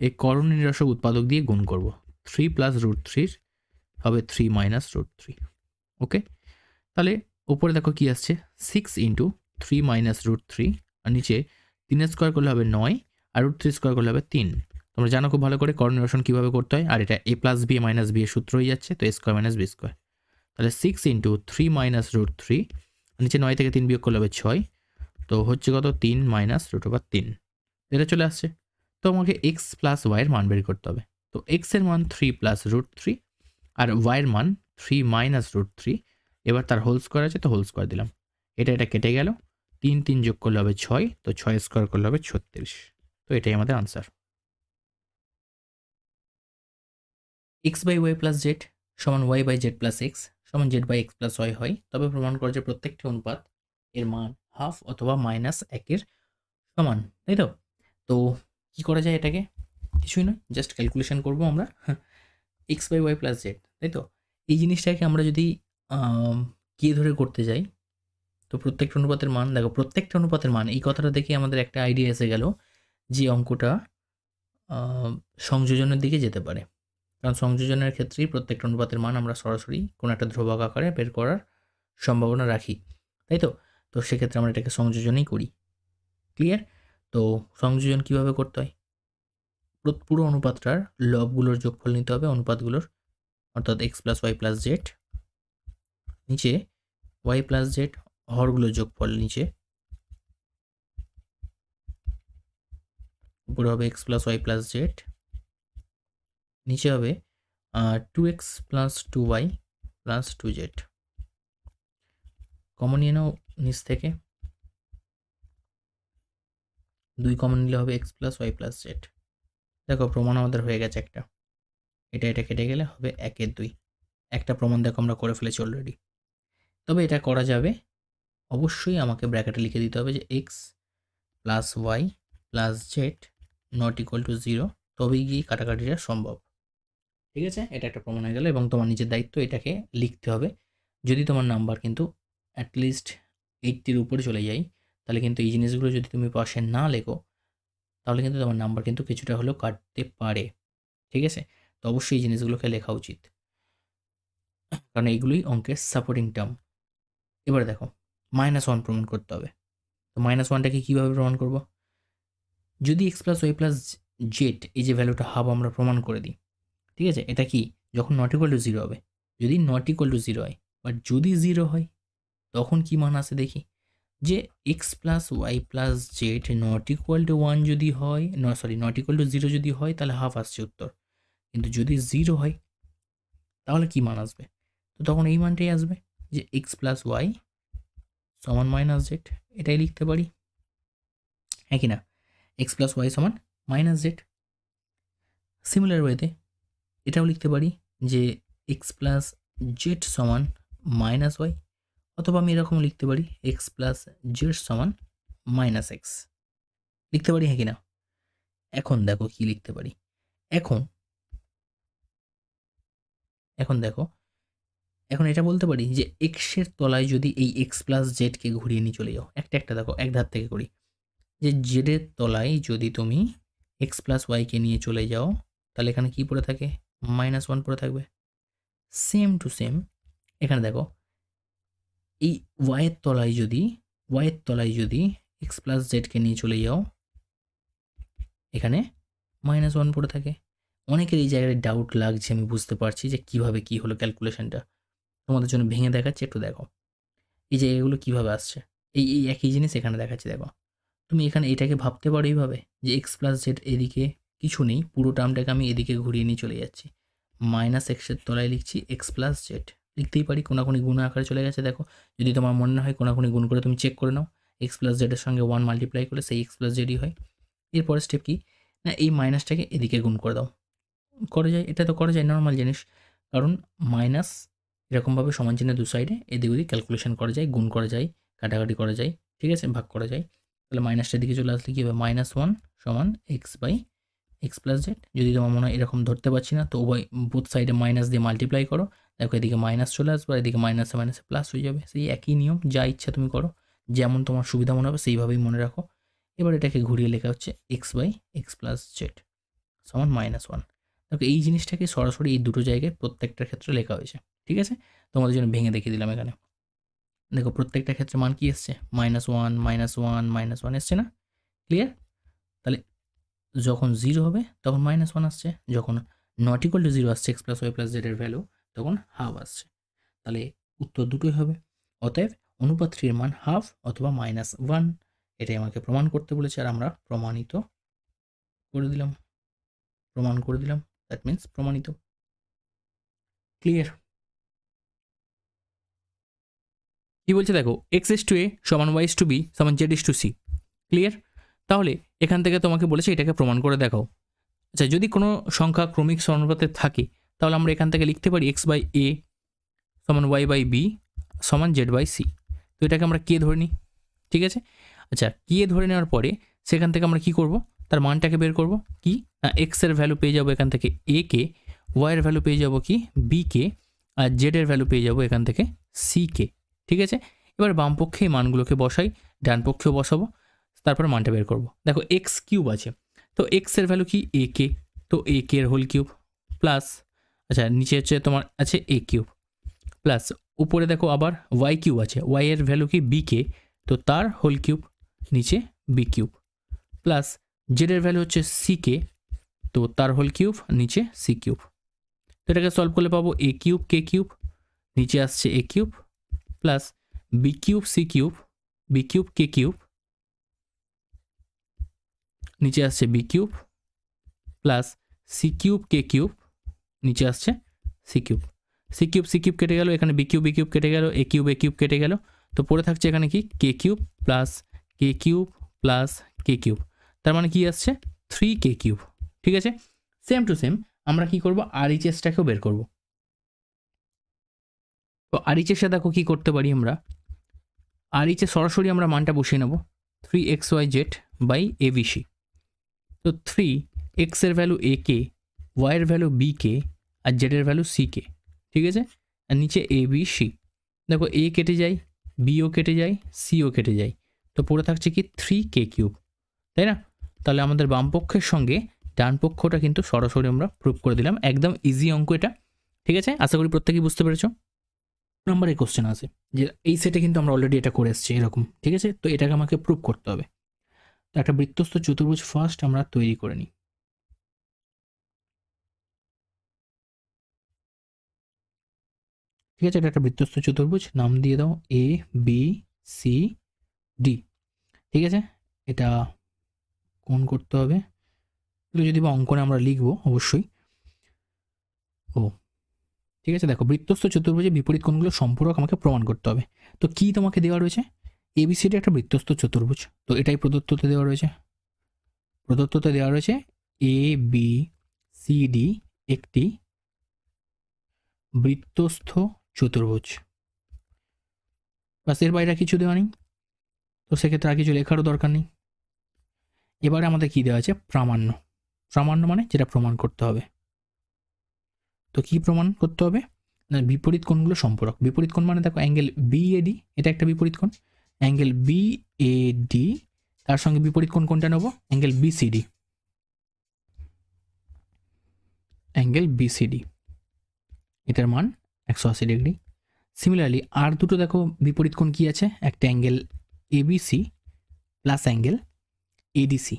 এই করণে নিরসক উৎপাদক দিয়ে গুণ করব, 3 প্লাস রুট 3 হবে 3 মাইনাস রুট 3, ওকে। তাহলে উপরে দেখো কি আসছে, 6 ইন্টু 3 মাইনাস রুট 3, আর নিচে 3 স্কোয়ার করলে হবে 9 আর রুট 3 স্কোয়ার করলে হবে 3। তোমরা জানো খুব ভালো করে করণ নিরসন কীভাবে করতে হয়, আর এটা এ প্লাস বি মাইনাস বি এর সূত্র হয়ে যাচ্ছে, তো এ স্কোয়ার মাইনাস বি স্কোয়ার। তাহলে 6 ইন্টু 3 মাইনাস রুট 3, নিচে 9 থেকে 3 বিয়োগ করলে হবে 6, তো হচ্ছে কত 3 মাইনাস রুট ওভার 3, এটা চলে আসছে। তো আমাকে এক্স প্লাস ওয়াইয়ের মান বের করতে হবে। তো এক্সের মান 3 প্লাস রুট 3 আর ওয়াইয়ের মান 3 মাইনাস রুট 3, এবার তার হোল স্কোয়ার আছে তো হোল স্কোয়ার দিলাম, এটা কেটে গেল, 3 3 যোগ করলে হবে 6, তো 6 স্কোয়ার করলে হবে 36, তো এটাই আমাদের answer. X by y plus z সমান y by z plus x সমান z by x plus y হয়, তবে প্রমাণ করে যে প্রত্যেকটি অনুপাত এর মান হাফ অথবা মাইনাস 1-এর সমান, তাই তো। তো কী করা যায়, এটাকে কিছুই নয়, জাস্ট ক্যালকুলেশন করবো আমরা, x by y plus z, তাই তো। এই জিনিসটাকে আমরা যদি কে ধরে করতে যাই, তো প্রত্যেকটা অনুপাতের মান দেখো, প্রত্যেকটা অনুপাতের মান, এই কথাটা দেখে আমাদের একটা আইডিয়া এসে গেল যে অঙ্কটা সংযোজনের দিকে যেতে পারে, কারণ সংযোজনের ক্ষেত্রেই প্রত্যেকটা অনুপাতের মান আমরা সরাসরি কোনো একটা ধ্রুবক আকারে বের করার সম্ভাবনা রাখি, তাই তো। তো সেক্ষেত্রে আমরা এটাকে সংযোজনই করি। ক্লিয়ার? তো সংযোজন কিভাবে করতে হয়, পুরো অনুপাতটার লবগুলোর যোগফল নিতে হবে অনুপাতগুলোর, অর্থাৎ x plus y plus z, নিচে ওয়াই প্লাস জেড হরগুলোর যোগফল নিচে, উপরে হবে x plus y plus z, নিচে হবে 2x plus 2y plus 2z। Common নিয়ে নাও নিচ থেকে, 2 কমন নিলে হবে x plus y plus z. দেখো প্রমাণ আমাদের হয়ে গেছে একটা, এটা কেটে গেলে হবে 1-এর 2, একটা প্রমাণ দেখো আমরা করে ফেলেছি অলরেডি। তবে এটা করা যাবে, অবশ্যই আমাকে ব্র্যাকেটে লিখে দিতে হবে যে x plus y plus z not equal to 0, তবেই গিয়ে কাটাকাটিটা সম্ভব, ঠিক আছে। এটা একটা প্রমাণ হয়ে গেল, এবং তোমার নিজের দায়িত্ব এটাকে লিখতে হবে। যদি তোমার নাম্বার কিন্তু অ্যাটলিস্ট 80-র উপরে চলে যায়, তাহলে কিন্তু এই জিনিসগুলো যদি তুমি পাশে না লেখো, তাহলে কিন্তু তোমার নাম্বার কিন্তু কিছুটা হলেও কাটতে পারে, ঠিক আছে। তো অবশ্যই এই জিনিসগুলোকে লেখা উচিত, কারণ এইগুলোই অঙ্কের সাপোর্টিং টার্ম। এবারে দেখো -1 প্রমাণ করতে হবে, তো -1টাকে কীভাবে প্রমাণ করব, যদি x plus y plus z এই যে ভ্যালুটা হাফ আমরা প্রমাণ করে দিই, ঠিক আছে। এটা কি যখন নট ইকুয়াল টু 0 হবে, যদি নট ইকুয়াল টু 0 হয়, বাট যদি 0 হয় তখন কি মান আসে দেখি, যে x plus y plus z not equal to 1 যদি হয়, নট ইকুয়াল টু 0 যদি হয় তাহলে হাফ আসছে উত্তর। কিন্তু যদি 0 হয় তাহলে কি মান আসবে? তো তখন এই মানটাই আসবে যে এক্স প্লাস ওয়াই সমান মাইনাস জেড, এটাই লিখতে পারি, হ্যাঁ কি না? এক্স প্লাস ওয়াই সমান মাইনাস জেড। সিমিলার ওয়েতে এটাও লিখতে পারি যে এক্স প্লাস জেড সমান মাইনাস ওয়াই, অথবা আমি এরকম লিখতে পারি এক্স প্লাস জেড সমান মাইনাস এক্স, লিখতে পারি, হ্যাঁ কি না? এখন দেখো কি লিখতে পারি। এখন এখন দেখো, এখন এটা বলতে পারি যে এক্সের তলায় যদি এই এক্স প্লাস জেডকে ঘুরিয়ে নিয়ে চলে যাও, একটা একটা দেখো, এক ধার থেকে করি, যে জেডের তলায় যদি তুমি এক্স প্লাস ওয়াইকে নিয়ে চলে যাও তাহলে এখানে কি পড়ে থাকে? -1 পড়ে থাকবে। সেম টু সেম এখানে দেখো, এই ওয়াইয়ের তলায় যদি এক্স প্লাস জেডকে নিয়ে চলে যাও এখানে -1 পড়ে থাকে। অনেকের এই জায়গায় ডাউট লাগছে, আমি বুঝতে পারছি যে কিভাবে কি হলো ক্যালকুলেশনটা, তোমাদের জন্য ভেঙে দেখাচ্ছি, একটু দেখো এই জায়গাগুলো কিভাবে আসছে। এই একই জিনিস এখানে দেখাচ্ছি, দেখো তুমি এখানে এটাকে ভাবতে পারো এইভাবে যে এক্স প্লাস জেড এদিকে কিছু নেই, পুরো টার্মটাকে আমি এদিকে ঘুরিয়ে নিয়ে চলে যাচ্ছি, মাইনাস এক্সের তলায় লিখছি এক্স প্লাস জেড, লিখতেই পারি, কোনাকুনি গুণ আকারে চলে গেছে। দেখো যদি তোমার মনে না হয় কোনাকুনি গুণ করে তুমি চেক করে নাও, এক্স প্লাস জেডের সঙ্গে 1 মাল্টিপ্লাই করলে সেই এক্স প্লাস জেডই হয়। এরপরের স্টেপ কি না, এই মাইনাসটাকে এদিকে গুণ করে দাও, করা যায়, এটা তো করা যায়, নর্মাল জিনিস, কারণ মাইনাস এরকমভাবে সমান চিহ্নের দু সাইডে এদিক ওদিক ক্যালকুলেশন করা যায়, গুণ করা যায়, কাটাকাটি করা যায়, ঠিক আছে, ভাগ করা যায়। তাহলে মাইনাসটার দিকে চলে আসলে কী হবে? -1 সমান x by x plus z. যদি তোমার মনে হয় এরকম ধরতে পারছি না তো উভয় বোথ সাইডে মাইনাস দিয়ে মাল্টিপ্লাই করো, দেখো এদিকে মাইনাস চলে আসবে আর এদিকে মাইনাসে মাইনাসে প্লাস হয়ে যাবে, সেই একই নিয়ম, যা ইচ্ছা তুমি করো, যেমন তোমার সুবিধা মনে হবে সেইভাবেই মনে রাখো। এবার এটাকে ঘুরিয়ে লেখা হচ্ছে x by x plus z সমান -1। দেখো এই জিনিসটাকে সরাসরি এই দুটো জায়গায় প্রত্যেকটার ক্ষেত্রে লেখা হয়েছে, ঠিক আছে, তোমাদের জন্য ভেঙে দেখিয়ে দিলাম। এখানে দেখো প্রত্যেকটা ক্ষেত্রে মান কি এসছে? -1 -1 এসছে না? ক্লিয়ার? তাহলে যখন 0 হবে তখন -1 আসছে, যখন নট ইকুয়াল টু 0 আসছে এক্স প্লাস ওয়াই প্লাস জেডের ভ্যালু তখন হাফ আসছে। তাহলে উত্তর দুটোই হবে। অতএব অনুপাতটির মান হাফ অথবা -1, এটাই আমাকে প্রমাণ করতে বলেছে আর আমরা প্রমাণ করে দিলাম, দ্যাট মিন্স প্রমাণিত। ক্লিয়ার? কি বলছে দেখো, এক্স ইস টু এ সমান ওয়াই ইস টু বি সমান Z is to C. Clear? তাহলে এখান থেকে তোমাকে বলেছে এটাকে প্রমাণ করে দেখাও। আচ্ছা, যদি কোনো সংখ্যা ক্রমিক সমানুপাতে থাকে তাহলে আমরা এখান থেকে লিখতে পারি এক্স বাই এ সমান ওয়াই বাই বি সমান জেড বাই সি। তো এটাকে আমরা কে ধরে নিই, ঠিক আছে। আচ্ছা, কে ধরে নেওয়ার পরে সেখান থেকে আমরা কি করব, তার মানটাকে বের করব। কি না, এক্স এর ভ্যালু পেয়ে যাবো এখান থেকে এ কে, ওয়াই এর ভ্যালু পেয়ে যাবো কি বি কে, আর জেড এর ভ্যালু পেয়ে যাবো এখান থেকে সি কে, ঠিক আছে। এবার বাম পক্ষে এই মানগুলোকে বসাই, ডান পক্ষেও বসাবো, তারপর মানটা বের করব। দেখো এক্স কিউব আছে, তো এক্স এর ভ্যালু কি এ কে, তো এ কে এর হোল কিউব প্লাস, আচ্ছা নিচে হচ্ছে তোমার আছে এ কিউব প্লাস, উপরে দেখো আবার ওয়াই কিউব আছে, ওয়াই এর ভ্যালু কি বি কে, তো তার হোল কিউব, নিচে বি কিউব প্লাস জেড এর ভ্যালু হচ্ছে সি কে, তো তার হোল কিউব, নিচে সি কিউব। তো এটাকে সলভ করলে পাবো এ কিউব কে কিউব, নিচে আসছে a cube plus b cube c cube, b cube k cube, নিচে আসছে b cube plus c cube k cube, নিচে আসছে সি কিউব। সি কিউব কেটে গেল, এখানে বি কিউব কেটে গেল, এ কিউব কেটে গেল, তো পড়ে থাকছে এখানে কি K cube plus K cube plus K cube, তার মানে কি আসছে 3 কে কিউব, ঠিক আছে। সেম টু সেম আমরা কি করব, আর এইচএসটাকেও বের করব। তো আর এইচএসটা দেখো কি করতে পারি আমরা, আর এইচএস সরাসরি আমরা মানটা বসিয়ে নেব 3xyz বাই এবিসি। তো 3 এক্স এর ভ্যালু এ কে, ওয়াই এর ভ্যালু বি কে, আর জেড এর ভ্যালু সি কে, ঠিক আছে। আর নিচে এ বি সি, দেখো এ কেটে যায়, বিও কেটে যায়, সিও কেটে যায়, তো পড়ে থাকছে কি 3 কে কিউব, তাই না। তাহলে আমাদের বাম পক্ষের সঙ্গে ডান পক্ষটা কিন্তু সরাসরি আমরা প্রুভ করে দিলাম, একদম ইজি অঙ্ক এটা, ঠিক আছে। আশা করি প্রত্যেকেই বুঝতে পেরেছো। নাম্বারে কোশ্চেন আছে যে এই সেটে কিন্তু আমরা অলরেডি এটা করে এসেছি এরকম, ঠিক আছে, তো এটাকে আমাকে প্রুভ করতে হবে। তো একটা বৃত্তস্থ চতুর্ভুজ ফার্স্ট আমরা তৈরি করে নিই। ঠিক আছে, এটা একটা বৃত্তস্থ চতুর্ভুজ, নাম দিয়ে দাও এ বি সি ডি। ঠিক আছে, এটা কোণ করতে হবে, এগুলো যদি বা অঙ্কনে আমরা লিখবো অবশ্যই। ও ঠিক আছে, দেখো বৃত্তস্থ চতুর্ভুজে বিপরীত কোণগুলো সম্পূরক আমাকে প্রমাণ করতে হবে। তো কি তোমাকে দেওয়া রয়েছে, এবিসিডি একটা বৃত্তস্থ চতুর্ভুজ, তো এটাই প্রদত্ততে দেওয়া রয়েছে। প্রদত্ততে দেওয়া রয়েছে এ বি সি ডি একটি বৃত্তস্থ চতুর্ভুজ, বাস, এর বাইরে কিছু দেওয়া নেই, তো সেক্ষেত্রে আর কিছু লেখারও দরকার নেই। এবারে আমাদের কি দেওয়া আছে, প্রামাণ্য। প্রামাণ্য মানে যেটা প্রমাণ করতে হবে। তো কি প্রমাণ করতে হবে না, বিপরীত কোণগুলো সম্পূরক। বিপরীত কোণ মানে দেখো অ্যাঙ্গেল বিএডি, এটা একটা বিপরীত কোণ, অ্যাঙ্গেল বিএডি, তার সঙ্গে বিপরীত কোণ কোনটা নেব, অ্যাঙ্গেল বিসিডি, অ্যাঙ্গেল বিসিডি, এটার মান 180 ডিগ্রি। সিমিলারলি আর দুটো দেখো বিপরীত কোণ কি আছে, একটা angle ABC plus angle ADC,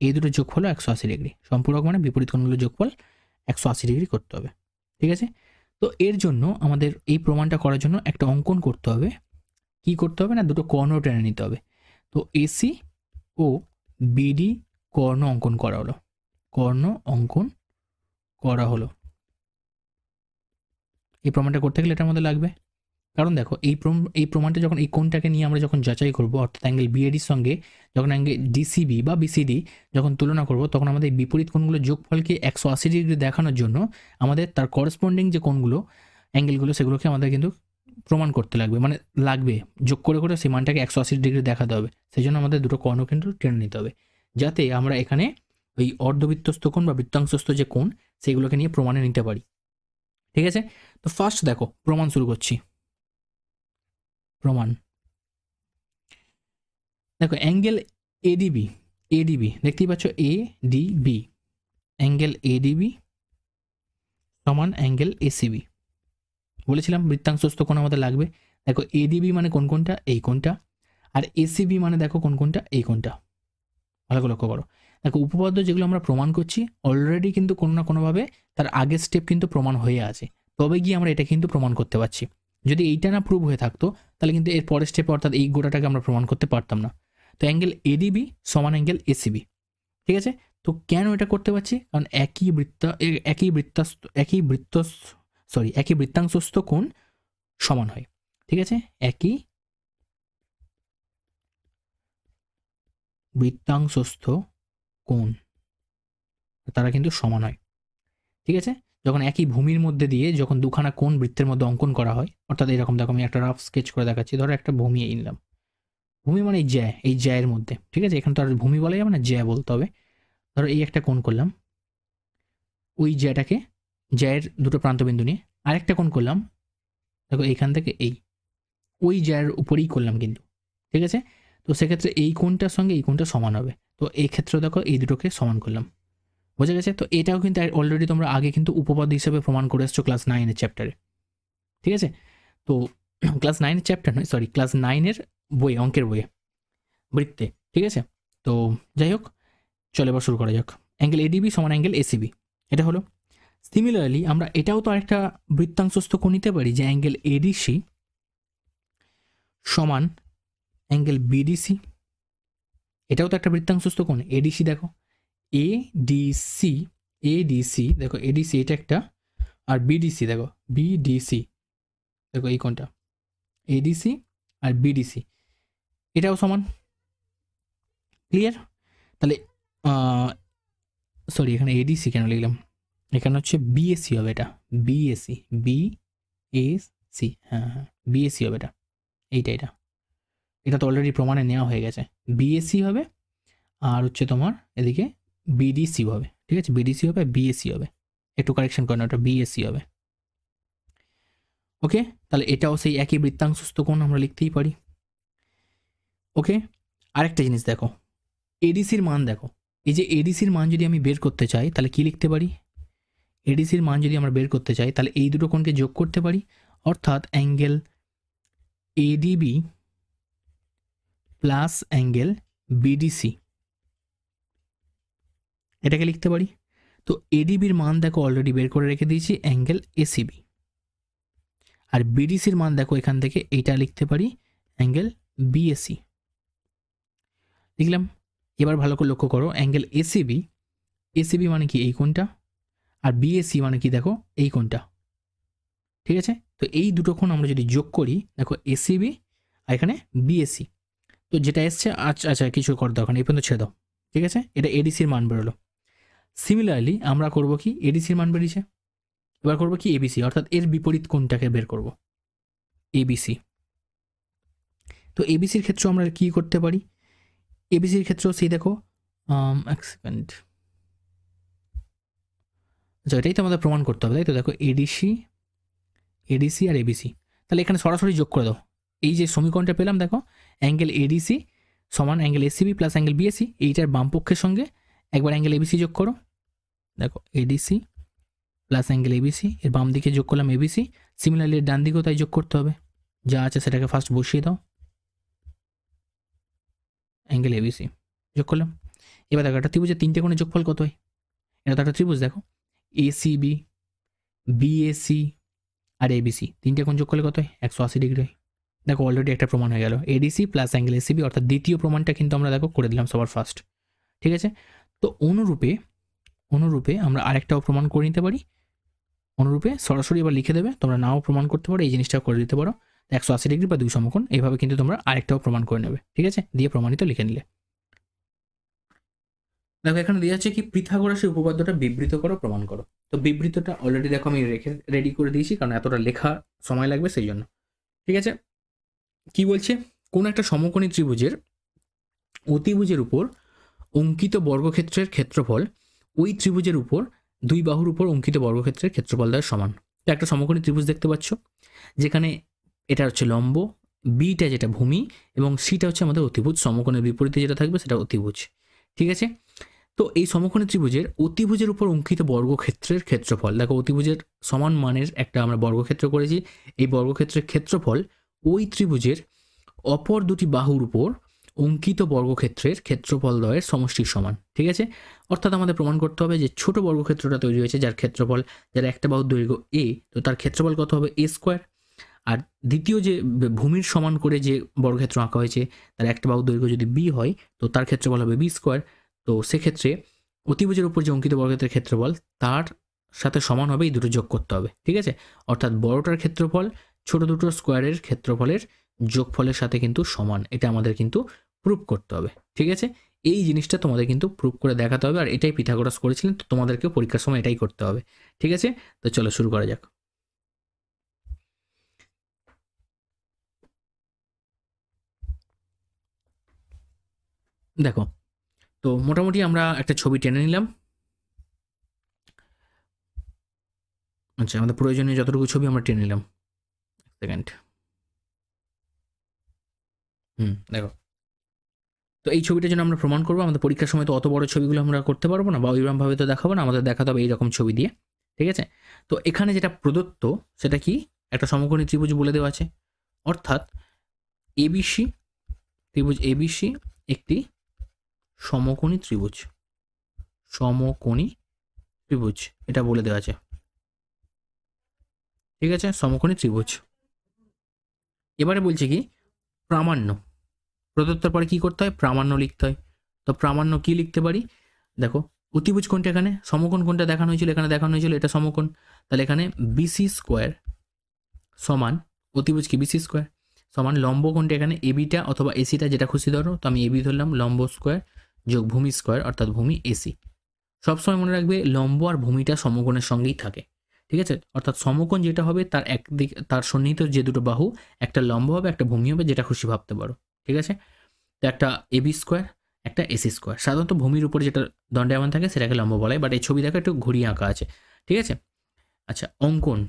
এই দুটো যোগফল 180 ডিগ্রি। সম্পূরক মানে বিপরীত কোণগুলো যোগফল 180 ডিগ্রি করতে হবে। ঠিক আছে, তো এর জন্য আমাদের এই প্রমাণটা করার জন্য একটা অঙ্কন করতে হবে। কি করতে হবে না, দুটো কর্ণ টেনে নিতে হবে। তো এসি ও বিডি কর্ণ অঙ্কন করা হলো, কর্ণ অঙ্কন করা হলো। এই প্রমাণটা করতে গেলে এটা আমাদের লাগবে, কারণ দেখো এই প্রমাণটা যখন এই কোণটাকে নিয়ে আমরা যখন যাচাই করবো, অর্থাৎ অ্যাঙ্গেল বিএডির সঙ্গে যখন অ্যাঙ্গেল ডিসিবি বা বিসিডি যখন তুলনা করবো, তখন আমাদের বিপরীত কোণগুলো যোগফলকে 180 ডিগ্রি দেখানোর জন্য আমাদের তার করসপন্ডিং যে কোণগুলো অ্যাঙ্গেলগুলো সেগুলোকে আমাদের কিন্তু প্রমাণ করতে লাগবে, মানে লাগবে যোগ করে করে সেই মানটাকে 180 ডিগ্রি দেখাতে হবে। সেই জন্য আমাদের দুটো কর্ণ কিন্তু টেনে নিতে হবে, যাতে আমরা এখানে ওই অর্ধবৃত্তস্থ কোণ বা বৃত্তাংশস্থ যে কোণ সেগুলোকে নিয়ে প্রমাণে নিতে পারি। ঠিক আছে, তো ফার্স্ট দেখো প্রমাণ শুরু করছি। প্রমাণ দেখো, অ্যাঙ্গেল এডিবি, এডিবি দেখতেই পাচ্ছ, এডিবি, অ্যাঙ্গেল এডিবি সমান অ্যাঙ্গেল এসিবি। বলেছিলাম বৃত্তাংশস্থ কোণ আমাদের লাগবে। দেখো এডিবি মানে কোন কোনটা, এই কোনটা, আর এসিবি মানে দেখো কোন কোনটা, এই কোনটা। ভালো করে লক্ষ্য করো, দেখো উপপাদ্য যেগুলো আমরা প্রমাণ করছি অলরেডি কিন্তু কোনো না কোনোভাবে তার আগের স্টেপ কিন্তু প্রমাণ হয়ে আছে, তবে গিয়ে আমরা এটা কিন্তু প্রমাণ করতে পারছি। যদি এইটা না প্রুভ হয়ে থাকতো তাহলে কিন্তু এর পরের স্টেপ অর্থাৎ এই গোটাটাকে আমরা প্রমাণ করতে পারতাম না। তো অ্যাঙ্গেল এডিবি সমান অ্যাঙ্গেল এসিবি। ঠিক আছে, তো কেন এটা করতে পারছি, কারণ একই বৃত্তাংশস্থ কোণ সমান হয়। ঠিক আছে, একই বৃত্তাংশস্থ কোণ তারা কিন্তু সমান হয়। ঠিক আছে, যখন একই ভূমির মধ্যে দিয়ে যখন দুখানা কোণ বৃত্তের মধ্যে অঙ্কন করা হয়, অর্থাৎ এরকম দেখো আমি একটা রাফ স্কেচ করে দেখাচ্ছি। ধরো একটা ভূমি এই নিলাম, ভূমি মানে এই জ্যায়ের মধ্যে। ঠিক আছে, এখানে তো আর ভূমি বলা যাবে না, জ্যা বলতে হবে। ধরো এই একটা কোণ করলাম, ওই জ্যায়ের দুটো প্রান্তবিন্দু নিয়ে আরেকটা কোণ করলাম, দেখো এইখান থেকে ওই জ্যায়ের উপরেই করলাম কিন্তু। ঠিক আছে, তো সেক্ষেত্রে এই কোণটার সঙ্গে এই কোণটা সমান হবে। তো এই ক্ষেত্রে দেখো এই দুটোকে সমান করলাম, বোঝা গেছে। তো এটাও কিন্তু অলরেডি তোমরা আগে কিন্তু উপপাদ্য হিসেবে প্রমাণ করে এসছো ক্লাস 9-এর চ্যাপ্টারে। ঠিক আছে, তো ক্লাস 9-এর চ্যাপ্টার নয়, সরি, ক্লাস 9-এর বই, অঙ্কের বইয়ে, বৃত্তে। ঠিক আছে, তো যাই হোক, চলে এবার শুরু করা যাক। অ্যাঙ্গেল এডিবি সমান অ্যাঙ্গেল এসিবি, এটা হলো। সিমিলারলি আমরা এটাও তো আরেকটা বৃত্তাংশস্থ কোণ নিতে পারি, যে অ্যাঙ্গেল এডিসি সমান অ্যাঙ্গেল বিডিসি। এটাও তো একটা বৃত্তাংশস্থ কোণ, এডিসি দেখো, এডিসি দেখো, এডিসি এটা একটা, আর বিডিসি দেখো, বিডিসি দেখো এই কোণটা, এডিসি আর বিডিসি এটাও সমান। ক্লিয়ার? তাহলে সরি, এখানে এডিসি কেন লিখলাম, এখানে হচ্ছে বিএসি হবে, এটা বিএসি, বিএসি, হ্যাঁ হ্যাঁ বিএসি হবে এটা, এটা তো অলরেডি প্রমাণে নেওয়া হয়ে গেছে। বিএসি হবে আর হচ্ছে তোমার এদিকে বিডিসি হবে। ঠিক আছে, বিডিসি হবে, বিএসি হবে, একটু কারেকশন করে না, ওটা বিএসি হবে। ওকে, তাহলে এটাও সেই একই বৃত্তাংশস্থ কোণ আমরা লিখতেই পারি। ওকে, আরেকটা জিনিস দেখো, এডিসির মান দেখো, এই যে এডিসির মান যদি আমি বের করতে চাই তাহলে কি লিখতে পারি, এডিসির মান যদি আমরা বের করতে চাই তাহলে এই দুটো কোণকে যোগ করতে পারি, অর্থাৎ angle ADB plus angle BDC, এটাকে লিখতে পারি। তো এডিবির মান দেখো অলরেডি বের করে রেখে দিয়েছি, অ্যাঙ্গেল এসিবি, আর বিডিসির মান দেখো এখান থেকে এইটা লিখতে পারি, অ্যাঙ্গেল বিএসি লিখলাম। এবার ভালো করে লক্ষ্য করো, অ্যাঙ্গেল এসিবি, এসিবি মানে কি এই কোণটা, আর বিএসি মানে কি দেখো এই কোণটা, ঠিক আছে। তো এই দুটো কোণ আমরা যদি যোগ করি, দেখো এসিবি আর এখানে বিএসি, তো যেটা এসছে আচ্ছা আচ্ছা কিছু কর দাও, এই পর্যন্ত ছেড়ে দাও, ঠিক আছে। এটা এডিসির মান বেরোলো। সিমিলারলি আমরা করব কি, এডিসির মান বেরিয়েছে, এবার করবো কি এবিসি, অর্থাৎ এর বিপরীত কোণটাকে বের করব, এবিসি। তো এবিসির ক্ষেত্রে আমরা কি করতে পারি, এবিসির ক্ষেত্রেও সেই দেখো এক সেকেন্ড, আচ্ছা এটাই তো আমাদের প্রমাণ করতে হবে, তাই তো। দেখো এডিসি, এডিসি আর এবিসি, তাহলে এখানে সরাসরি যোগ করে দাও। এই যে সমীকরণটা পেলাম দেখো, অ্যাঙ্গেল এডিসি সমান angle ACB plus angle BAC, এইটার বাম পক্ষের সঙ্গে একবার অ্যাঙ্গেল এবিসি যোগ করো, দেখো এডিসি প্লাস অ্যাঙ্গেল এবিসি, এর বাম দিকে যোগ করলাম এবিসি, সিমিলারলি এর ডান দিকেও তাই যোগ করতে হবে, যা আছে সেটাকে ফার্স্ট বসিয়ে দাও, অ্যাঙ্গেল এবিসি যোগ করলাম। এবার দেখো একটা ত্রিভুজের তিনটে কোণের যোগফল কত হয়, এটা তো একটা ত্রিভুজ, দেখো এসিবি, বিএসি আর এবিসি, তিনটে কোণ যোগ করলে কত হয়, 180 ডিগ্রি হয়। দেখো অলরেডি একটা প্রমাণ হয়ে গেল, এডিসি প্লাস অ্যাঙ্গেল এসিবি, অর্থাৎ দ্বিতীয় প্রমাণটা কিন্তু আমরা দেখো করে দিলাম সবার ফার্স্ট, ঠিক আছে। তো অনুরূপে আমরা আরেকটাও প্রমাণ করে নিতে পারি, অনুরূপে সরাসরি এবার লিখে দেবে, তোমরা নাও প্রমাণ করতে পারো, এই জিনিসটা করে দিতে পারো, 180 ডিগ্রি বা দুই সমকোণ, এইভাবে কিন্তু তোমরা আরেকটাও প্রমাণ করে নেবে, ঠিক আছে, দিয়ে প্রমাণিত লিখে নিলে। দেখো এখানে দেওয়া আছে কি, পিথাগোরাসের উপপাদ্যটা বিবৃত করো, প্রমাণ করো। তো বিবৃতটা অলরেডি দেখো আমি রেডি করে দিয়েছি, কারণ এতটা লেখা সময় লাগবে সেই জন্য, ঠিক আছে। কি বলছে, কোন একটা সমকোণী ত্রিভুজের অতিভুজের উপর অঙ্কিত বর্গক্ষেত্রের ক্ষেত্রফল ওই ত্রিভুজের উপর দুই বাহুর উপর অঙ্কিত বর্গক্ষেত্রের ক্ষেত্রফল দ্বয়ের সমান। তো একটা সমকোণী ত্রিভুজ দেখতে পাচ্ছ, যেখানে এটা হচ্ছে লম্ব, বিটা যেটা ভূমি, এবং সিটা হচ্ছে আমাদের অতিভুজ, সমকোণের বিপরীতে যেটা থাকবে সেটা অতিভুজ, ঠিক আছে। তো এই সমকোণী ত্রিভুজের অতিভুজের উপর অঙ্কিত বর্গক্ষেত্রের ক্ষেত্রফল, দেখো অতিভুজের সমান মানের একটা আমরা বর্গক্ষেত্র করেছি, এই বর্গক্ষেত্রের ক্ষেত্রফল ওই ত্রিভুজের অপর দুটি বাহুর উপর অঙ্কিত বর্গক্ষেত্রের ক্ষেত্রফল দ্বয়ের সমষ্টির সমান, ঠিক আছে। অর্থাৎ আমাদের প্রমাণ করতে হবে যে ছোট বর্গক্ষেত্রটা তৈরি হয়েছে, যার ক্ষেত্রফল, যার একটা বাহুর দৈর্ঘ্য এ, তো তার ক্ষেত্রফল কত হবে এ স্কোয়ার, আর দ্বিতীয় যে ভূমির সমান করে যে বর্গক্ষেত্র আঁকা হয়েছে, তার একটা বাহুর দৈর্ঘ্য যদি বি হয়, তো তার ক্ষেত্রফল হবে বি স্কোয়ার। তো সেক্ষেত্রে অতিভুজের উপর যে অঙ্কিত বর্গক্ষেত্রের ক্ষেত্রফল, তার সাথে সমান হবে এই দুটো যোগ করতে হবে, ঠিক আছে। অর্থাৎ বড়টার ক্ষেত্রফল ছোট দুটোর স্কোয়ারের ক্ষেত্রফলের যোগফলের সাথে কিন্তু সমান, এটা আমাদের কিন্তু প্রুভ করতে হবে, ঠিক আছে। এই জিনিসটা তোমাদের কিন্তু প্রুভ করে দেখাতে হবে, আর এটাই পিথাগোরাস করেছিলেন, তো তোমাদেরকেও পরীক্ষার সময় এটাই করতে হবে, ঠিক আছে। তো চলো শুরু করা যাক। দেখো, তো মোটামুটি আমরা একটা ছবি টেনে নিলাম, আচ্ছা আমাদের প্রয়োজনীয় যতটুকু ছবি আমরা টেনে নিলাম, সেকেন্ড, দেখো। তো এই ছবিটার জন্য আমরা প্রমাণ করবো, আমাদের পরীক্ষার সময় তো অত বড় ছবিগুলো আমরা করতে পারবো না, বা ওইরকমভাবে তো দেখাবো না, আমাদের দেখাতে হবে এইরকম ছবি দিয়ে, ঠিক আছে। তো এখানে যেটা প্রদত্ত সেটা কি, একটা সমকোণী ত্রিভুজ বলে দেওয়া আছে, অর্থাৎ এবিসি, ত্রিভুজ এবিসি একটি সমকোণী ত্রিভুজ, সমকোণী ত্রিভুজ এটা বলে দেওয়া আছে, ঠিক আছে, সমকোণী ত্রিভুজ। এবারে বলছে কি, প্রামাণ্য, প্রদত্তর পরে কি করতে হয়, প্রামাণ্য লিখতে হয়। তো প্রামাণ্য কি লিখতে পারি, দেখো অতিভুজ কোণটা, এখানে সমকোণ কোণটা দেখানো হয়েছিল, এখানে দেখানো হয়েছিল এটা সমকোণ, তাহলে এখানে বিসি স্কোয়ার সমান, অতিভুজ কি বিসি স্কোয়ার সমান লম্ব কোণটা এখানে এবিটা অথবা এসিটা যেটা খুশি ধরো, তো আমি এবি ধরলাম, লম্ব স্কোয়ার যোগ ভূমি স্কোয়ার অর্থাৎ ভূমি এসি। সবসময় মনে রাখবে লম্ব আর ভূমিটা সমকোণের সঙ্গেই থাকে, ঠিক আছে। অর্থাৎ সমকোণ যেটা হবে তার একদিক, তার সন্নিহিত যে দুটো বাহু, একটা লম্ব হবে একটা ভূমি হবে, যেটা খুশি ভাবতে পারো, ঠিক আছে। তো একটা এবি স্কোয়ার একটা এসি স্কোয়ার, সাধারণত ভূমির উপরে যেটা দণ্ডায়মান থাকে সেটাকে লম্ব বলা হয়, বাট এই ছবি দেখো একটু ঘুরিয়ে আঁকা আছে, ঠিক আছে। আচ্ছা অঙ্কন,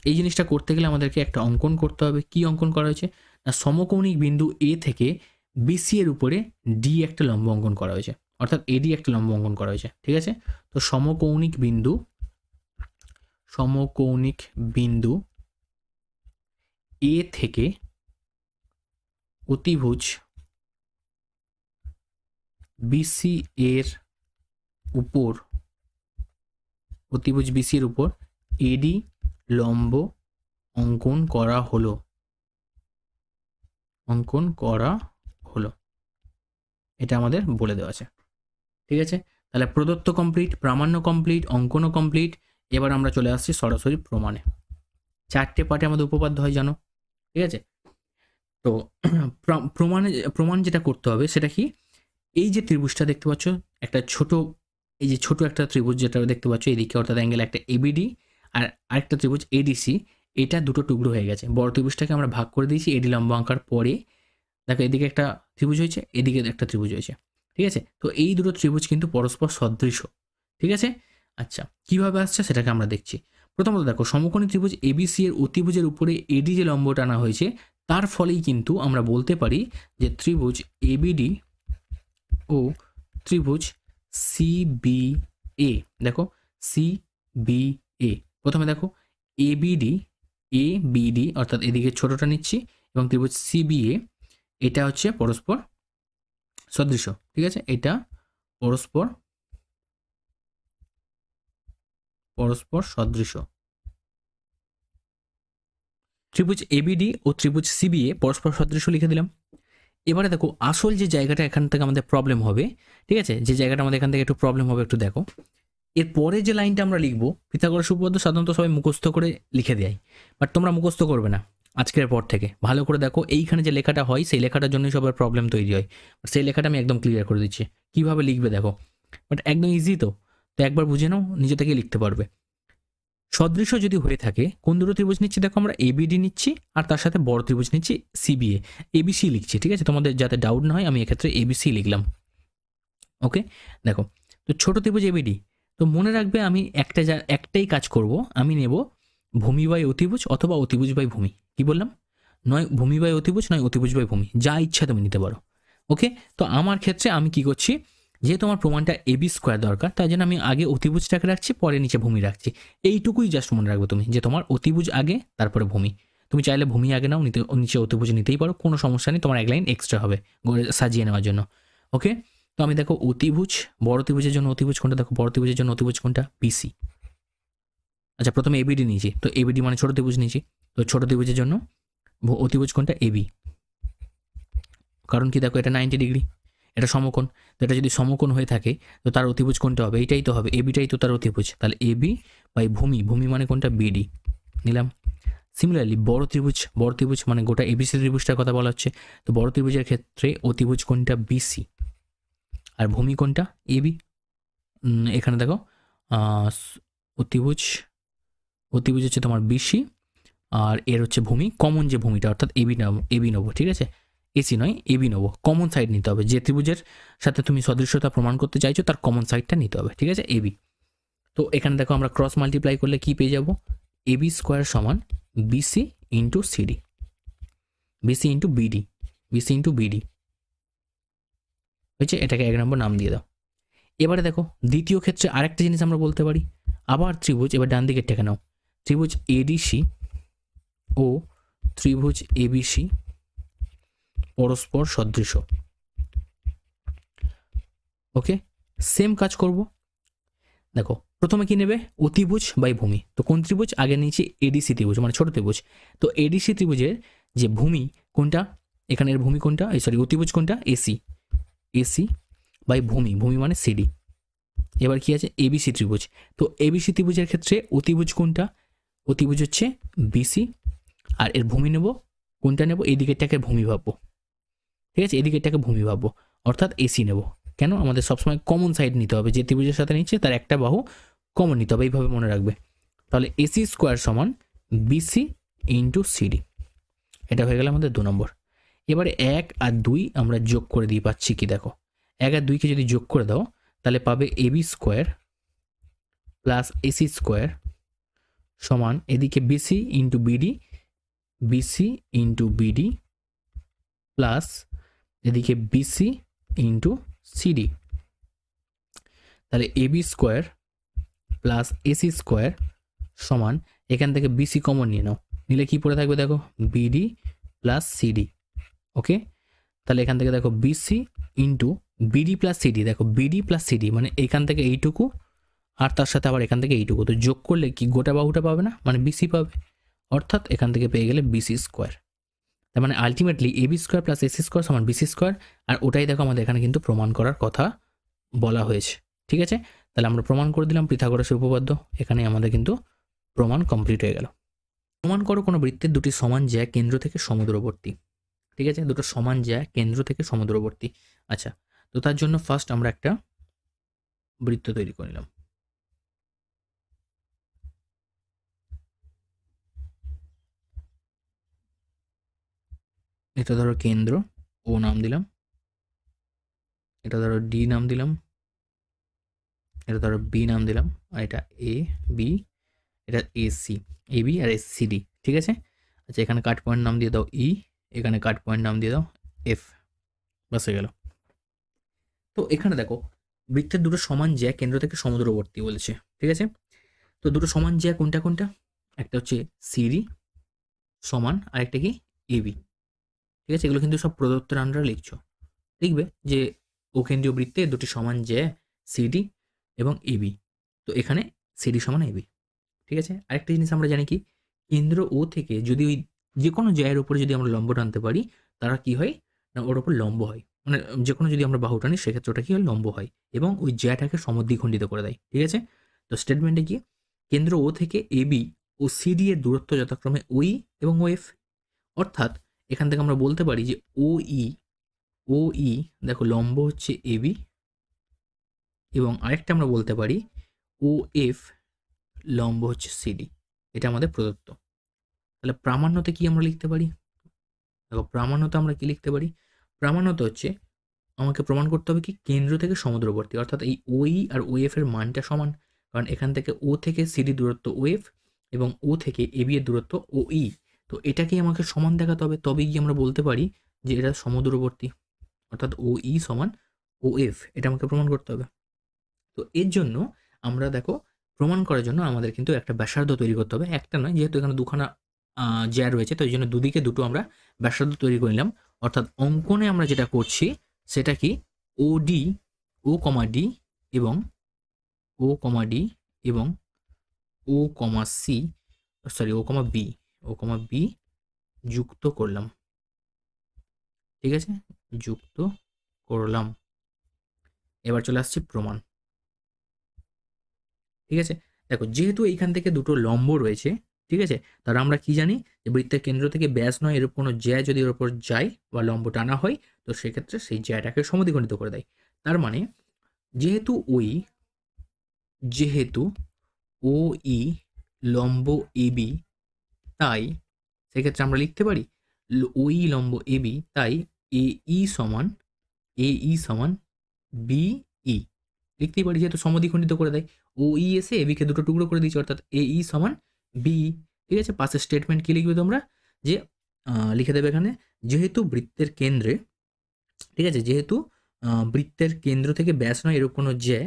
এই জিনিসটা করতে গেলে আমাদেরকে একটা অঙ্কন করতে হবে, কি অঙ্কন করা হয়েছে না, সমকৌণিক বিন্দু এ থেকে বিসি এর উপরে ডি একটা লম্ব অঙ্কন করা হয়েছে, অর্থাৎ এডি একটা লম্ব অঙ্কন করা হয়েছে, ঠিক আছে। তো সমকৌণিক বিন্দু এ থেকে অতিভুজ বিসি এর উপর, অতিভুজ বিসি এর উপর এডি লম্ব অঙ্কন করা হলো, অঙ্কন করা হলো, এটা আমাদের বলে দেওয়া আছে। ঠিক আছে, তাহলে প্রদত্ত কমপ্লিট, প্রামাণ্য কমপ্লিট, অঙ্কনও কমপ্লিট। এবার আমরা চলে আসছি সরাসরি প্রমাণে। 4টে পার্টে আমাদের উপপাদ্য হয় জানো, ঠিক আছে। তো প্রমাণ যেটা করতে হবে সেটা কি, এই যে ত্রিভুজটা দেখতে পাচ্ছ, একটা ছোট, এই যে ছোট একটা ত্রিভুজ যেটা দেখতে পাচ্ছ এদিকে, অর্থাৎ অ্যাঙ্গেল একটা এবিডি, আর আরেকটা ত্রিভুজ এডিসি, এটা দুটো টুকরো হয়ে গেছে। বড় ত্রিভুজটাকে আমরা ভাগ করে দিয়েছি এডি লম্ব আঁকার পরে। দেখো এদিকে একটা ত্রিভুজ হয়েছে, এদিকে একটা ত্রিভুজ হয়েছে, ঠিক আছে। তো এই দুটো ত্রিভুজ কিন্তু পরস্পর সদৃশ, ঠিক আছে। আচ্ছা, কিভাবে আসছে সেটাকে আমরা দেখছি। প্রথমত দেখো, সমকোণী ত্রিভুজ এবিসি এর অতিভুজের উপরে এডি যে লম্ব টানা হয়েছে, তার ফলেই কিন্তু আমরা বলতে পারি যে ত্রিভুজ এবিডি ও ত্রিভুজ সিবিএ, দেখো সিবিএ, প্রথমে দেখো এবিডি অর্থাৎ এদিকে ছোটটা নিচ্ছি, এবং ত্রিভুজ সিবিএ এটা হচ্ছে পরস্পর সদৃশ, ঠিক আছে। এটা পরস্পর সদৃশ। ত্রিভুজ এবিডি ও ত্রিভুজ সিবিএ পরস্পর সদৃশ লিখে দিলাম। এবারে দেখো আসল যে জায়গাটা এখান থেকে আমাদের প্রবলেম হবে, ঠিক আছে, যে জায়গাটা আমাদের এখান থেকে একটু প্রবলেম হবে একটু দেখো। এর পরে যে লাইনটা আমরা লিখবো, পিথাগোরাস উপপাদ্য সাধারণত সবাই মুখস্থ করে লিখে দেয়, বাট তোমরা মুখস্থ করবে না আজকের পর থেকে। ভালো করে দেখো, এইখানে যে লেখাটা হয় সেই লেখাটার জন্যই সবার প্রবলেম তৈরি হয়। সেই লেখাটা আমি একদম ক্লিয়ার করে দিচ্ছি কীভাবে লিখবে দেখো, বাট একদম ইজি। তো একবার বুঝে নাও, নিজে থেকে লিখতে পারবে। সদৃশ যদি হয়ে থাকে, কোন দুটো ত্রিভুজ নিচ্ছি দেখো, আমরা এবিডি নিচ্ছি আর তার সাথে বড় ত্রিভুজ নিচ্ছি সিবিএ, এবিসি লিখছি, ঠিক আছে। তোমাদের যাতে ডাউট না হয় আমি এক্ষেত্রে এবিসি লিখলাম, ওকে। দেখো, তো ছোট ত্রিভুজ এবিডি, তো মনে রাখবে আমি একটাই কাজ করব, আমি নেব ভূমি বাই অতিভুজ অথবা অতিভুজ বাই ভূমি। কি বললাম? নয় ভূমি বাই অতিভুজ, নয় অতিভুজ বাই ভূমি, যা ইচ্ছা তুমি নিতে পারো, ওকে। তো আমার ক্ষেত্রে আমি কি করছি, যেহেতু আমার প্রমাণটা এবি স্কোয়ার দরকার, তাই জন্য আমি আগে অতিভুজটাকে রাখছি, পরে নিচে ভূমি রাখছি। এইটুকুই জাস্ট মনে রাখবে তুমি, যে তোমার অতিভুজ আগে তারপরে ভূমি। তুমি চাইলে ভূমি আগে নাও, নিচে অতিভুজ নিতেই পারো, কোনো সমস্যা নেই, তোমার এক লাইন এক্সট্রা হবে সাজিয়ে নেওয়ার জন্য, ওকে। তো আমি দেখো অতিভুজ, বড় ত্রিভুজের জন্য অতিভুজ কোনটা, দেখো বড় ত্রিভুজের জন্য অতিভুজ কোনটা, বিসি। আচ্ছা, প্রথমে এবিডি নিয়েছি, তো এবিডি মানে ছোট ত্রিভুজ নিয়েছি, তো ছোট ত্রিভুজের জন্য অতিভুজ কোনটা, এবি। কারণ কি দেখো, এটা 90 ডিগ্রি, এটা সমকোণ, তো এটা যদি সমকোণ হয়ে থাকে তো তার অতিভুজ কোনটা হবে, এইটাই তো হবে, এবিটাই তো তার অতিভুজ। তাহলে এবি বাই ভূমি মানে কোনটা, বিডি নিলাম। সিমিলারলি বড় ত্রিভুজ মানে গোটা এবিসি ত্রিভুজটার কথা বলা হচ্ছে, তো বড় ত্রিভুজের ক্ষেত্রে অতিভুজ কোনটা, বিসি, আর ভূমি কোনটা, এবি। এখানে দেখো অতিভুজ হচ্ছে তোমার বিসি, আর এর হচ্ছে ভূমি, কমন যে ভূমিটা অর্থাৎ এবি নেবো, ঠিক আছে। এসি নয়, এবি নেবো, কমন সাইড নিতে হবে, যে ত্রিভুজের সাথে তুমি সদৃশ্যতা প্রমাণ করতে চাইছো তার কমন সাইডটা নিতে হবে, ঠিক আছে, এবি। তো এখানে দেখো আমরা ক্রস মাল্টিপ্লাই করলে কি পেয়ে যাব, এবি স্কোয়ার সমান BC into CD, BC into BD হয়েছে। এটাকে 1 নম্বর নাম দিয়ে দাও। এবারে দেখো দ্বিতীয় ক্ষেত্রে আরেকটা জিনিস আমরা বলতে পারি, আবার ত্রিভুজ, এবার ডান দিকের টেকে নাও, ত্রিভুজ এডিসি ও ত্রিভুজ এবিসি পরস্পর সদৃশ, ওকে। সেম কাজ করব, দেখো প্রথমে কি নেবে, অতিভুজ বাই ভূমি। তো কোন ত্রিভুজ, আগে নিয়েছি এডিসি ত্রিভুজ মানে ছোট ত্রিভুজ, তো এডিসি ত্রিভুজের যে ভূমি কোনটা, এখানের ভূমি কোনটা, অতিভুজ কোনটা, এসি বাই ভূমি মানে সিডি। এবার কি আছে, এবিসি ত্রিভুজ, তো এবিসি ত্রিভুজের ক্ষেত্রে অতিভুজ কোনটা, অতিভুজ হচ্ছে বিসি, আর এর ভূমি নেব কোনটা, নেব এদিকেরটাকে ভূমি ভাববো, ঠিক আছে, এদিকেরটাকে ভূমি ভাববো, অর্থাৎ এসি নেব। কেন, আমাদের সবসময় কমন সাইড নিতে হবে, যে ত্রিভুজের সাথে নিচ্ছে তার একটা বাহু কমন নিতে হবে, এইভাবে মনে রাখবে। তাহলে এসি স্কোয়ার সমান বিসি ইন্টু সিডি, এটা হয়ে গেল আমাদের 2 নম্বর। এবারে 1 আর 2 আমরা যোগ করে দিয়ে পাচ্ছি কি, দেখো 1 আর 2কে যদি যোগ করে দাও তাহলে পাবে AB square plus AC square সমান এদিকে বিসি ইন্টু বিডি প্লাস এদিকে বিসি ইন্টু সিডি। তাহলে AB square plus AC square সমান, এখান থেকে বিসি কমন নিয়ে নাও, নিলে কি পড়ে থাকবে দেখো, বিডি প্লাস সিডি, ওকে। তাহলে এখান থেকে দেখো BC into BD plus CD, দেখো বিডি প্লাস সিডি মানে এখান থেকে এইটুকু আর তার সাথে আবার এখান থেকে এইটুকু, তো যোগ করলে কি গোটা বাহুটা পাবে না, মানে বিসি পাবে, অর্থাৎ এখান থেকে পেয়ে গেলে বিসি স্কোয়ার। তার মানে ultimately AB square plus AC square সমান বিসি স্কোয়ার, আর ওটাই দেখো আমাদের এখানে কিন্তু প্রমাণ করার কথা বলা হয়েছে। ঠিক আছে, তাহলে আমরা প্রমাণ করে দিলাম পিথাগোরাসের উপপাদ্য। এখানে আমাদের কিন্তু প্রমাণ কমপ্লিট হয়ে গেল। প্রমাণ করো কোনো বৃত্তের দুটি সমান জ্যা কেন্দ্র থেকে সমদূরবর্তী। ঠিক আছে, দুটো সমান জ্যা কেন্দ্র থেকে সমদূরবর্তী। আচ্ছা, তো তার জন্য ফার্স্ট আমরা একটা বৃত্ত তৈরি করে নিলাম। এটা ধরো কেন্দ্র, ও নাম দিলাম। এটা ধরো ডি নাম দিলাম। এটা ধরো বি নাম দিলাম। আর এটা এ বি, এটা AC, A B R AC D. ঠিক আছে, আচ্ছা এখানে কাট পয়েন্ট নাম দিয়ে দাও ই, এখানে কাট পয়েন্ট নাম দিয়ে দাও এফ। বাস হয়ে গেল। তো এখানে দেখো বৃত্তের দুটো সমান জ্যা কেন্দ্র থেকে সমদূরবর্তী বলেছে। ঠিক আছে, তো দুটো সমান জ্যা কোনটা কোনটা? একটা হচ্ছে সিডি সমান, আর একটা কি এবি। ঠিক আছে, এগুলো কিন্তু সব প্রদত্তের আন্ডারে লিখছো। লিখবে যে ও কেন্দ্রীয় বৃত্তে দুটি সমান জ্যা সিডি এবং এবি। তো এখানে সিডি সমান এবি। ঠিক আছে, আরেকটা জিনিস আমরা জানি কি, কেন্দ্র ও থেকে যদি ওই যে কোনো জ্যায়ের উপরে যদি আমরা লম্ব টানতে পারি, তারা কি হয় না ওর উপর লম্ব হয়। মানে যে কোনো যদি আমরা বাহু টানি সেক্ষেত্রে ওটা কি হয়, লম্ব হয় এবং ওই জ্যাটাকে সমদ্বিখণ্ডিত করে দেয়। ঠিক আছে, তো স্টেটমেন্টে কি, কেন্দ্র ও থেকে এবি ও সিডি এর দূরত্ব যথাক্রমে ওই এবং ও এফ। অর্থাৎ এখান থেকে আমরা বলতে পারি যে ও ই দেখো লম্ব হচ্ছে এবি, এবং আরেকটা আমরা বলতে পারি ও এফ লম্ব হচ্ছে সিডি। এটা আমাদের প্রদত্ত। তাহলে প্রামাণ্যতে কি আমরা লিখতে পারি? দেখো প্রামাণ্যতে আমরা কি লিখতে পারি? প্রামাণ্যতে হচ্ছে আমাকে প্রমাণ করতে হবে কি কেন্দ্র থেকে সমুদ্রবর্তী, অর্থাৎ এই ওই আর ও এফ এর মানটা সমান। কারণ এখান থেকে ও থেকে সিডি দূরত্ব ও এফ এবং ও থেকে এবি এর দূরত্ব ও ই। তো এটাকেই আমাকে সমান দেখাতে হবে, তবেই গিয়ে আমরা বলতে পারি যে এটা সমদূরবর্তী, অর্থাৎ ও ই সমান ও এফ। এটা আমাকে প্রমাণ করতে হবে। তো এর জন্য আমরা দেখো প্রমাণ করার জন্য আমাদের কিন্তু একটা ব্যাসার্ধ তৈরি করতে হবে, একটা নয়, যেহেতু এখানে দুখানা জ্যা রয়েছে, তো এই জন্য দুদিকে দুটো আমরা ব্যাসার্ধ তৈরি করে নিলাম। অর্থাৎ অঙ্কনে আমরা যেটা করছি সেটা কি, ও ডি, ও কমা ডি এবং ও কমা ডি এবং ও কমা সি, সরি ও কমা বি, ও কমা বি যুক্ত করলাম। ঠিক আছে, যুক্ত করলাম। এবার চলে আসছি প্রমাণ। ঠিক আছে, দেখো যেহেতু এইখান থেকে দুটো লম্ব রয়েছে, ঠিক আছে, তার আমরা কি জানি যে বৃত্তের কেন্দ্র থেকে ব্যাস নয় এর কোনো জ্যা যদি এর উপর যায় বা লম্ব টানা হয়, তো সেক্ষেত্রে সেই জ্যাটাকে সমদ্বিখণ্ডিত করে দেয়। তার মানে যেহেতু ও ই লম্ব এবি, তাই সেক্ষেত্রে আমরা লিখতে পারি ওই লম্ব এবি, তাই এ ই সমান বিই লিখতেই পারি, যেহেতু সমদ্বিখণ্ডিত করে দেয়। ও ই এসে এবিকে দুটো টুকরো করে দিচ্ছে, অর্থাৎ এ ই সমান বিই। ঠিক আছে, পাশের স্টেটমেন্ট কি লিখবে তোমরা, যে লিখে দেবে এখানে যেহেতু বৃত্তের কেন্দ্রে, ঠিক আছে, যেহেতু বৃত্তের কেন্দ্র থেকে ব্যাস নয় এর কোনো জ্যা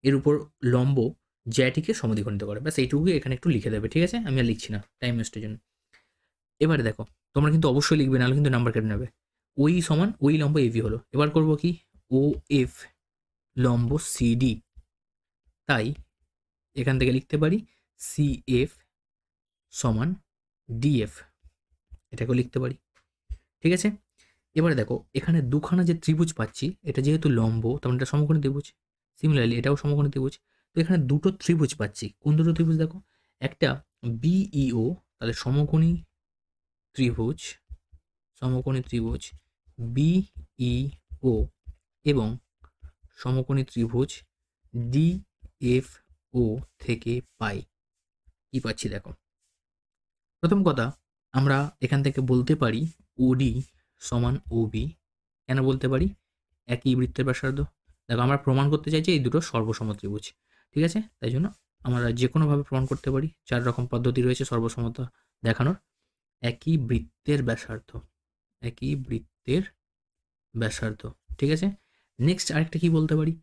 এর উপর লম্ব জ্যাটিকে সমদ্বিখণ্ডিত করে। ব্যাস এইটুকুই এখানে একটু লিখে দেবে। ঠিক আছে, আমি আর লিখছি না টাইম ওয়েস্টের জন্য। এবারে দেখো তোমরা কিন্তু অবশ্যই লিখবে, নাহলে কিন্তু নাম্বার কেটে নেবে। ওই সমান ওই লম্ব এবি হলো। এবার করবো কি, ও এফ লম্ব সিডি, তাই এখান থেকে লিখতে পারি সি এফ সমান ডিএফ, এটাকেও লিখতে পারি। ঠিক আছে, এবারে দেখো এখানে দুখানা যে ত্রিভুজ পাচ্ছি, এটা যেহেতু লম্ব তখন এটা সমকোণী ত্রিভুজ, সিমিলারলি এটাও সমকোণী ত্রিভুজ। তো এখানে দুটো ত্রিভুজ পাচ্ছি, কোন দুটো ত্রিভুজ দেখো, একটা বিইও, তাহলে সমকোণী ত্রিভুজ, সমকোণী ত্রিভুজ বিইও এবং সমকোণী ত্রিভুজ ডিএফও থেকে পাই। কি পাচ্ছি দেখো, প্রথম কথা আমরা এখান থেকে বলতে পারি ওডি সমান ওবি। কেন বলতে পারি, একই বৃত্তের ব্যাসার্ধ। দেখো আমরা প্রমাণ করতে চাইছি এই দুটো সর্বসম ত্রিভুজ। ঠিক আছে, তাই জন্য আমরা যে কোনোভাবে প্রমাণ করতে পারি, 4 রকম পদ্ধতি রয়েছে সর্বসমতা দেখানোর। একই বৃত্তের ব্যাসার্ধ, একই বৃত্তের ব্যাসার্ধ। ঠিক আছে, নেক্সট আরেকটা কি বলতে পারি,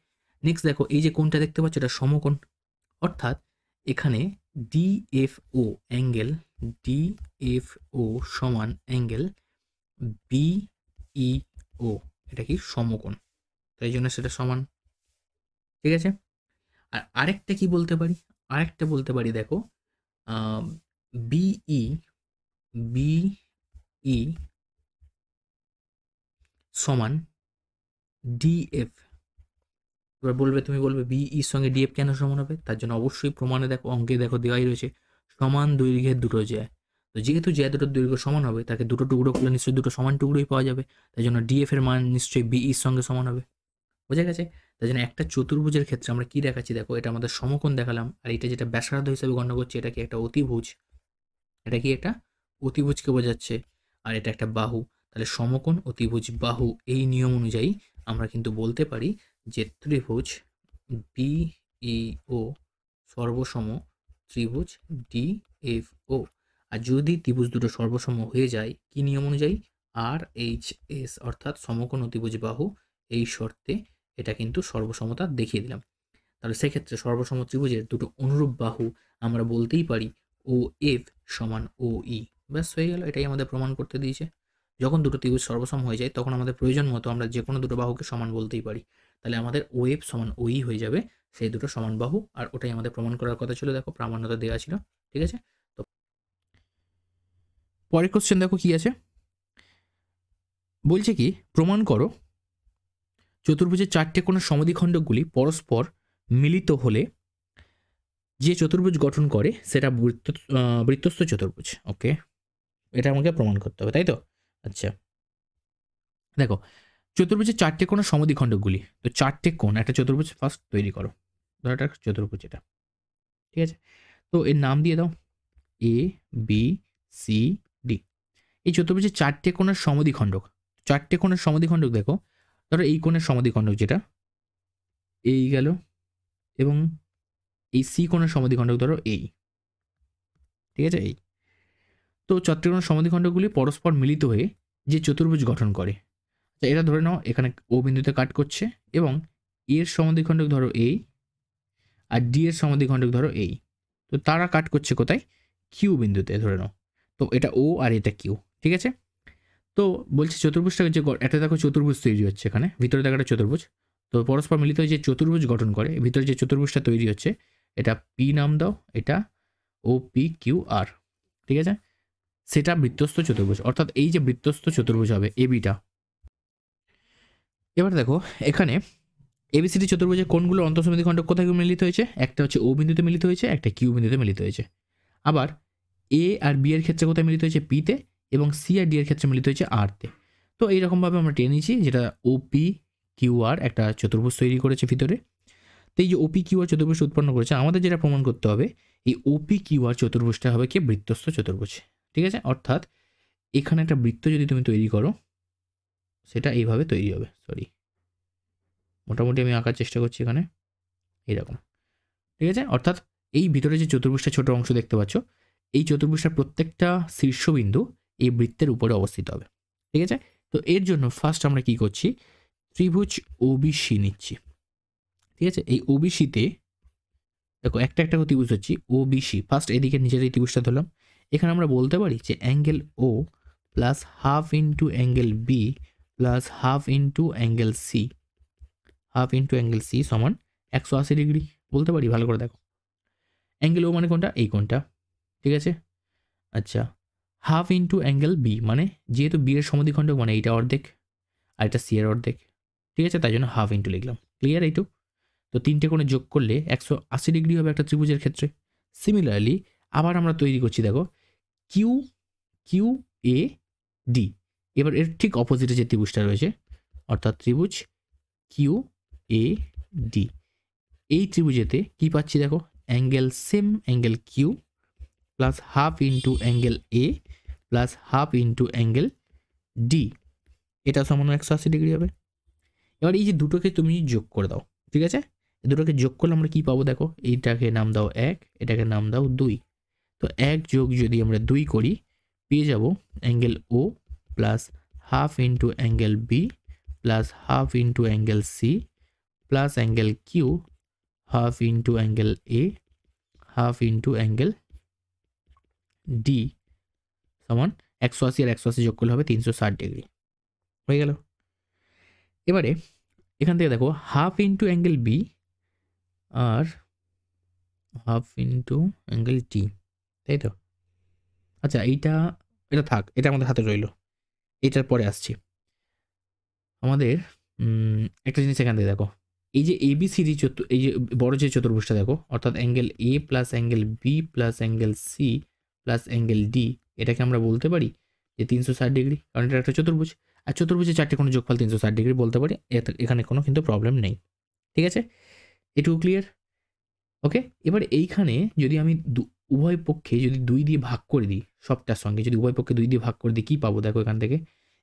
নেক্সট দেখো এই যে কোণটা দেখতে পাচ্ছ এটা সমকোণ, অর্থাৎ এখানে ডিএফও অ্যাঙ্গেল, ডিএফও সমান অ্যাঙ্গেল বিইও, এটা কি সমকোণ, তাই জন্য সেটা সমান। ঠিক আছে, আর আরেকটা কি বলতে পারি, আরেকটা বলতে পারি দেখো বিই বিই সমান ডিএফ। এবার তুমি বলবে বিইর সঙ্গে ডিএফ কেন সমান হবে? তার জন্য অবশ্যই প্রমাণে দেখো, অঙ্কে দেখো দেওয়াই রয়েছে সমান দৈর্ঘ্যের দুটো জ্যা। তো যেহেতু জ্যা দুটোর দৈর্ঘ্য সমান হবে, তাকে দুটো টুকরো করলে নিশ্চয়ই দুটো সমান টুকরোই পাওয়া যাবে। তাই জন্য ডিএফ এর মান নিশ্চয়ই বিইর সঙ্গে সমান হবে। বোঝা গেছে? তাই জন্য একটা চতুর্ভুজের ক্ষেত্রে আমরা কি দেখাচ্ছি দেখো, এটা আমাদের সমকোণ দেখালাম, আর এটা যেটা ব্যাসার্ধ হিসেবে গণ্য করছি এটা কি একটা অতিভুজ। এটা কি একটা অতিভুজকে বোঝাচ্ছে, আর এটা একটা বাহু। তাহলে সমকোণ, অতিভুজ, বাহু, এই নিয়ম অনুযায়ী আমরা কিন্তু বলতে পারি যে ত্রিভুজ বিইও সর্বসম ত্রিভুজ ডিএফও। আর যদি ত্রিভুজ দুটো সর্বসম হয়ে যায় কি নিয়ম অনুযায়ী? আর এইচ এস, অর্থাৎ সমকোণ, অতিভুজ, বাহু, এই শর্তে এটা কিন্তু সর্বসমতা দেখিয়ে দিলাম। তাহলে সেক্ষেত্রে সর্বসম ত্রিভুজের দুটো অনুরূপ বাহু আমরা বলতেই পারি ও এফ সমান ও ই। ব্যাস হয়ে গেল, এটাই আমাদের প্রমাণ করতে দিয়েছে। যখন দুটো ত্রিভুজ সর্বসম হয়ে যায় তখন আমাদের প্রয়োজন মতো আমরা যে কোনো দুটো বাহুকে সমান বলতেই পারি। তাহলে আমাদের ও এফ সমান ও ই হয়ে যাবে সেই দুটো সমান বাহু, আর ওটাই আমাদের প্রমাণ করার কথা ছিল। দেখো প্রামাণ্যতা দেওয়া ছিল, ঠিক আছে। তো পরের কোশ্চেন দেখো কি আছে, বলছে কি প্রমাণ করো চতুর্ভুজের চারটে কোণের সমদ্বিখণ্ডকগুলি পরস্পর মিলিত হলে যে চতুর্ভুজ গঠন করে সেটা বৃত্তস্থ চতুর্ভুজ। ওকে, এটা আমাকে প্রমাণ করতে হবে, তাই তো? আচ্ছা দেখো, চতুর্ভুজের চারটে কোণের সমদ্বিখণ্ডকগুলি, তো চারটে কোণ একটা চতুর্ভুজ ফার্স্ট তৈরি করো। ধরো এটা চতুর্ভুজ, এটা ঠিক আছে। তো এর নাম দিয়ে দাও এ বি সি ডি। এই চতুর্ভুজের চারটে কোণের সমদ্বিখণ্ডক, চারটে কোণের সমদ্বিখণ্ডক দেখো, ধরো এই কোণের সমদ্বিখণ্ডক যেটা এই গেল, এবং এই সি কোণের সমদ্বিখণ্ডক ধরো এই, ঠিক আছে এই। তো চারটে কোণের সমদ্বিখণ্ডকগুলি পরস্পর মিলিত হয়ে যে চতুর্ভুজ গঠন করে, এটা ধরে নাও এখানে ও বিন্দুতে কাট করছে, এবং এর সমদ্বিখণ্ডক ধরো এই, আর ডি এর সমদ্বিখণ্ডক ধরো এই। তো তারা কাট করছে কোথায়? কিউ বিন্দুতে ধরে নাও। তো এটা ও আর এটা কিউ, ঠিক আছে। তো বলছে চতুর্ভুজটাকে যে একটা দেখো চতুর্ভুজ তৈরি হচ্ছে এখানে, ভিতরে দেখো একটা চতুর্ভুজ। তো পরস্পর মিলিত হয়ে যে চতুর্ভুজ গঠন করে, ভিতরে যে চতুর্ভুজটা তৈরি হচ্ছে এটা পি নাম দাও, এটা ও পি কিউ আর, ঠিক আছে। সেটা বৃত্তস্থ চতুর্ভুজ, অর্থাৎ এই যে বৃত্তস্থ চতুর্ভুজ হবে এবিটা। এবার দেখো এখানে এবিসিডি চতুর্ভুজের কোণগুলো অন্তঃসমদ্বিখণ্ডক কোথায় মিলিত হয়েছে? একটা হচ্ছে ও বিন্দুতে মিলিত হয়েছে, একটা কিউ বিন্দুতে মিলিত হয়েছে। আবার এ আর বি এর ক্ষেত্রে কোথায় মিলিত হয়েছে? পিতে, এবং সি আর ডি এর ক্ষেত্রে মিলিত হয়েছে আরতে। তো এইরকমভাবে আমরা টেনে নিয়েছি, যেটা ওপি কিউ আর একটা চতুর্ভুজ তৈরি করেছে ভিতরে। তো এই যে ওপি কিউ আর চতুর্ভুজ উৎপন্ন করেছে, আমাদের যেটা প্রমাণ করতে হবে এই ওপি কিউ আর চতুর্ভুজটা হবে কি বৃত্তস্থ চতুর্ভুজ, ঠিক আছে। অর্থাৎ এখানে একটা বৃত্ত যদি তুমি তৈরি করো সেটা এইভাবে তৈরি হবে, মোটামুটি আমি আঁকার চেষ্টা করছি এখানে এইরকম, ঠিক আছে। অর্থাৎ এই ভিতরে যে চতুর্ভুজটা ছোট অংশ দেখতে পাচ্ছ, এই চতুর্ভুজটার প্রত্যেকটা শীর্ষবিন্দু এই বৃত্তের উপরে অবস্থিত হবে, ঠিক আছে। তো এর জন্য ফার্স্ট আমরা কি করছি, ত্রিভুজ ওবিসি নিচ্ছি, ঠিক আছে। এই ওবিসিতে দেখো একটা একটা করে ত্রিভুজ হচ্ছি, ওবিসি ফার্স্ট এদিকে নিচের এই ত্রিভুজটা ধরলাম। এখানে আমরা বলতে পারি যে angle O plus half into angle B plus half into angle C, half into angle C সমান 180 ডিগ্রি বলতে পারি। ভালো করে দেখো, অ্যাঙ্গেল ও মানে কোনটা? এই কোনটা, ঠিক আছে। আচ্ছা, হাফ ইন্টু অ্যাঙ্গেল বি মানে যেহেতু বি এর সমদ্বিখণ্ডক মানে এইটা অর্ধেক আর এটা সি এর অর্ধেক, ঠিক আছে, তাই জন্য হাফ ইন্টু লিখলাম। ক্লিয়ার এইটু? তো তিনটে কোণে যোগ করলে 180 ডিগ্রি হবে একটা ত্রিভুজের ক্ষেত্রে। সিমিলারলি আবার আমরা তৈরি করছি দেখো কিউ কিউ এ ডি। এবার এর ঠিক অপোজিটে যে ত্রিভুজটা রয়েছে, অর্থাৎ ত্রিভুজ কিউ এ ডি, এই ত্রিভুজেতে কি পাচ্ছি দেখো, angle same angle Q plus half into angle A plus half into angle D, এটা সমান 180 ডিগ্রি হবে। এবার এই যে দুটোকে তুমি যোগ করে দাও, ঠিক আছে। দুটোকে যোগ করলে আমরা কি পাবো দেখো, এইটাকে নাম দাও 1, এটাকে নাম দাও 2। তো 1 যোগ যদি আমরা 2 করি পেয়ে যাব angle O plus half into angle B plus half into angle C plus angle Q half into angle A half into angle D সমান 180 আর 180 যোগ করলে হবে 360 ডিগ্রি। হয়ে গেল। এবারে এখান থেকে দেখো হাফ ইন্টু অ্যাঙ্গেল বি আর হাফ ইন্টু অ্যাঙ্গেল টি, তাই তো? আচ্ছা এটা থাক, এটা আমাদের হাতে রইল, এটার পরে আসছি। আমাদের একটা জিনিস এখান থেকে দেখো, এই যে এবিসিডি এই যে বড় যে চতুর্ভুজটা দেখো, অর্থাৎ angle A plus angle B plus angle C plus angle D, এটাকে আমরা বলতে পারি যে 360 ডিগ্রি, কারণ এটা একটা চতুর্ভুজ। আর চতুর্ভুজে চারটে কোনো যোগফল 360 ডিগ্রি বলতে পারি, এখানে কোনো কিন্তু প্রবলেম নেই। ঠিক আছে, এটুকু ক্লিয়ার? ওকে, এবার এইখানে যদি আমি উভয় পক্ষে যদি 2 দিয়ে ভাগ করে দিই, সবটার সঙ্গে যদি উভয় পক্ষে 2 দিয়ে ভাগ করে দিই, কী পাবো দেখো এখান থেকে?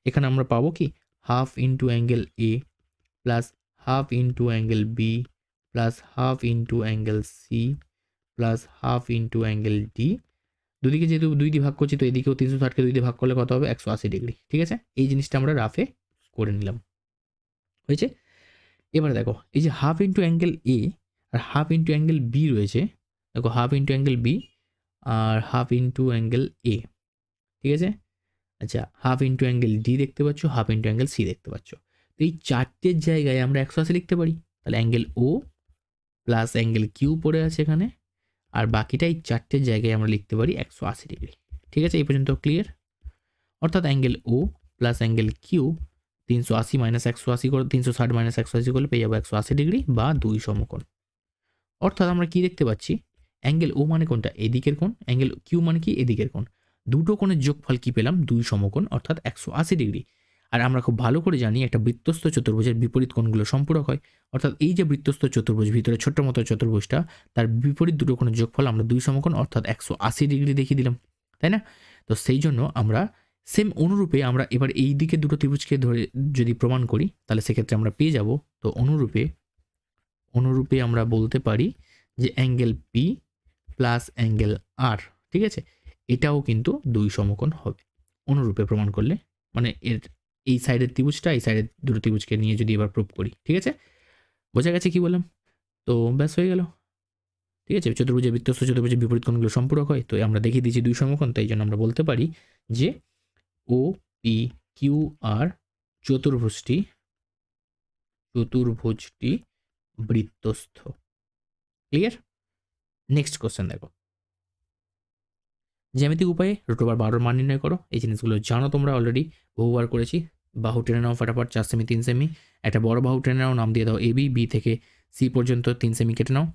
এখানে আমরা পাবো কি half into angle A plus half into angle B plus half into angle C plus half into angle D. দুদিকে যেহেতু 2 দিয়ে ভাগ করছি, তো এদিকেও 360কে 2 দিয়ে ভাগ করলে কত হবে? 180 ডিগ্রি। ঠিক আছে, এই জিনিসটা আমরা রাফে করে নিলাম, হয়েছে? এবার দেখো, এই যে হাফ ইন্টু অ্যাঙ্গেল এ আর হাফ ইন্টু অ্যাঙ্গেল বি রয়েছে, দেখো হাফ ইন্টু অ্যাঙ্গেল বি আর হাফ ইন্টু অ্যাঙ্গেল এ। ঠিক আছে, আচ্ছা, হাফ ইন্টু অ্যাঙ্গেল ডি দেখতে পাচ্ছ, হাফ ইন্টু অ্যাঙ্গেল সি দেখতে পাচ্ছ। তো এই চারটের জায়গায় আমরা 180 লিখতে পারি, তাহলে angle O plus angle Q পড়ে আছে এখানে, আর বাকিটা এই চারটের জায়গায় আমরা লিখতে পারি 180 ডিগ্রি। ঠিক আছে, এই পর্যন্ত ক্লিয়ার? অর্থাৎ angle O plus angle Q 380 minus 180 করে 360 মাইনাস 180 করলে পেয়ে যাবো 180 ডিগ্রি বা 2 সমকোণ। অর্থাৎ আমরা কি দেখতে পাচ্ছি, অ্যাঙ্গেল ও মানে কোনটা? এদিকের কোণ, অ্যাঙ্গেল কিউ মানে কি? এদিকের কোণ। দুটো কোণের যোগফল কি পেলাম? 2 সমকোণ, অর্থাৎ 180 ডিগ্রি। আর আমরা খুব ভালো করে জানি একটা বৃত্তস্থ চতুর্ভুজের বিপরীত কোণগুলো সম্পূরক হয়, অর্থাৎ এই যে বৃত্তস্থ চতুর্ভুজ, ভিতরে ছোট্ট মতো চতুর্ভুজটা, তার বিপরীত দুটো কোণের যোগফল আমরা 2 সমকোণ অর্থাৎ 180 ডিগ্রি দেখিয়ে দিলাম, তাই না? তো সেই জন্য আমরা সেম অনুরূপে আমরা এবার এই দিকে দুটো ত্রিভুজকে ধরে যদি প্রমাণ করি, তাহলে সেক্ষেত্রে আমরা পেয়ে যাব, তো অনুরূপে আমরা বলতে পারি যে অ্যাঙ্গেল পি প্লাস অ্যাঙ্গেল আর, ঠিক আছে, এটাও কিন্তু 2 সমকোণ হবে অনুরূপে প্রমাণ করলে। মানে এর এই সাইডের ত্রিভুজটা এই সাইডের দুটো ত্রিভুজকে নিয়ে যদি এবার প্রুভ করি, ঠিক আছে? বোঝা গেছে কি বললাম? তো ব্যাস হয়ে গেল। ঠিক আছে, চতুর্ভুজের বৃত্তস্থ চতুর্ভুজের বিপরীত কোণগুলো সম্পূরক হয়, তো আমরা দেখিয়ে দিয়েছি 2 সমকোণ, তাই জন্য আমরা বলতে পারি যে O P Q R চতুর্ভুজটি বৃত্তস্থ। Clear? Next question দেখো, জ্যামিতিক উপায়ে √12 মান নির্ণয় করো। এই জিনিসগুলো জানো তোমরা অলরেডি, বহুবার করেছি। বাহু টেনে নাও ফটাফট, 4 সেমি 3 সেমি। একটা বড় বাহু টেনে নাও, নাম দিয়ে দাও এবি, বি থেকে সি পর্যন্ত 3 সেমি কেটে নাও।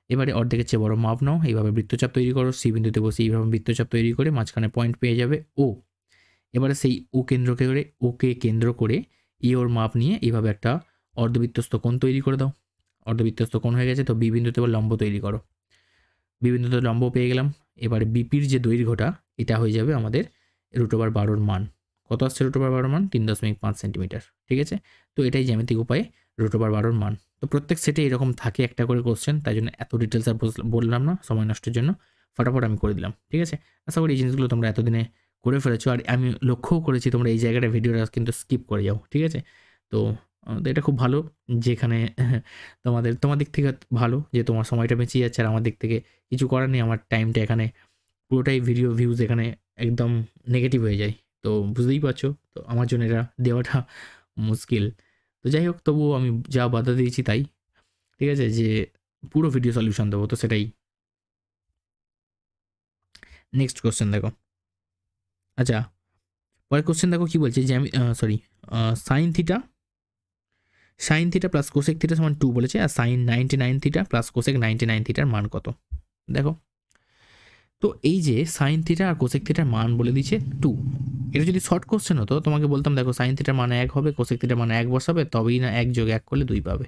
এবারে অর্ধেকের চেয়ে বড় মাপ নাও, এইভাবে বৃত্তচাপ তৈরি করো, সি বিন্দুতে বসে এইভাবে বৃত্তচাপ তৈরি করে মাঝখানে পয়েন্ট পেয়ে যাবে ও। এবারে সেই ওকে কেন্দ্র করে এ ওর মাপ নিয়ে এইভাবে একটা অর্ধবৃত্তস্থ কোণ তৈরি করে দাও। অর্ধবৃত্তস্থ কোণ হয়ে গেছে, তো বি বিন্দুতে এবার লম্ব তৈরি করো। বি বিন্দুতে লম্ব পেয়ে গেলাম। এবারে বিপির যে দৈর্ঘ্যটা, এটা হয়ে যাবে আমাদের √12 মান। কত আসছে √12 মান? 3.5 সেন্টিমিটার। ঠিক আছে, তো এটাই জ্যামিতিক উপায়ে √12 মান। তো প্রত্যেক সেটে এরকম থাকে একটা করে কোশ্চেন, তাই জন্য এত ডিটেলস আর বললাম না সময় নষ্টের জন্য, ফটাফট আমি করে দিলাম। ঠিক আছে, আশা করি এই জিনিসগুলো তোমরা এতদিনে করে ফেলেছো, আর আমি লক্ষ্যও করেছি তোমরা এই জায়গাটা ভিডিওটা কিন্তু স্কিপ করে যাও। ঠিক আছে, তো এটা খুব ভালো যেখানে তোমার দিক থেকে ভালো যে তোমার সময়টা বেঁচে যাচ্ছে, আর আমার দিক থেকে কিছু করার নেই, আমার টাইমটা এখানে পুরোটাই ভিডিও ভিউজ এখানে একদম নেগেটিভ হয়ে যায়। তো বুঝতেই পারছো, তো আমার জন্য এটা দেওয়াটা মুশকিল। তো যাই হোক, তবুও আমি যা বাধা দিয়েছি তাই। ঠিক আছে, যে পুরো ভিডিও সলিউশন দেবো, তো সেটাই। নেক্সট কোশ্চেন দেখো, আচ্ছা পরের কোশ্চেন দেখো কি বলছে, যে আমি sine theta plus cosec theta সমান 2 বলেছে, আর সাইন 99 থিটা প্লাস কোসেক 99 থিটার মান কত? দেখো, তো এই যে সাইন থিটা আর কোসেক থিটার মান বলে দিচ্ছে 2। এটা যদি শর্ট কোশ্চেন হতো, তোমাকে বলতাম দেখো সাইন থিটার মান 1 হবে, কোসেক থিটার মান 1 বসাবে, তবেই না 1 যোগ 1 করলে 2 পাবে।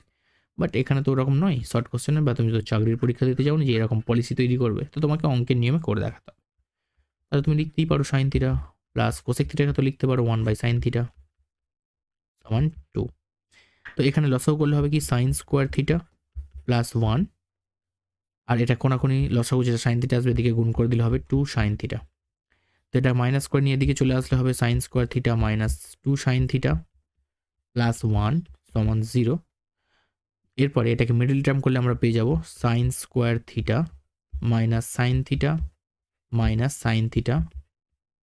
বাট এখানে তো ওরকম নয়, শর্ট কোশ্চেনে বা তুমি তো চাকরির পরীক্ষা দিতে যাও না যে এরকম পলিসি তৈরি করবে, তো তোমাকে অঙ্কের নিয়মে করে দেখাতে হবে। তাহলে তুমি লিখতেই পারো সাইন থিটা প্লাস কোসেক থিটাকে তো লিখতে পারো 1/sin থিটা সমান 2। তো এখানে লসাগু করলে হবে কি সাইন স্কোয়ার থিটা প্লাস 1, আর এটা কোনাকুনি লসাগু যেটা সাইন থিটা আসবে এদিকে গুণ করে দিলে হবে 2 sin থিটা। তো এটা মাইনাস করে নিয়ে এদিকে চলে আসলে হবে sign square theta minus 2 sin theta plus 1 সমান 0। এরপরে এটাকে মিডল টার্ম করলে আমরা পেয়ে যাব sign square theta minus sine theta minus sine theta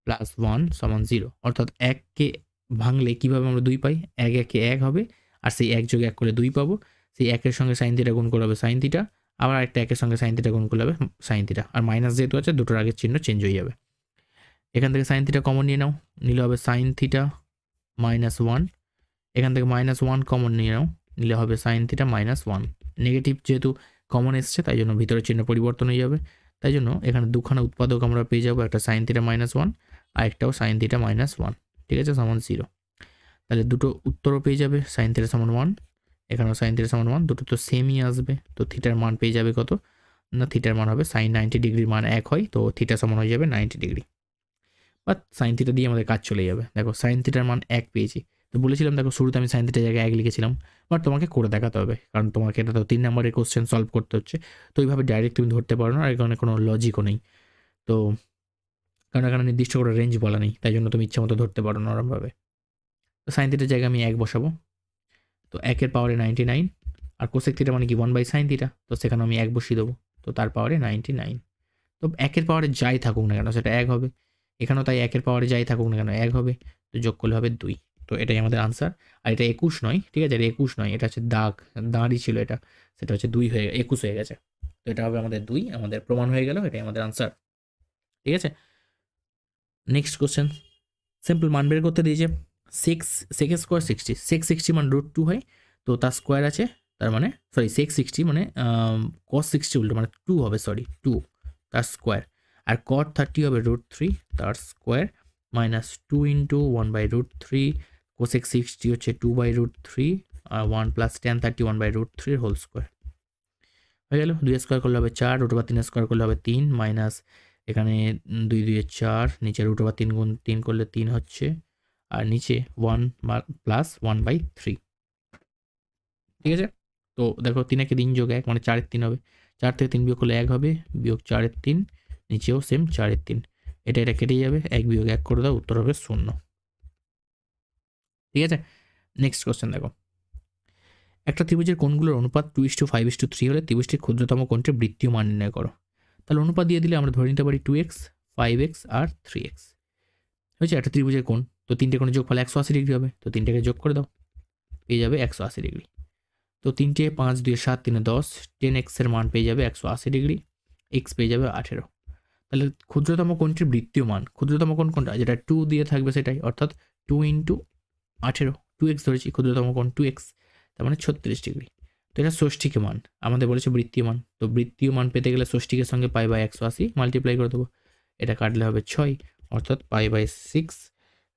plus 1 সমান 0। অর্থাৎ 1কে ভাঙলে কীভাবে আমরা 2 পাই? 1 1 1 হবে, আর সেই 1 যোগ 1 করে 2 পাবো। সেই 1-এর সঙ্গে সাইন থিটা গুণ করে হবে সাইন থিটা, আবার একটা 1-এর সঙ্গে সাইন থিটা গুণ করলে হবে সাইন থিটা, আর মাইনাস যেহেতু আছে দুটোর আগের চিহ্ন চেঞ্জ হয়ে যাবে। এখান থেকে সাইন থিটা কমন নিয়ে নাও, নিলে হবে সাইন থিটা মাইনাস 1 এখান থেকে -1 কমন নিয়ে নাও, নিলে হবে সাইন থিটা -1। নেগেটিভ যেহেতু কমন এসছে তাই জন্য ভিতরে চিহ্ন পরিবর্তন হয়ে যাবে, তাই জন্য এখানে দুখানা উৎপাদক আমরা পেয়ে যাবো, একটা সাইন থিটা -1 আর একটাও সাইন থিটা -1, ঠিক আছে, সমান 0। তাহলে দুটো উত্তরও পেয়ে যাবে, সাইন থিটা সমান 1, এখানেও সাইন থিটা সমান 1, দুটো তো সেমই আসবে। তো থিটার মান পেয়ে যাবে কত না, থিটার মান হবে সাইন 90 ডিগ্রির মান 1 হয়, তো থিটা সমান হয়ে যাবে 90 ডিগ্রি। বা সাইন থিটা দিয়ে আমাদের কাজ চলে যাবে। দেখো সাইন থিটার মান 1 পেয়েছি, তো বলেছিলাম দেখো শুরুতে আমি সাইন থিটার জায়গায় 1 লিখেছিলাম, বাট তোমাকে করে দেখাতে হবে, কারণ তোমাকে এটা তো 3 নম্বরের কোশ্চেন সলভ করতে হচ্ছে। তো এইভাবে ডাইরেক্ট তুমি ধরতে পারো না, আর এখানে কোনো লজিকও নেই। তো কারণ এখানে নির্দিষ্ট করে রেঞ্জ বলা নেই, তাই জন্য তুমি ইচ্ছা মতো ধরতে পারো না ওরমভাবে। তো সাইন থিটার জায়গায় আমি 1 বসাবো, তো 1 এর পাওয়ারে 99, আর কোসেক থিটা মানে কি 1/sin থিটা, তো সেখানে আমি 1 বসিয়ে দেবো, তো তার পাওয়ারে 99। তো 1 এর পাওয়ারে যাই থাকুক না কেন সেটা 1 হবে, এখানেও তাই 1 এর পাওয়ারে যাই থাকুক না কেন 1 হবে, তো যোগ করলে হবে 2। তো এটাই আমাদের আনসার। আর এটা 21 নয়, ঠিক আছে, এটা 21 নয়, এটা হচ্ছে দাঁড়ই ছিল এটা, সেটা হচ্ছে 2 হয়ে 21 হয়ে গেছে। তো এটা হবে আমাদের 2, আমাদের প্রমাণ হয়ে গেল, এটাই আমাদের আনসার, ঠিক আছে। নেক্সট কোশ্চেন, সিম্পল মান বের করতে দিয়েছে, সেক স্কোয়ার 60, সেক 60 মানে √2 হয়, তো তার স্কোয়ার আছে, তার মানে সরি সেক 60 মানে cos 60 উল্টো মানে 2 হবে, সরি 2 তার স্কোয়ার, আর cot 30 হবে √3 তার স্কোয়ার, -2 ইন্টু 1/√3, কোসেক 60 হচ্ছে 2/√3, আর 1 + tan 30 1/√3 হোল স্কোয়ার হয়ে গেল। 2 স্কোয়ার করলে হবে 4, √3 স্কোয়ার করলে হবে 3, মাইনাস এখানে 2 2 4, নিচে √3 গুণ 3 করলে 3 হচ্ছে, আর নিচে 1 + 1/3, ঠিক আছে। তো দেখো 3 একে 3 যোগ 1 মানে 4 এর 3 হবে, 4 থেকে 3 বিয়োগ করলে 1 হবে, বিয়োগ 4 এর 3, নিচেও সেম 4 এর 3, এটা কেটে যাবে, 1 বিয়োগ 1 করে দাও, উত্তর হবে 0, ঠিক আছে। নেক্সট কোশ্চেন দেখো, একটা ত্রিভুজের কোণগুলোর অনুপাত 2:5:3 হলে ত্রিভুজটির ক্ষুদ্রতম কোণটির বৃত্তীয় মান নির্ণয় করো। তাহলে অনুপাত দিয়ে দিলে আমরা ধরে নিতে পারি 2x, 5x আর 3x হয়েছে একটা ত্রিভুজের কোণ। তো তিনটে কোণের যোগফল 180 ডিগ্রি হবে, তো তিনটেকে যোগ করে দাও, পেয়ে যাবে 180 ডিগ্রি। তো 3 5 2 7 3 10, 10x এর মান পেয়ে যাবে 180 ডিগ্রি, x পেয়ে যাবে 18। তাহলে ক্ষুদ্রতম কোণটির বৃত্তীয় মান, ক্ষুদ্রতম কোণ কোনটা, যেটা 2 দিয়ে থাকবে সেটাই, অর্থাৎ 2 × 18, 2x ধরেছি, ক্ষুদ্রতম কোণ 2x, তার মানে 36 ডিগ্রি। তো এটা ষষ্ঠীকে মান, আমাদের বলেছে বৃত্তীয় মান, তো বৃত্তীয় মান পেতে গেলে ষষ্ঠীকের সঙ্গে π/180 মাল্টিপ্লাই করে দেবো, এটা কাটলে হবে 6, অর্থাৎ π/6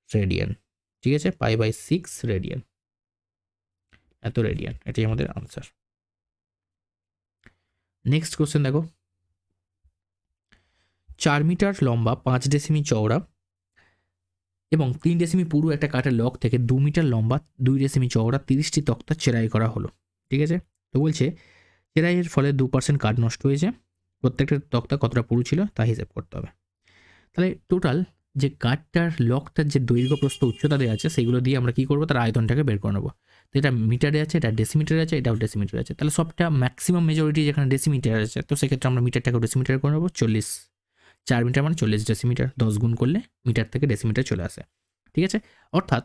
রেডিয়ান, ঠিক আছে, π/6 রেডিয়ান, এত রেডিয়ান, এটাই আমাদের আনসার। নেক্সট কোশ্চেন দেখো, 4 মিটার লম্বা 5 ডেসিমি চওড়া এবং 3 ডেসিমি পুরু একটা কাঠের লক থেকে 2 মিটার লম্বা 2 ডেসিমি চওড়া 30টি তক্তা চেরাই করা হলো, ঠিক আছে। তো বলছে চেরাইয়ের ফলে 2% কাঠ নষ্ট হয়েছে, প্রত্যেকটা তক্তা কতটা পুরু ছিল তা হিসেব করতে হবে। তাহলে টোটাল যে কাঠটার লকটার যে দৈর্ঘ্য প্রস্থ উচ্চতা দেওয়া আছে সেগুলো দিয়ে আমরা কী করবো, তার আয়তনটাকে বের করে নেবো। তো এটা মিটারে আছে, এটা ডেসিমিটারে আছে, এটাও ডেসিমিটারে আছে, তাহলে সবটা ম্যাক্সিমাম মেজরিটি যেখানে ডেসিমিটার আছে, তো সেক্ষেত্রে আমরা মিটারটাকে ডেসিমিটারে করে নেবো। 4 মিটার মানে 40 ডেসিমিটার, 10 গুণ করলে মিটার থেকে ডেসিমিটার চলে আসে, ঠিক আছে। অর্থাৎ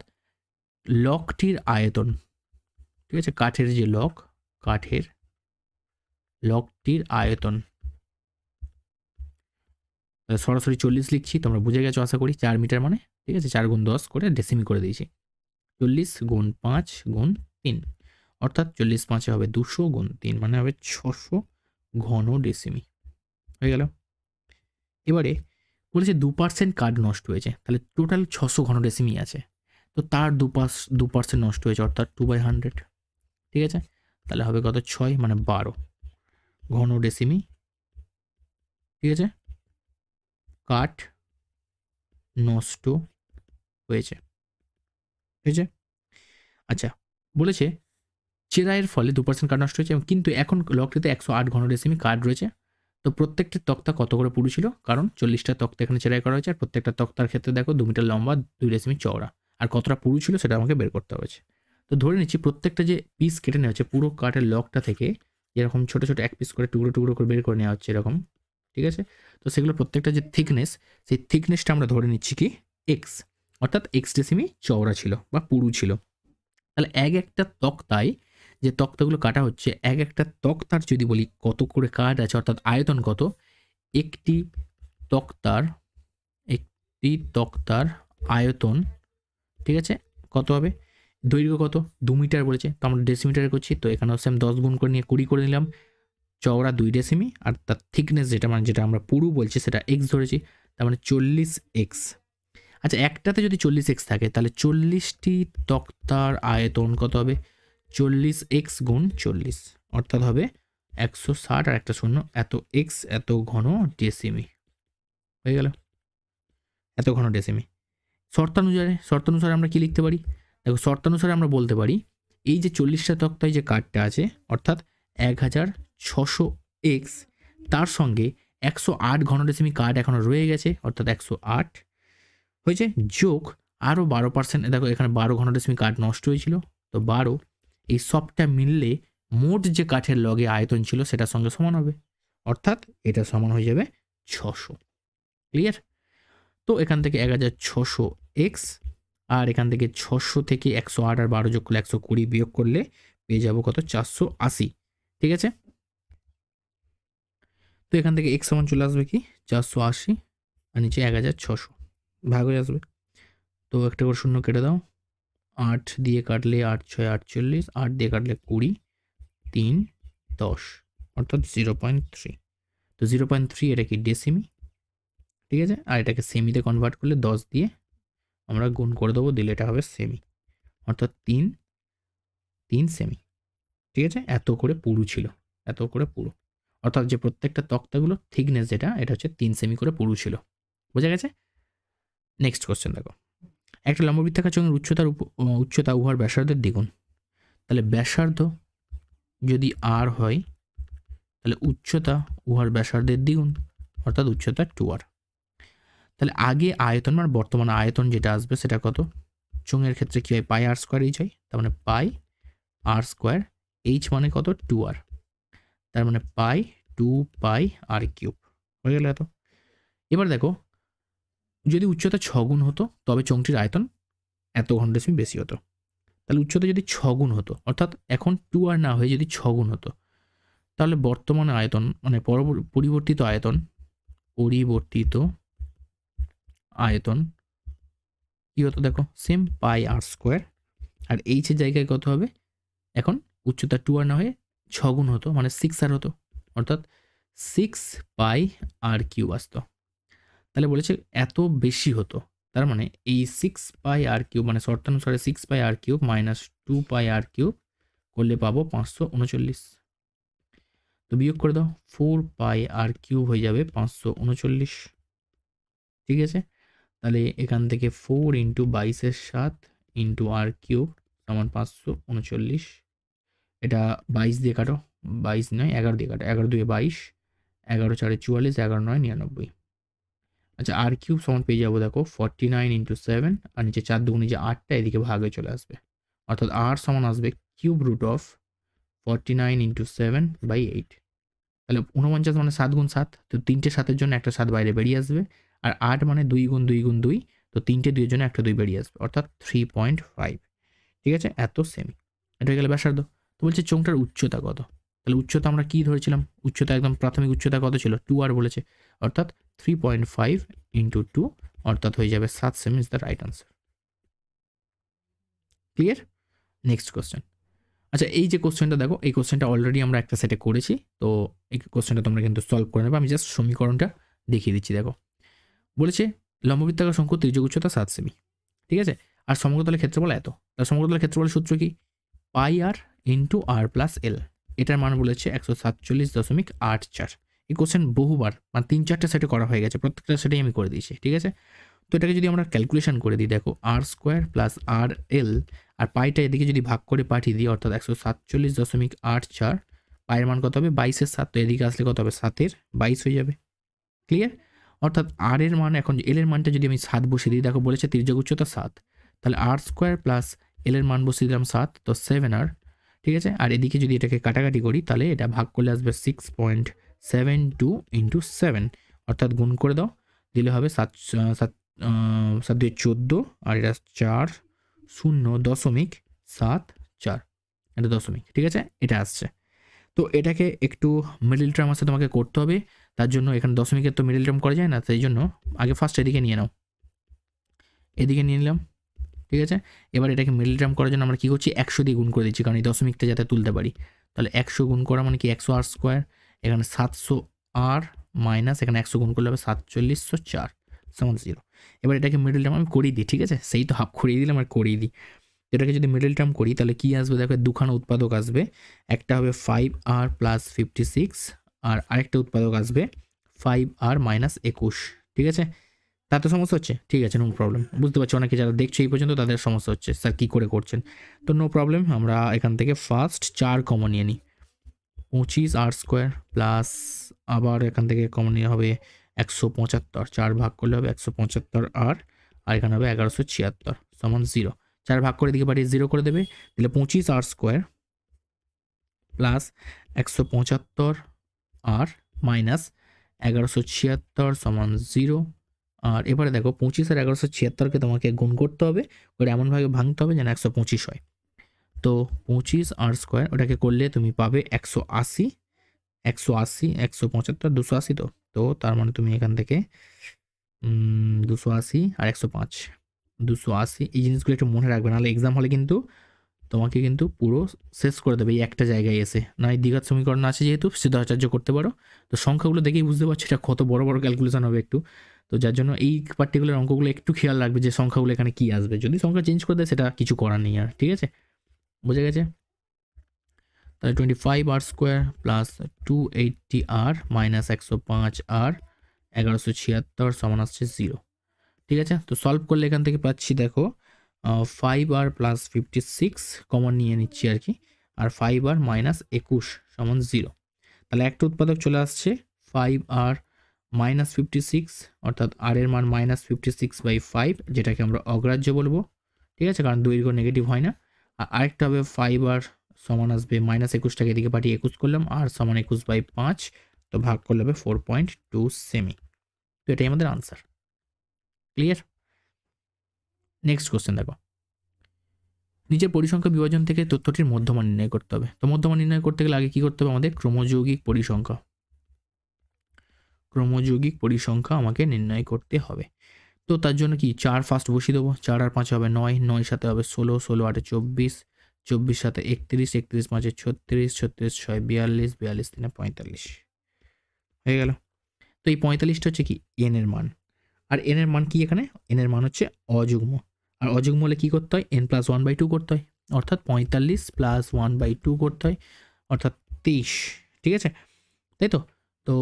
লকটির আয়তন, ঠিক আছে, কাঠের যে লক, কাঠের লকটির আয়তন, সরাসরি 40 লিখছি, তোমরা বুঝে গেছো আশা করি, 4 মিটার মানে, ঠিক আছে, 4 গুণ 10 করে ডেসিমি করে দিয়েছি, 40 গুণ 5 গুণ 3, অর্থাৎ 40 5 হবে 200 গুণ 3 মানে হবে 600 ঘন ডেসিমি হয়ে গেল। এবারে বলেছে 2% কাঠ নষ্ট হয়েছে, তাহলে টোটাল 600 ঘন ডেসিমি আছে, তো তার 2% নষ্ট হয়েছে, অর্থাৎ 2/100, ঠিক আছে। তাহলে হবে কত, 6 মানে 12 ঘন ডেসিমি, ঠিক আছে, কাঠ নষ্ট হয়েছে, ঠিক আছে। আচ্ছা, বলেছে চেরাইয়ের ফলে 2% কাঠ নষ্ট হয়েছে, কিন্তু এখন লকটিতে 108 ঘন ডেসিমি কাঠ রয়েছে, তো প্রত্যেকটা তক্তা কত করে পুরু ছিল, কারণ 40টা তক্তা এখানে চেরাই করা হয়েছে, আর প্রত্যেকটা তক্তার ক্ষেত্রে দেখো 2 মিটার লম্বা 2 ডেসিমি চওড়া, আর কতটা পুরু ছিল সেটা আমাকে বের করতে হয়েছে। তো ধরে নিচ্ছি প্রত্যেকটা যে পিস কেটে নেওয়া হচ্ছে পুরো কাঠের লকটা থেকে, যেরকম ছোটো ছোটো এক পিস করে টুকরো টুকরো করে বের করে নেওয়া হচ্ছে এরকম, ঠিক আছে। তো সেগুলো প্রত্যেকটা যে থিকনেস, সেই থিকনেসটা আমরা ধরে নিচ্ছি কি এক্স, অর্থাৎ এক্স ডেসিমি চওড়া ছিল বা পুরু ছিল। তাহলে একটা তক্তায় যে তক্তাগুলো কাটা হচ্ছে, একটা তক্তার যদি বলি কত করে কাঠ আছে, অর্থাৎ আয়তন কত, একটি তক্তার আয়তন, ঠিক আছে, কত হবে, দৈর্ঘ্য কত 2 মিটার বলেছে, তো আমরা ডেসিমিটারে করছি, তো এখানেও সেম 10 গুণ করে নিয়ে 20 করে নিলাম। চওড়া 2 ডেসিমি আর তার থিকনেস যেটা মানে যেটা আমরা পুরু বলছি সেটা এক্স ধরেছি, তার মানে 40x। আচ্ছা একটাতে যদি 40x থাকে তাহলে 40টি তক্তার আয়তন কত হবে, 40x গুণ 40 অর্থাৎ হবে 160 আর একটা শূন্য, এত এক্স এত ঘন ডেসিমি হয়ে গেল, এত ঘন ডেসিমি। শর্তানুসারে আমরা কি লিখতে পারি, দেখো শর্তানুসারে আমরা বলতে পারি এই যে 40টা তক্তায় যে কাঠটা আছে অর্থাৎ 1600x, তার সঙ্গে 108 ঘন ডেসিমি কাঠ এখনো রয়ে গেছে অর্থাৎ 108 হয়েছে, যোগ আরও 12%, দেখো এখানে 12 ঘন ডেসিমি কাঠ নষ্ট হয়েছিল, তো 12 এই সবটা মিললে মোট যে কাঠের লগে আয়তন ছিল সেটার সঙ্গে সমান হবে, অর্থাৎ এটা সমান হয়ে যাবে 600। ক্লিয়ার? তো এখান থেকে 1600x আর এখান থেকে 600 থেকে 108 আর 12 যোগ করলে 120 বিয়োগ করলে পেয়ে যাবো কত, 480। ঠিক আছে, তো এখান থেকে x সমান চলে আসবে কি 480 আর নিচে 1600 ভাগ হয়ে আসবে, তো একটা করে শূন্য কেটে দাও, 8 দিয়ে কাটলে 8 6 48, 8 দিয়ে কাটলে 20, 3 10 অর্থাৎ 0.3। তো 0.3 এটা কি ডেসিমি, ঠিক আছে, আর এটাকে সেমিতে কনভার্ট করলে 10 দিয়ে আমরা গুণ করে দেবো, দিলে এটা হবে সেমি, অর্থাৎ 3 সেমি। ঠিক আছে, এত করে পুরু ছিল, এত করে পুরু, অর্থাৎ যে প্রত্যেকটা তক্তাগুলো থিকনেস যেটা এটা হচ্ছে 3 সেমি করে পুরু ছিল। বোঝা গেছে? নেক্সট কোশ্চেন দেখো, একটা লম্ববৃত্তাকার চোঙের উচ্চতা উহার ব্যাসার্ধের দ্বিগুণ, তাহলে ব্যাসার্ধ যদি আর হয় তাহলে উচ্চতা উহার ব্যাসার্ধের দ্বিগুণ অর্থাৎ উচ্চতা 2r। তাহলে আগে আয়তন মানে বর্তমান আয়তন যেটা আসবে সেটা কত, চোঙের ক্ষেত্রে কি হয় পাই আর স্কোয়ার এইচ হয়, তার মানে পাই আর স্কোয়ার এইচ মানে কত 2r, তার মানে পাই 2 পাই আর কিউব হয়ে গেল এত। এবার দেখো যদি উচ্চতা 6 গুণ হতো তবে চোঙটির আয়তন এত ঘন ডেসিমি বেশি হতো, তাহলে উচ্চতা যদি 6 গুণ হতো অর্থাৎ এখন 2r না হয়ে যদি 6 গুণ হতো তাহলে বর্তমান আয়তন মানে পরিবর্তিত আয়তন কি হতো, দেখো সেম পাই আর স্কোয়ার আর এইচের জায়গায় কত হবে, এখন উচ্চতা 2r না হয়ে 6 গুণ হতো মানে 6r হতো, অর্থাৎ 6 পাই আর কিউব আসতো। তাহলে বলেছে এত বেশি হতো, তার মানে এই 6 পাই আর কিউব মানে শর্তানুসারে 6 পাই আর কিউব মাইনাস 2 পাই আর কিউব করলে পাবো 539। তো বিয়োগ করে দাও, 4 পাই আর কিউব হয়ে যাবে 539। ঠিক আছে, তাহলে এখান থেকে 4 ইন্টু 22 7 ইন্টু আর কিউব সমান 539। এটা 22 দিয়ে কাটো, 22 নয় 11 দিয়ে কাটো, 11 2 22, 11 4 44, 11 9 99। আচ্ছা আর কিউব সমান পেয়ে যাবো দেখো 49 ইন্টু 7 আর নিচে 4 দুগুণে যে 8টা এদিকে ভাগে চলে আসবে, অর্থাৎ আর সমান আসবে কিউব রুট অফ 49 ইন্টু 7/8। তাহলে 49 মানে 7 গুণ 7, তো 3টে 7-এর জন্য একটা 7 বাইরে বেরিয়ে আসবে, আর 8 মানে 2 গুণ 2 গুণ 2, তো 3টে 2-এর জন্য একটা 2 বেরিয়ে আসবে অর্থাৎ 3.5। ঠিক আছে, এত সেমি, এটা হয়ে গেল ব্যাসার্ধ। তো বলছে চোঙটার উচ্চতা কত, তাহলে উচ্চতা আমরা কি ধরেছিলাম, উচ্চতা একদম প্রাথমিক উচ্চতা কত ছিল 2r বলেছে, অর্থাৎ 3.5 ইন্টু 2 অর্থাৎ হয়ে যাবে 7 semi is the right answer. Clear? Next question. আচ্ছা এই যে কোশ্চেনটা দেখো, এই কোশ্চেনটা অলরেডি আমরা একটা সেটে করেছি, তো এই কোশ্চেনটা তোমরা কিন্তু সলভ করে নেবে, আমি জাস্ট সমীকরণটা দেখিয়ে দিচ্ছি। দেখো বলেছে লম্ববৃত্তাকার শঙ্কু ত্রিজ্যক উচ্চতা 7 সেমি, ঠিক আছে, আর সমগ্রতলের ক্ষেত্রফল এত, তার সমগ্রতলের ক্ষেত্রফলের সূত্র কি পাই আর ইন্টু আর প্লাস এল, এটার মান বলেছে 147.84। এই কোশ্চেন বহুবার মানে 3-4টা সেটে করা হয়ে গেছে, প্রত্যেকটা সেটেই আমি করে দিয়েছি। ঠিক আছে, তো এটাকে যদি আমরা ক্যালকুলেশন করে দিই, দেখো আর স্কোয়ার প্লাস আর এল আর পাইটা এদিকে যদি ভাগ করে পাঠিয়ে দিই অর্থাৎ 147.84, পায়ের মান কত হবে 22-এর 7, তো এদিকে আসলে কত হবে 7-এর 22 হয়ে যাবে। ক্লিয়ার? অর্থাৎ আর এর মান এখন এল এর মানটা যদি আমি 7 বসিয়ে দিই, দেখো বলেছে ত্রিজ্যক উচ্চতা 7, তাহলে আর স্কোয়ার প্লাস এল এর মান বসিয়ে দিলাম 7, তো 7r। ঠিক আছে, আর এদিকে যদি এটাকে কাটাকাটি করি তাহলে এটা ভাগ করলে আসবে 6.72 ইন্টু 7, অর্থাৎ গুণ করে দাও দিলে হবে 7 2 14 আর এটা 4.0.74, এটা দশমিক। ঠিক আছে, এটা আসছে, তো এটাকে একটু মিডল টার্ম আসতে তোমাকে করতে হবে, তার জন্য এখানে দশমিকের তো মিডল টার্ম করা যায় না, তাই জন্য আগে ফার্স্ট এদিকে নিয়ে নাও, এদিকে নিয়ে নিলাম। ঠিক আছে। এবার এটাকে মিডল টার্ম করার জন্য আমরা কী করছি, 100 দিয়ে গুণ করে দিচ্ছি, কারণ এই দশমিকটা যাতে তুলতে পারি। তাহলে 100 গুণ করা মানে কি 100r², এখানে 700r মাইনাস এখানে 100 গুণ করলে হবে 4704 সমান 0। এবার এটাকে মিডল টার্ম আমি করিয়ে দিই, ঠিক আছে, সেই তো হাফ করিয়ে দিলাম আর করিয়ে দিই। এটাকে যদি মিডল টার্ম করি তাহলে কী আসবে দেখো, দুখানা উৎপাদক আসবে, একটা হবে 5r + 56 আর আরেকটা উৎপাদক আসবে 5r - 21, ঠিক আছে। তার তো সমস্যা হচ্ছে, ঠিক আছে, নো প্রবলেম। বুঝতে পারছি অনেকে যারা দেখছো এই পর্যন্ত তাদের সমস্যা হচ্ছে, স্যার কী করে করছেন, তো নো প্রবলেম। আমরা এখান থেকে ফার্স্ট 4 কমন নিয়ে নিই, 25r² প্লাস আবার এখান থেকে কমন নিয়ে হবে 175, 4 ভাগ করলে হবে 175r আর এখানে হবে 1176 সমান 0। 4 ভাগ করে দিকে পাঠিয়ে 0 করে দেবে, তাহলে 25r² প্লাস 175r মাইনাস 1176 সমান 0। আর এবারে দেখো 25 আর 1176কে তোমাকে গুণ করতে হবে, করে এমনভাবে ভাঙতে হবে যেন 125 হয়। তো 25r² ওটাকে করলে তুমি পাবে 180, 175 280, তো তার মানে তুমি এখান থেকে 280 আর 105 280 এই জিনিসগুলো একটু মনে রাখবে, নাহলে এক্সাম হলে কিন্তু তোমাকে কিন্তু পুরো শেষ করে দেবে এই একটা জায়গায় এসে। না এই দ্বিঘাত সমীকরণ আছে যেহেতু সিদ্ধাচার্য করতে পারো, তো সংখ্যাগুলো দেখেই বুঝতে পারছো এটা কত বড় বড় ক্যালকুলেশন হবে একটু, তো যার জন্য এই পার্টিকুলার অঙ্কগুলো একটু খেয়াল রাখবে যে সংখ্যাগুলো এখানে কী আসবে, যদি সংখ্যা চেঞ্জ করে দেয় সেটা কিছু করার নেই আর, ঠিক আছে, বোঝা গেছে। তাহলে 25r² plus 280r minus 105r 1176 সমান আসছে 0, ঠিক আছে। তো সলভ করলে এখান থেকে পাচ্ছি দেখো 5r + 56 কমন নিয়ে নিচ্ছি আর কি, আর 5r - 21 সমান 0। তাহলে একটা উৎপাদক চলে আসছে 5r - 56, অর্থাৎ r এর মান -56/5, যেটাকে আমরা অগ্রাহ্য বলবো, ঠিক আছে, কারণ দৈর্ঘ্য নেগেটিভ হয় না। আর আরেকটা হবে 5r সমান আসবে -21টাকে এদিকে পাঠিয়ে 21 করলাম, r সমান 21/5, তো ভাগ করলে হবে 4.2 সেমি। তো এটাই আমাদের আনসার, ক্লিয়ার। নেক্সট কোশ্চেন দেখো, নিচের পরিসংখ্যা বিভাজন থেকে তথ্যটির মধ্যমান নির্ণয় করতে হবে। তো মধ্যমান নির্ণয় করতে গেলে আগে কী করতে হবে, আমাদের ক্রমযৌগিক পরিসংখ্যা আমাকে নির্ণয় করতে হবে। তো তার জন্য কি 4 ফার্স্ট বসিয়ে দেবো, 4 আর 5 হবে 9, 9 সাথে হবে 16, 16 8 24, 24 সাথে 31, 31 5 36, 36 6 42, 42 3 45 হয়ে গেল। তো এই 45টা হচ্ছে কি এন এর মান, আর এন এর মান কি এখানে, এন এর মান হচ্ছে অযুগ্ম, আর অযুগ্ম হলে কী করতে হয়, n + 1/2 করতে হয়, অর্থাৎ 45 + 1/2 করতে হয়, অর্থাৎ 23, ঠিক আছে, তাই তো। তো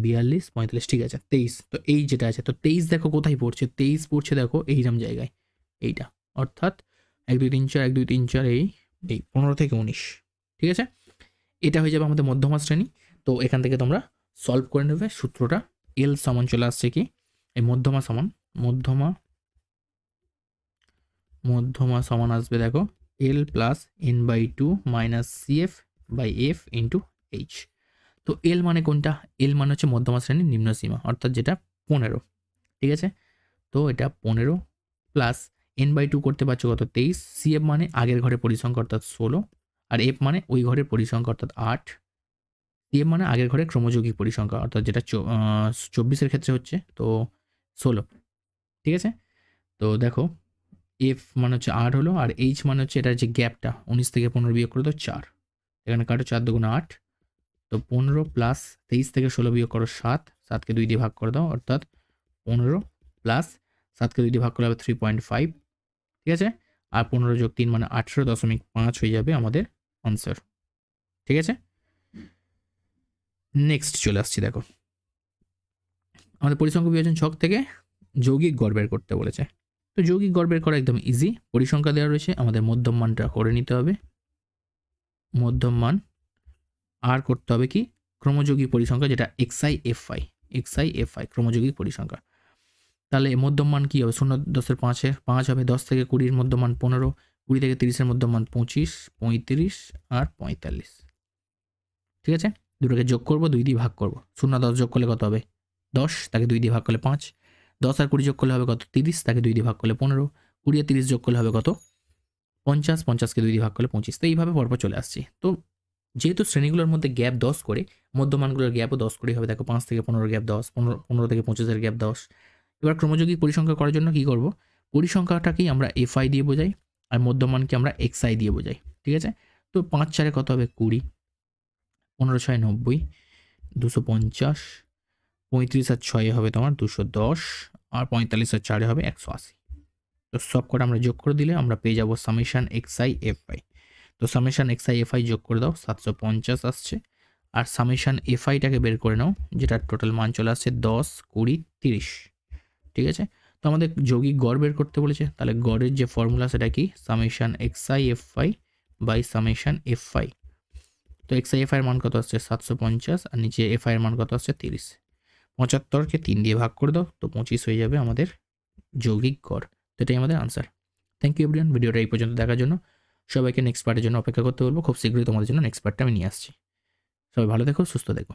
42 45, ঠিক আছে, 23, তো এই যেটা আছে, তো 23 দেখো কোথায় পড়ছে, 23 পড়ছে দেখো এইরকম জায়গায়, এইটা, অর্থাৎ 1 2 3 4 1 2 3 4 এই 15 থেকে 19, ঠিক আছে, এটা হয়ে যাবে আমাদের মধ্যমা শ্রেণী। তো এখান থেকে তোমরা সলভ করে নেবে সূত্রটা, এল সমান চলে আসছে কি, এই মধ্যমা সমান আসবে দেখো L plus n/2 minus CF/F into H। তো এল মানে কোনটা, এল মানে হচ্ছে মধ্যমা শ্রেণীর নিম্ন সীমা, অর্থাৎ যেটা 15, ঠিক আছে। তো এটা 15 প্লাস n/2 করতে পারছো কত 23, CF মানে আগের ঘরের পরিসংখ্যা অর্থাৎ 16, আর F মানে ওই ঘরের পরিসংখ্যা অর্থাৎ 8, CF মানে আগের ঘরের ক্রমযৌগিক পরিসংখ্যা অর্থাৎ যেটা 24-এর ক্ষেত্রে হচ্ছে তো 16, ঠিক আছে। তো দেখো এফ মানে হচ্ছে 8 হলো, আর এইচ মানে হচ্ছে এটার যে গ্যাপটা 19 থেকে 15 বিয়োগ করে তো 4, এখানে কাটো 4 2 8, তো 15 প্লাস 23 থেকে 16 বিয়োগ করো 7, 7কে 2 দিয়ে ভাগ করে দাও, অর্থাৎ 15 প্লাস 7কে 2 দিয়ে ভাগ করলে হবে 3.5, ঠিক আছে, আর 15 যোগ 3 মানে 18.5 হয়ে যাবে আমাদের আনসার, ঠিক আছে। নেক্সট চলে আসছি দেখো, আমাদের পরিসংখ্যা বিভাজন ছক থেকে যৌগিক গড় বের করতে বলেছে। তো যৌগিক গড় বের করা একদম ইজি, পরিসংখ্যা দেওয়া রয়েছে, আমাদের মধ্যম মানটা করে নিতে হবে, মধ্যম মান, আর করতে হবে কি ক্রমযৌগিক পরিসংখ্যা যেটা xi/fi ক্রমযৌগিক পরিসংখ্যা। তাহলে মধ্যম মান কি হবে, 0 10 5 হবে, 10 থেকে 20 এর মধ্যম মান 15, 20 থেকে 30 এর মধ্যম মান 25, 35 আর 45, ঠিক আছে। দুটোকে যোগ করবো, 2 দিয়ে ভাগ করবো, 0 10 যোগ করলে কত হবে 10, তাকে 2 দিয়ে ভাগ করলে 5, 10 আর 20 যোগ করলে হবে কত 30, তাকে 2 দিয়ে ভাগ করলে 15, 20 আর 30 যোগ করলে হবে কত 50, 50কে 2 দিয়ে ভাগ করলে 25, তো এইভাবে পরপর চলে আসছি। তো যেহেতু শ্রেণীগুলোর মধ্যে গ্যাপ 10 করে, মধ্যমানগুলোর গ্যাপও 10 করেই হবে, দেখো 5 থেকে 15 গ্যাপ 10, 15 থেকে 25-এর গ্যাপ 10। এবার ক্রমযৌগিক পরিসংখ্যা করার জন্য কি করব, পরিসংখ্যাটাকেই আমরা এফআই দিয়ে বোঝাই, আর মধ্যমানকে আমরা এক্সআই দিয়ে বোঝাই। ঠিক আছে, তো 5 4 কত হবে 20, 15 6 90, 250, 35 আর 6 হবে তোমার 210, আর 45 আর 4 হবে 180। তো সব কটা আমরা যোগ করে দিলে আমরা পেয়ে যাবো সামেশন এক্সআই এফআই। তো সামেশন এক্সআই এফআই যোগ করে দাও, 750 আসছে। আর সামেশন এফআইটাকে বের করে নাও, যেটার টোটাল মান চলে আসছে 10 20 30। ঠিক আছে, তো আমাদের যৌগিক গড় বের করতে বলেছে, তাহলে গড়ের যে ফর্মুলা সেটা কি, summation x i f i by summation f i. তো এক্সআই এফআই এর মান কত আসছে 750, আর নিচে এফআই এর মান কত আসছে 30। 75কে 3 দিয়ে ভাগ করে দাও, তো 25 হয়ে যাবে আমাদের যৌগিক গড়। তো এটাই আমাদের আনসার। থ্যাংক ইউ এভরিওয়ান, ভিডিওটা এই পর্যন্ত দেখার জন্য। সবাইকে নেক্সট পার্টের জন্য অপেক্ষা করতে বলবো, খুব শীঘ্রই তোমাদের জন্য নেক্সট পার্টটা আমি নিয়ে আসছি। সবাই ভালো দেখো, সুস্থ দেখো।